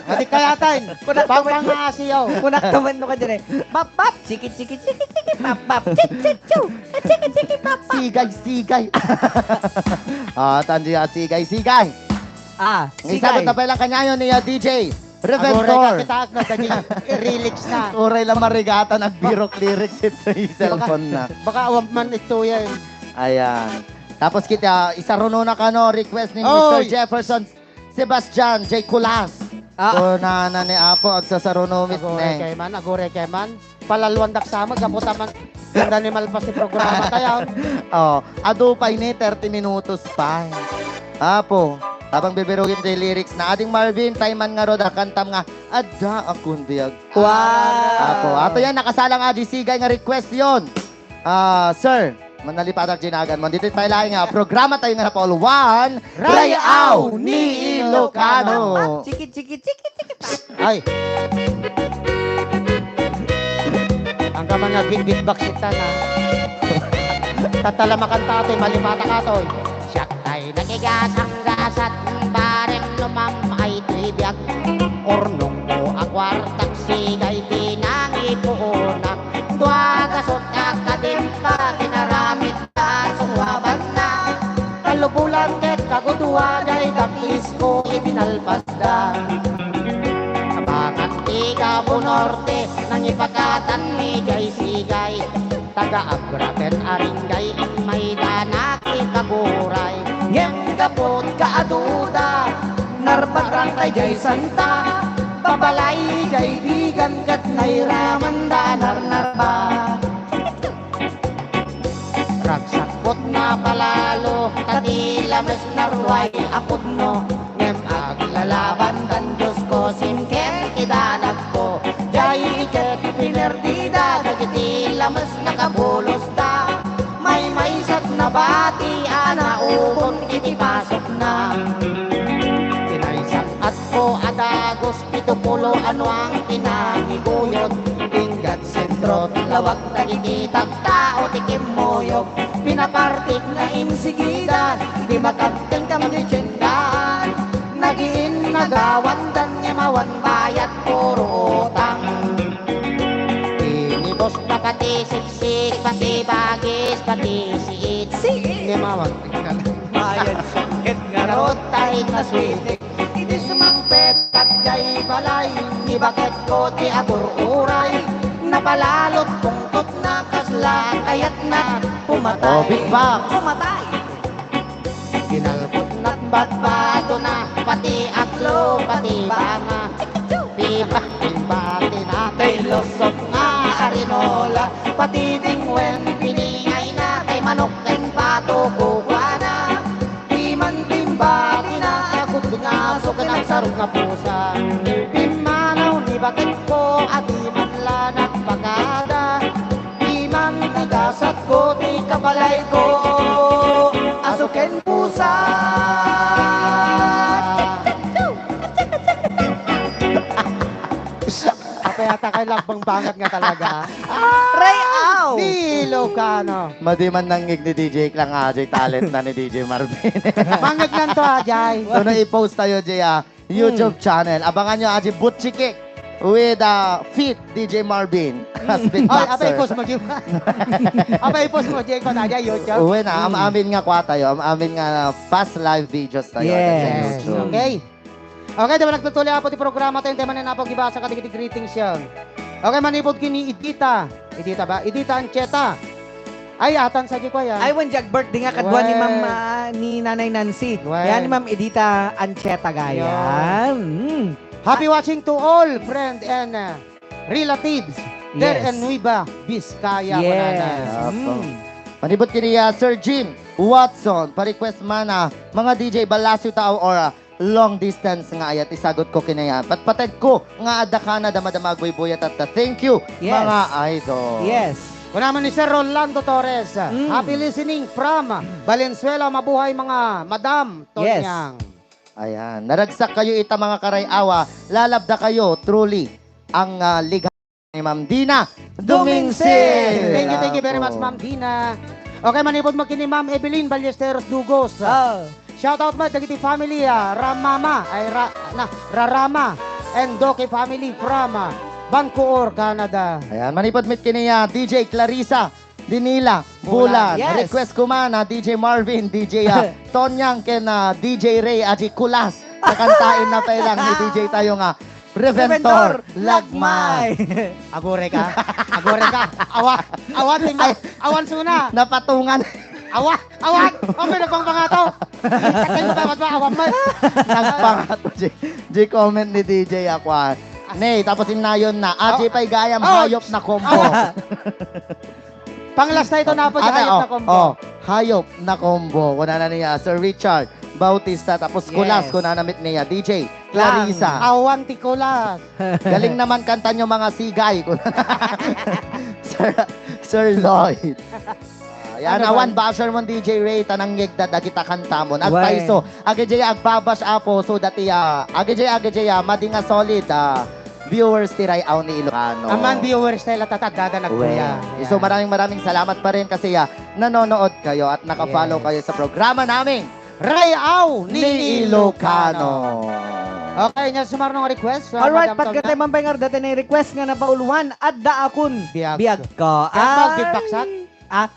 Mati kaya tayo. Kunak Pagpang asiyaw. naman no ka dyan eh. Bap. Chiki. Bap. Chiki. Bap. Sigay. Tandiya, Sigay. Isabot na pa lang kanyayon ni DJ. Agore Reventor. ka kita na tagi relics na. Uray lang marigata, nagbirok lyrics ito yung cellphone na. Baka awam man ito yan. Ayan. Tapos kita, isa runo na ka no, request ni Oy! Mr. Jefferson Sebastian J. Kulas. So, na ni Apo, at sa sarunomit Agore kay man. Palaluandak sa magaputa man. Ganda ni malpas ni programa tayo. Oh, adupay ni 30 minutos pa. Apo, habang bibirugin tayo lyrics na ading Marvin, Tayman nga roda, kantam nga, adda akong biyag. Wow! Apo, ato yan, nakasalang adi sigay nga request yon. Sir, manalipatak ginagan mo. Dito tayo lang nga, programa tayo nga na Paul 1, Rayaw ni Ilocano. Chiki. Ay. Ang Sa mga gigit baksita na. Tatalamakan tatoy, malimata katoy. Siyak ay nakigasang gasat, bareng lumam ay tibiyag. Ornong ko akwartak sigay pinangipuunak. Dua gasot akadin ka, kinaramit ka, sumwaban na. Kalubulan ket kaguduan ay dakis ko ibinalpas da. Abangan tiga bunorte, nang ipagkatan migay sigay. Taga-agraten aringgay, may danaki kaburay. Yang kapot kaaduda, narbagrang kay jay santa. Babalay jay bigan kat nairaman da narnarba. Ragsakot na palalo, katilames narway apod no. Ngem aglalaban dan Diyos ko, simken kidanag ko. Jay iket pinerdida, nagitilames nakabulos da. May sat na bati, ana ubon itipasok na. Kinaisak at ko adagos, pitupulo ano ang tinangiguyod. Ingat sentro, lawag na ititag tao, tikim moyog. Pinapartik na insigidan, di makagting kami di tsendahan. Nagiin nagawan dan nyamawan bayat puro utang. Inibos na pati siksik, pati bagis, pati siit. Ngimawag. Bayan sakit nga raw. Garot tayo na switik, hindi sumangpet at jay balay. Ni bakit ko ti abururay, napalalot pungtot na kasla, kayat na pumatay. Oh, big box. Pumatay. Kinalpot na't batbato na, pati aklo, pati banga. Timbati na kay losot nga arinola, pati dingwen piningay na kay manok keng pato kukwana. Timan timbati na akot bingaso ka ng sarong nga pusa. Pimanaw ni bakit ko at iman lanak pagada. Timan tigasat ko ti kabalay ko, asuken pusa. Apa yata kay lagbang bangat nga talaga. Ray Au! Di Ilocano. Madiman nangig ni DJ lang Jay, talent na ni DJ Marvin. Mangag lang to, Ajay. So na-i-post tayo Jay, YouTube channel. Abangan nyo Jay Butchie Kick with Fit DJ Marvin. Spin Ay, apa boxer. ipos mo, Jim? Apa ipos mo, Jay, ko na, Ajay, YouTube? Uwi na, amin nga kwa tayo. Amin nga past live videos tayo sa Yes. YouTube. Okay. Okay, diba nagtutuloy po ti programa tayo, tema na napag-ibasa ka digiti greetings yan. Okay, manipod kini Idita. Idita ba? Idita Ancheta. Ay, atan sa ko yan. Ay, wanjag birthday nga kadwa ni Well. Ma'am ni Nanay Nancy. Well. Yan ni Ma'am Edita Ancheta gayan. Happy watching to all friend and relatives. There Yes. in Nueva Vizcaya. Yes. Kunanan. Apo. Panibot kini Sir Jim Watson, pa-request man mga DJ Balasyo tao or long distance nga ayat isagot ko kinaya. Patpatid ko nga ada ka na damadamagoy buyat at thank you Yes. mga idol. Yes. Kunaman ni Sir Rolando Torres. Mm. Happy listening from Valenzuela. Mabuhay mga madam. Yes. Tonyang. Ayan, naragsak kayo ita mga karayawa, lalabda kayo truly ang liga ni Ma'am Dina Dumingsil. Thank you very much, Ma'am Dina. Okay, manipod mo kini Ma'am Evelyn Ballesteros Dugos. Oh. Shout out mo dagiti family Ramama ay Rarama and Doki family from Vancouver, Canada. Ayan, manipod mit kini DJ Clarissa Dinila Bulan. Yes. Request ko man DJ Marvin, DJ Tonyang ken DJ Ray Aji Kulas. Kakantain na pa lang ni DJ tayo nga Preventor Lagmay. Agore ka. Agore ka. Awan timba. Awan suna. Napatungan. Awan. Okay na bang pangato? Sakay mo dapat ba awan mo? Nagpangato J comment ni DJ Aqua. Nay, tapos inayon na. Aji pa'y gayam hayop na combo. Panglas na ito na po. Hayop na combo. Hayop na combo. Kuna na niya, Sir Richard Bautista. Tapos kulas, Yes. kuna namit niya, DJ Clarissa. Awan tikulas. Galing naman kanta nyo mga sigay. Sir Lloyd. Yan, Ano awan ba? basher mo DJ Ray, tanang yegda da kita kanta mo. Wen. Agpaiso, agajaya agbabash apo, so dati agajaya, madinga solid, viewers tiray aw ni Ilocano. Aman viewers tayo tatagdaga nagkuya. So maraming salamat pa rin kasi nanonood kayo at nakafollow Yes. kayo sa programa namin, Rayaw ni Ilocano. Okay, nya sumarno nga request. Alright, pagkatay mambayng dati na request nga na pauluan at da akon Biyag. ko. Kapag beatboxat? Ah.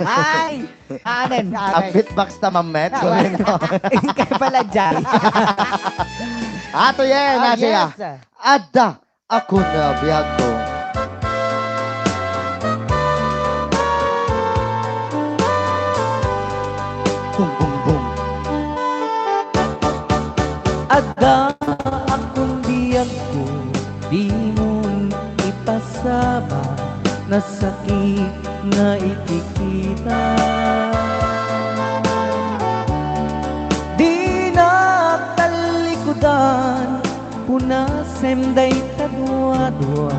Ay! Anen, Ang beatbox na mamet. Kaya pala dyan. Ato yan, nasya. Yes. Ada ako na biyag ko. Boom, boom, boom. Ada akong biyag ko, di mo ipasaba na sakit na ikikita. Di na talikudan, punasem day tadwa-dwa,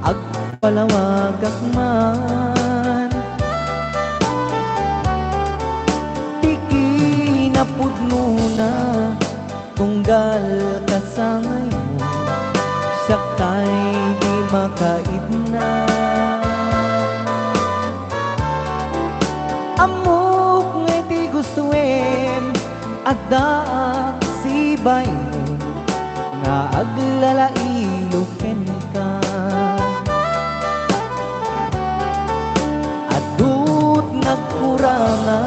agpalawag man. Tiki na pudno na, tunggal kasangay mo, saktay di makaidna. Amok nga di gustuin, ada sibay mo, nga aglalailuken ka. Adut nagkuranga,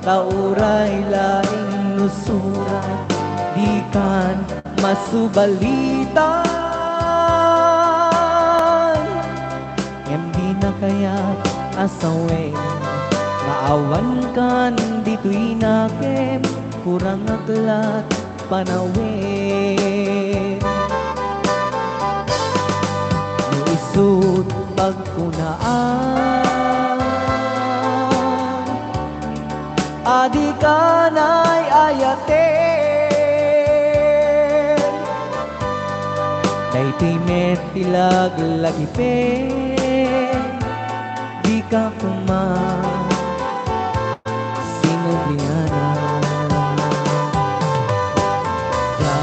tauray laing nusurat, di kan masubalitan. Hindi na kaya asawen, maawan kan dito'y nakem, kurang aklat panawin. Isut pagkunaan, adi ka na'y ayaten, daytoy met tilag lagipen, di ka kuman sinubliana. Ya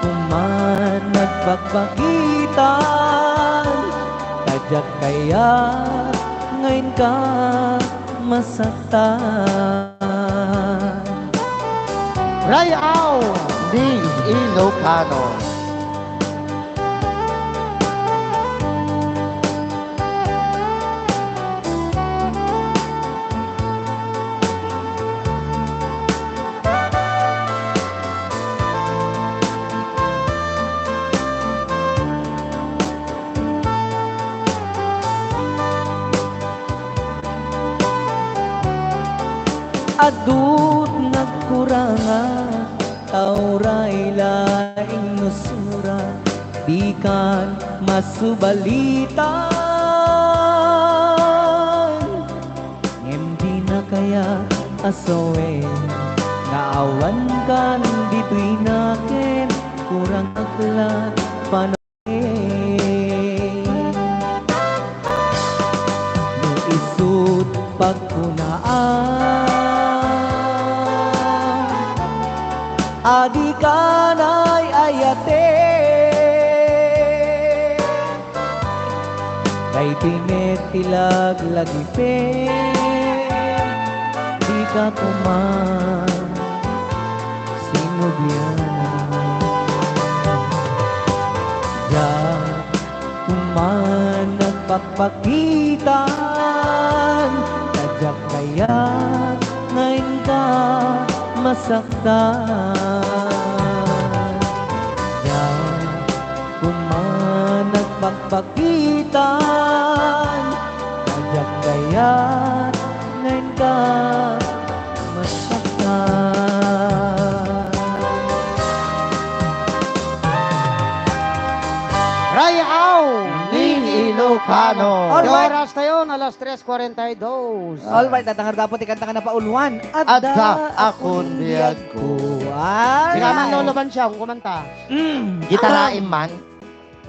kuman nagpagpagitan, tadyak kaya ngayon ka masaktan. Rayaw ni Ilocano. Adut nagkuranga, tauray laing nusura, di kan masubalitan. Hindi na kaya asawen, naawan kan dito'y naken, kurang aklat panawin. No isut pagkunaan, adi ka na'y ayaten, kay tinetilag lagipen, di ka kuman sinubyana. Ya kuman nagpagpagitan, tadyak kaya ngayon ka masaktan. Yan kuman nagpagpagitan, tadyak kaya ngayon ka masaktan. Rayaw Ni Ilocano. Alright. Oras tayo, alas 3:42. Alright, tatanggar dapat ikanta ka na pauluan. Adda akon biyag ko. Sinaman loloban siya kung kumanta. Gitarain man.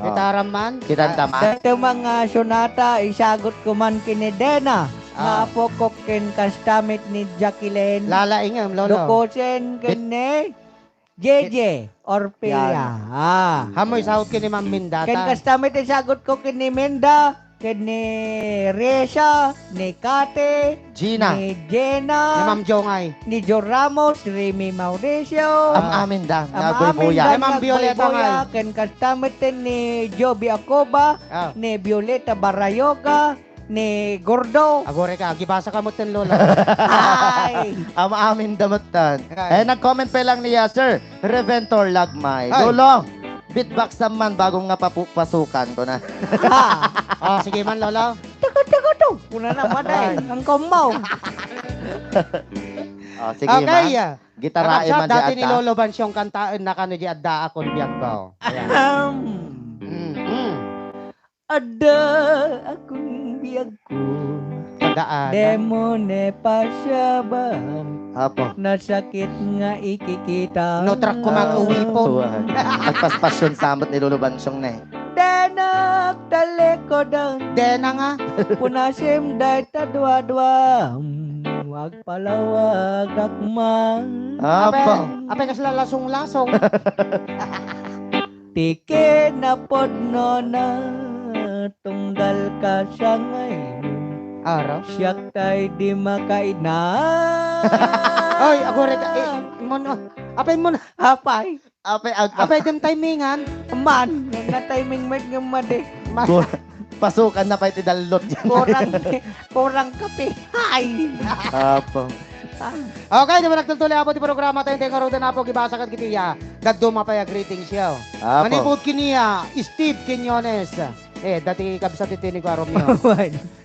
Gitara man. Kitanta man. Dito mga sonata, isagot ko man kinedena. Ah. Nga po kokin kastamit ni Jacqueline. Lalaing ang lolo. Dukosen kene. JJ Orpea. Hamoy sahot kini Ma'am Minda. Ken kastamit sagot ko kini Menda, kini Reza, ni Kate, Gina. ni Ni Jenna, Ma'am Jongay. ni Jo Ramos, Remy Mauricio, Amin da. ang Nagoy amin buya. dan Ma'am Violeta nagboy-boya, ken kastamit ni Joby Acoba, Ah. ni Violeta Barayoga, ni Gordo. Agore ka, gibasa ka mo ten lola. Ay! Amin damutan. Ay. Nag-comment pa lang niya, Sir Reventor Lagmay. Ay. Lolo, beatbox naman bagong nga pasukan ko na. Oh, sige man lola. Kuna na maday, ang kumaw. Oh, sige Okay. man. Gitarae Akap man di dati ni ata. Lolo Bansyong kantaan na kano di adda akon biyag ko. Ayan. Ada akong biyag ko, Tandaan. demo ne pasyaban, Apo. nasakit nga ikikita. No truck ko mag-uwi po. Nagpaspasyon samot ni Lolo Bansyong na eh. Denak dale ko dang, Dena nga. punasim day tadwa-dwa, wag palawag akman. Apo. Apay kas lalasong-lasong. Tike na podno na, tunggal ka siya ngayon. Araw. Siyak tay di makaina. Oy, agore ka. Mo apay mo na. Apay, Apay dem timingan. man, nga timing med nga made. Pasukan na pa iti dalot dyan. Kurang kape. Ay! Apo. Okay, di ba nagtultuloy ako di programa tayo tenga roda na po gibasa kat kitiya. Dagduma pa ya greetings siya. Apo. Manipod kiniya Steve Quinones. Dati kabsat iti ni Romeo.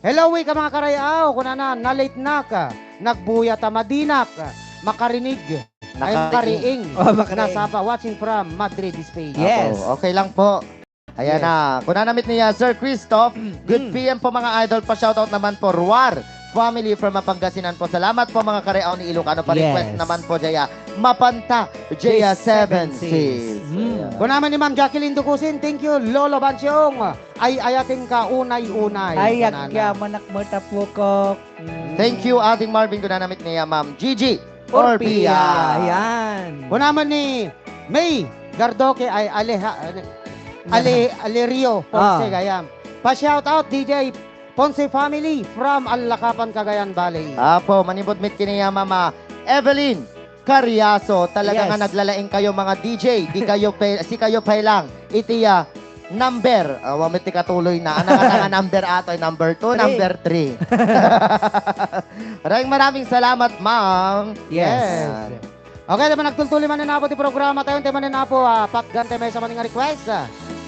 Hello, ka mga karayaw. Kunana, na-late na ka. Nagbuya ta madinak. Makarinig. Ay makariing. Oh, makariing. Nasapa watching from Madrid, Spain. Yes. Apo. Okay lang po. Ayan Yes. na. Kung nanamit niya, Sir Christoph, good PM po mga idol. Pa-shoutout naman po, Ruar family from Mapangasinan po. Salamat po mga kareaw ni Ilocano. Pa-request Yes. naman po, Jaya. Mapanta, Jaya 7 Seas. Kung naman ni Ma'am Jacqueline Dukusin, thank you, Lolo Bansyong. Ay ayating ka unay-unay. Ay, Kunana. akya manak mo tapukok. Thank you, ating Marvin. Kung nanamit niya, Ma'am Gigi Orpia. Orpia. Yan. Kung naman ni May Gardoque ay Alerio Ponce, Gayam. Pa-shoutout DJ Ponce family from Alakapan, Cagayan Valley. Apo, manibot mit kiniya, Mama Evelyn Carriaso. Talaga Yes. nga naglalaing kayo mga DJ. Di kayo si kayo pa lang. Itiya number. Wamit ti katuloy na. Ano nga number ato? Number 2, Three. number 3. Maraming salamat, Ma'am. Yes. Okay, naman nagtultuloy man na po ti programa tayo. Tayo man na po, patgante may sa maning request.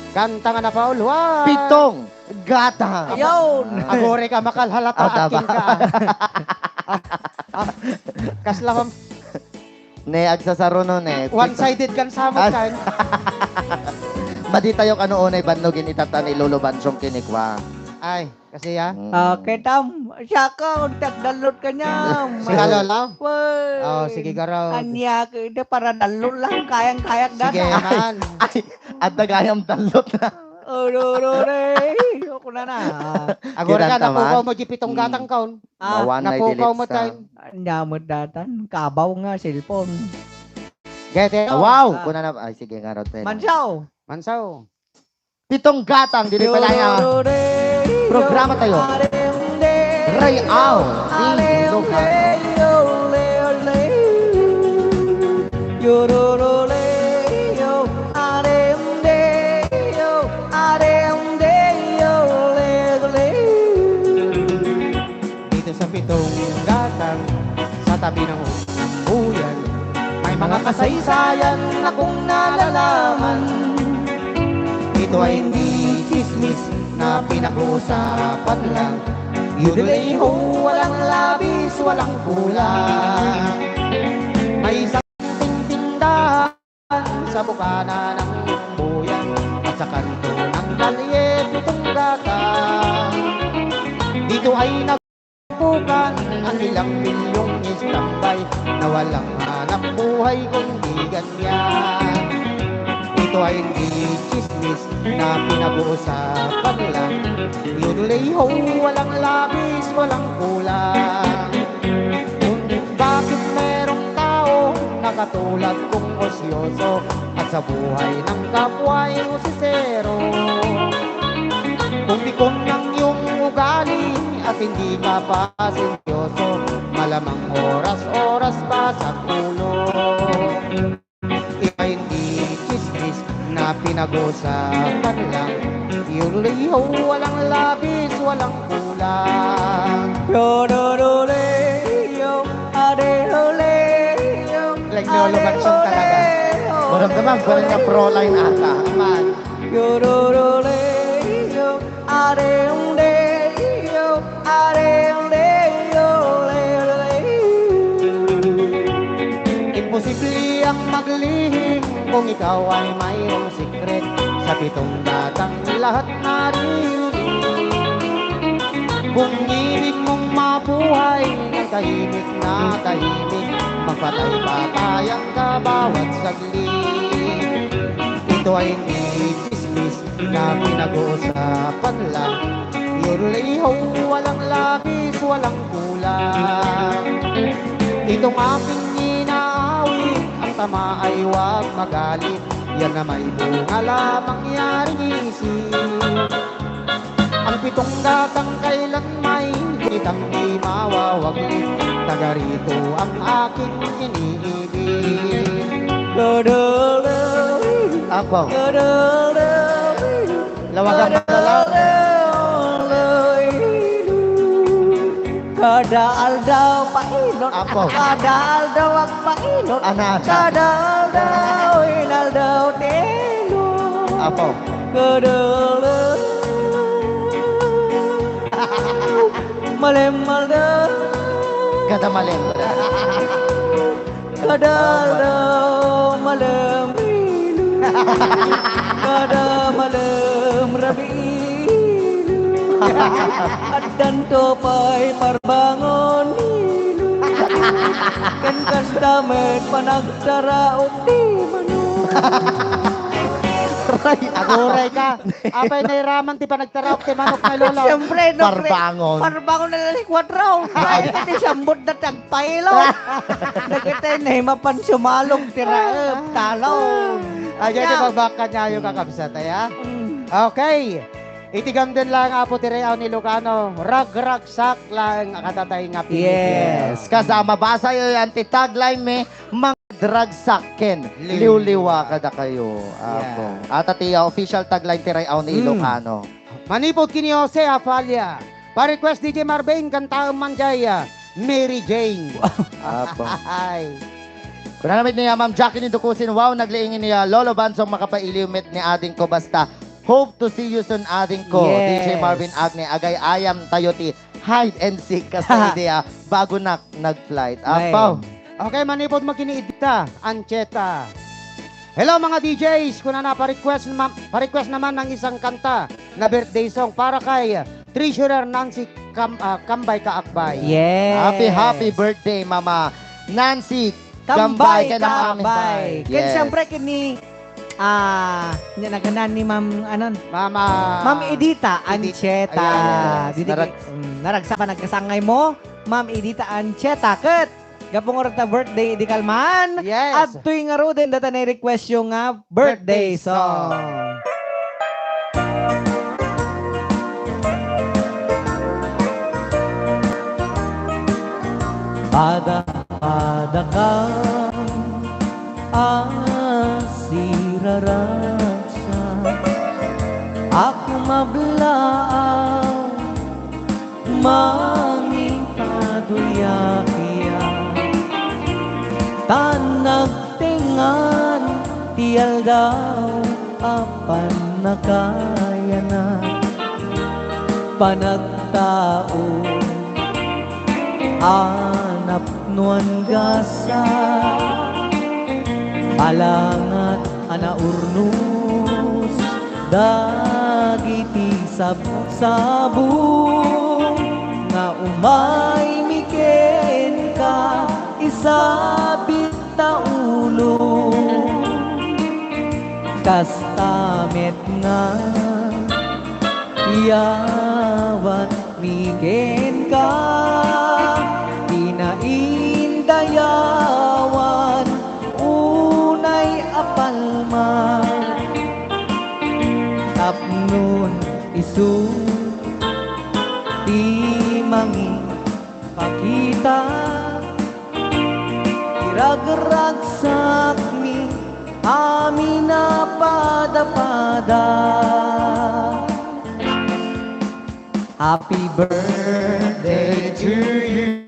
Kanta nga na pa ulwa. Pitong gata. Ayun. Agore ka, makalhalata Ah, aking ka. Kasla ma'am, Ne, agsasaro nun eh. one-sided kan samot kan. Madi tayo kanoon ay bandogin itata ni Lolo Bansyong kinikwa. Ay, kasi ya. Okay, tam. Siya ka, kung tagdalot ka niya. Sige, Lolo. Wey. Oh, sige, Garo. Anya, ito para dalot lang. Kayang-kayak na. Sige, man. Ay, at nagayang talot na. Ako na na. Agore ka, Kinanta man. napukaw mo di pitong gatang kaon. One night Napukaw delete mo sa... tayo. Nyamot datan. Kabaw nga, cellphone. Gete. Wow! Kuna na... Ay, sige nga, Rod. Mansaw. Mansaw. Pitong gatang, dili pa lang yung programa tayo. Ray Al. Dito sa pitong gatang, sa tabi ng uyan, may mga kasaysayan akong nalalaman. Ito ay hindi chismis na pinag-uusapan lang. Yuduleho, walang labis, walang kulang. May isang tindahan sa bukana ng buyan at sa kanto ng kalye pitong gatang. Dito ay nagpukan ang ilang milyong istambay na walang hanap buhay kundi ganyan. Ito ay hindi chismis na pinag-uusapan lang. Yuduleho, walang labis, walang kulang. Kung bakit merong tao na katulad kong osyoso at sa buhay ng kapwa ay musisero. Kung di ko ng iyong ugali at hindi ka pa seryoso, malamang oras-oras pa sa kulong. Iba hindi chismis na pinag-usapan lang, liho, walang labis, walang kulang. Like Lolo Bansong talaga. Maramdaman ko rin nga pro-line ata. Man. Imposible ang maglihim kung ikaw ay mayroong secret. Sa pitong datang lahat naririnig. Kung ibig mong mabuhay ng tahimik na tahimik, magpatay-patay ang kabawat saglit. Ito ay hindi chismis na pinag-uusapan lang, liho, walang labis, walang kulang. Itong aking inaawit, ang tama ay huwag magalit, yan na may bunga lamang yaring isip. Ang pitong datang kailan may kitang di mawawaglit, taga rito ang aking iniibig. Apo. Lawagang malalaw. Kadaal daw painot, Apo. kadaal daw ang painot, Anak. kadaal daw inal daw telo, Apo. kadaal daw malemal daw, Kada malin. kadaal daw malam ilu, kada malam rabilu, at danto pa'y parbangon ilu, kan kasdamet panagdaraot di manu. Aguray ka. Apay nairaman ti panagtaraok ti manok na lolo. Siyempre, no, Parbangon. Parbangon na lalikwat raw. Ay, iti sambot na tagpailo. Nagkita na himapan sumalong tiraep, talaw. Ayan, ibabaka niya yung kakabsat, ya. Okay. Itigam din lang apo ti Reao ni Lucano. Rag-ragsak lang katatay nga Pilipino. Yes. Kasama basa yan ti tagline me mga dragsaken liwliwa kada kayo. Apo. At ati official tagline ti Rayaw ni Ilocano. Manipot kini Jose Afalia. Pa-request DJ Marvin kanta manjaya. Mary Jane. Apo. Ay. Kung namin niya Ma'am Jackie ni Dukusin, wow, nagliingin niya Lolo Bansong makapailiumit ni ading ko basta. Hope to see you soon ading ko. Yes. DJ Marvin Agne, agay ayam tayo ti hide and seek kasi idea bago na nag-flight. Apo. Okay, manipot mo kini Edita Ancheta. Hello mga DJs, kung na pa-request naman ng isang kanta na birthday song para kay Treasurer Nancy Kambay Kaakbay. Yes. Happy birthday Mama Nancy Kambay, ka ng aming kambay. bahay. Kan siyempre kini, naganan ni Ma'am, Ma'am Edita Ancheta. Ayan. Naragsa pa nagkasangay mo, Ma'am Edita Ancheta. Kat, gapong oras na birthday, di kalman. Yes. At tuwing nga ro din, data na request yung birthday song. Pada ka asirarasa aku mablaaw mangitaduyakia tanag tingan tial daw apan nakaya na panagtao anap nuan gasa palangat anaurnus dagiti sabsabong nga umay miken ka isabit ta ulo kastamet nga iyawat miken ka inaindayawan puso di mangi pakita irag-ragsak mi amin na pada-pada. Happy birthday to you.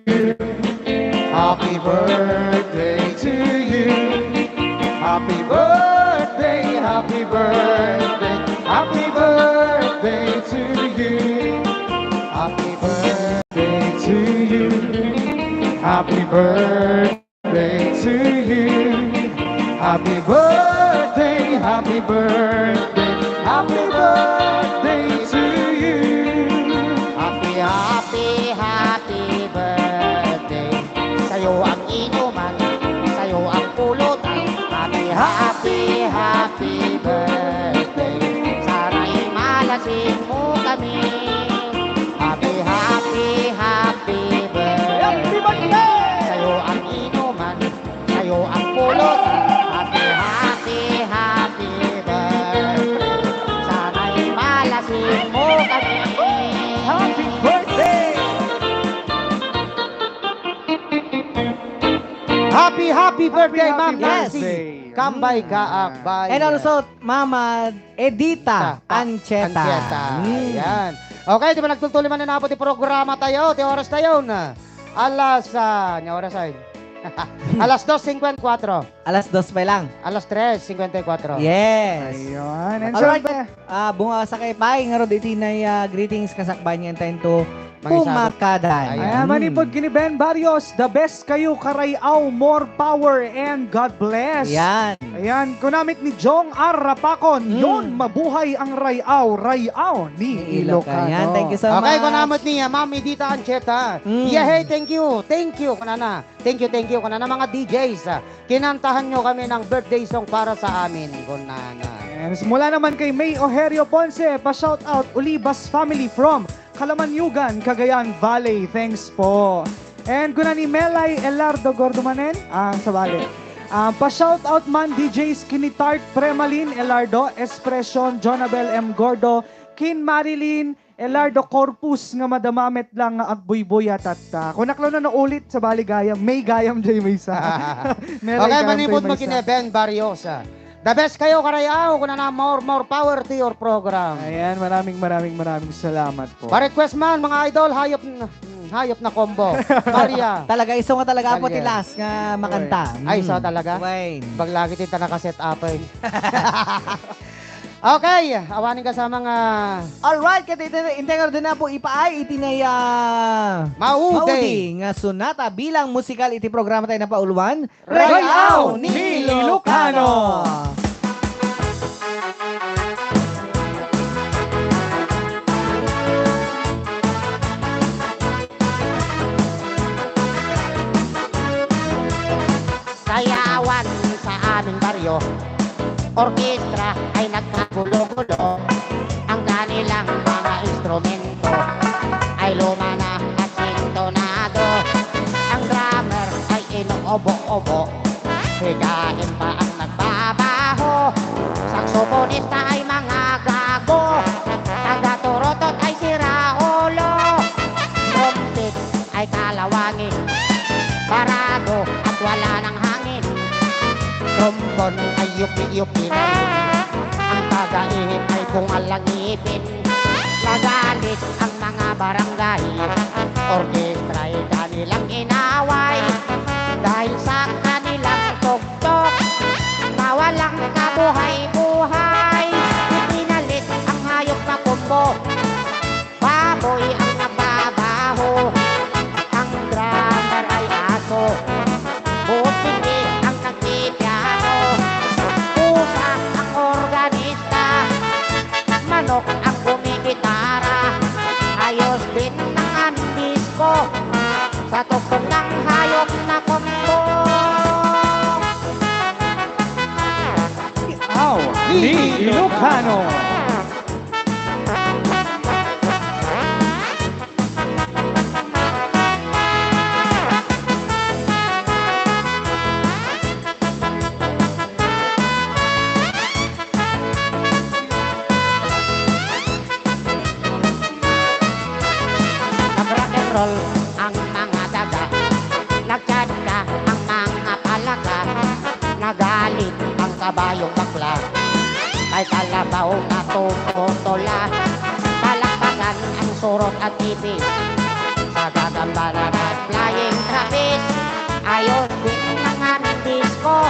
Happy birthday to you. Happy birthday, happy birthday, happy birthday to you. Happy birthday to you. Happy birthday to you. Happy birthday, happy birthday, happy birthday to you. Happy, happy, happy birthday. Sa'yo ang inuman, sa'yo ang pulutan. Happy, happy, happy birthday. Sana'y malasing mo kami. Happy, happy, happy birthday. Sa'yo ang inuman, sa'yo ang pulutan. Happy, happy, happy birthday. Sana'y malasing mo kami. Happy birthday! Happy birthday, Ma'am Yes. Nancy. Kambay kaakbay. And also, Mama Edita Ancheta. Ancheta. Yan. Okay, di ba nagtultuloy man na po ti programa tayo, ti oras tayo na. Alas, nya oras ay. Alas 2:54. Alas 2 pa lang. Alas 3:54. Yes. Ayun. And Alright, syempre, bunga sa kay Pai, nga ro iti na greetings kasakban niya to Mangisabot. pumakadan. ayan, manipod kini Ben Barrios, the best kayo karayaw, more power and God bless. Yan. Ayan, kunamit ni Jong R. Rapakon, yon mabuhay ang rayaw ni Ilocano. Yan, thank you so much. Okay, kunamot niya, Ma'am Edita Ancheta. Yeah, hey, thank you. Thank you, kanana. Thank you, kanana mga DJs. Kinantahan nyo kami ng birthday song para sa amin, kunana. And mula naman kay May Ojerio Ponce, pa-shout out Ulibas family from Kalamanyugan, Cagayan Valley. Thanks po. And kuna ni Melay Elardo Gordomanen, sa Valley. Pa-shout out man DJs Kinitart Premalin Elardo, Expression, Jonabel M. Gordo, Kin Marilyn, Elardo Corpus nga madamamet lang nga agbuybuya tatta. Kung naklaw na ulit sa Bali Gayam, may Gayam jay may isa. Okay, manipod mo kini Ben Barriosa. The best kayo karayaw, kunana more power to your program. Ayan, maraming salamat po. Pa-request man, mga idol, hayop na combo. Maria. Talaga, iso nga talaga po Talya. tilas nga makanta. Ay, so talaga? Wayne. Pag lagi din nakaset up eh. Okay, awanin ka sa mga Alright, kaya integra din na po ipaay itinaya Maudi. nga sunata bilang musikal iti programa tayo na pauluan. Rayaw ni Ilocano. Sayawan sa aming baryo, orkestra ay nagkagulo-gulo. Ang kanilang mga instrumento ay luma na at sintonado. Ang drummer ay inuobo-obo, higahin pa ang nagbabaho. Saxophonista ay mga gago, taga-turotot ay si Raulo. Trumpet ay kalawangin, parado at wala ng hangin. Trombon ay yupi-yupi na rin, ang taga-ihip ay kumalangipin. Nagalit ang mga barangay, orkestra ay kanilang inaway. Dahil sa kanilang tugtog, nawalang kabuhay-buhay. Ipinalit ang hayop na kumbo, baboy ang nababaho. Ang drummer ay aso, butindi ang nagpipiano. Pusa ang organista, manok ang gumigitara. Ayos din ang aming disco, sa tugtog ng hayop na kumbo. Ni Ilocano. roll ang mga daga. Nagtsadka ang mga palaka. Nagalit ang kabayong bakla. May kalabaw na tumutola. Palakpakan ang surot at ipis. Sa gagambaran at flying trapeze. Ayos din ng aming disco.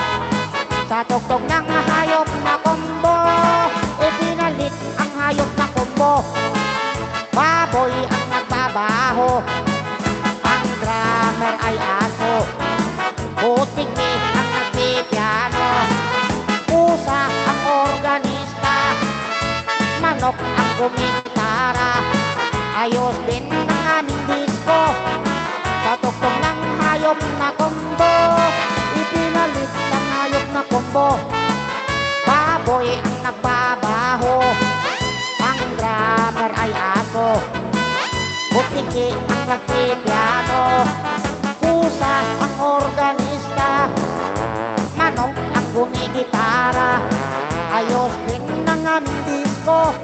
Sa tugtog ng hayop na kombo. Ipinalit ang hayop na kombo. Baboy ang nagbabaho. Ang drummer ay aso. Butiki ang nagpipiano. Pusa ang organista. Manok ang gumintara. Ayos din ang aming disco. Sa tugtog ng hayop na kombo. Ipinalit ang hayop na kombo. Baboy ang nagbabaho. Ang drummer ay aso. Butiki ang nagpipiano. Pusa ang organista. Manok ang gumigitara. Ayos din ang aming disco.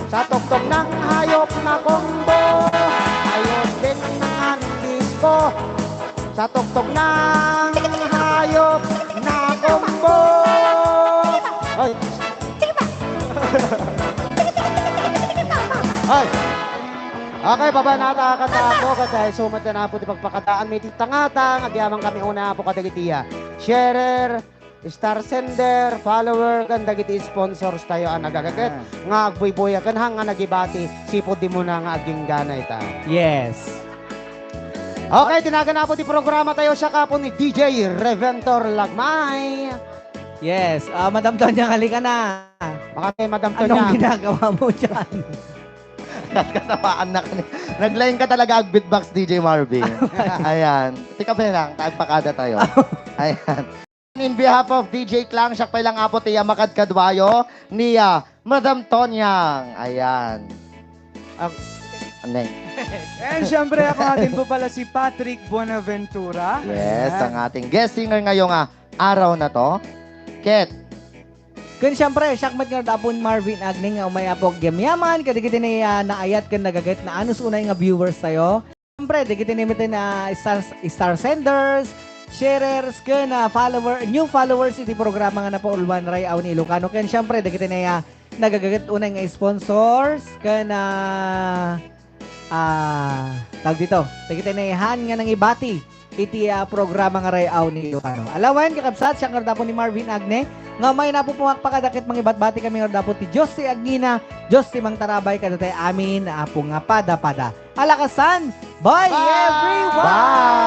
Sa tugtog ng hayop na kombo. Ayos din ang aming disco. Sa tugtog ng hayop na kombo. Ay. Ay! Okay, baba na ata kanta ako kasi sumat na po di pagpakataan may titangatang agyaman kami una po kadagitiya. Sharer, star sender, follower, kan dagiti sponsors tayo ang nagagagat. Nga agboy-boya kan hang nga nagibati sipod di mo na nga aging gana ita. Yes. Okay, tinagan na po di programa tayo siya kapo ni DJ Reventor Lagmay. Yes. Madam Tonya, halika na. Makatay Madam Anong Tonya. ginagawa mo dyan? Katawaan na ka. Nag-line ka talaga ang beatbox DJ Marvin. Ayan. Tika pa lang, tagpakada tayo. Ayan. In behalf of DJ Klang, siya pa lang apo tiya makadkadwayo niya Madam Tonyang. Ayan. Anay. And syempre ako natin po pala si Patrick Bonaventura. Yes, ang ating guest singer ngayong araw na to. Ket. Kun syempre, syakmat nga dapon Marvin Agning nga umay apog gamyaman, kadigiti na naayat kan nagagat na anus unay nga viewers tayo. Syempre, digiti nimitin na star senders, sharers, kan new followers iti programa nga na po Ulwan Ray Aw ni Ilocano. Kan syempre, digiti na nagagagat unay nga sponsors, kan tawag dito, digiti na han nga nang ibati iti programa nga Ray Aw ni Ilocano. Alawan, kakabsat, siya nga dapon ni Marvin Agne, nga may napupuhak pakadakit mga ibat-bati kami nga dapat ti Diyos si Agnina, Diyos si Mang Tarabay kadatay amin na apo nga pada-pada. Alakasan! Bye, everyone! Bye!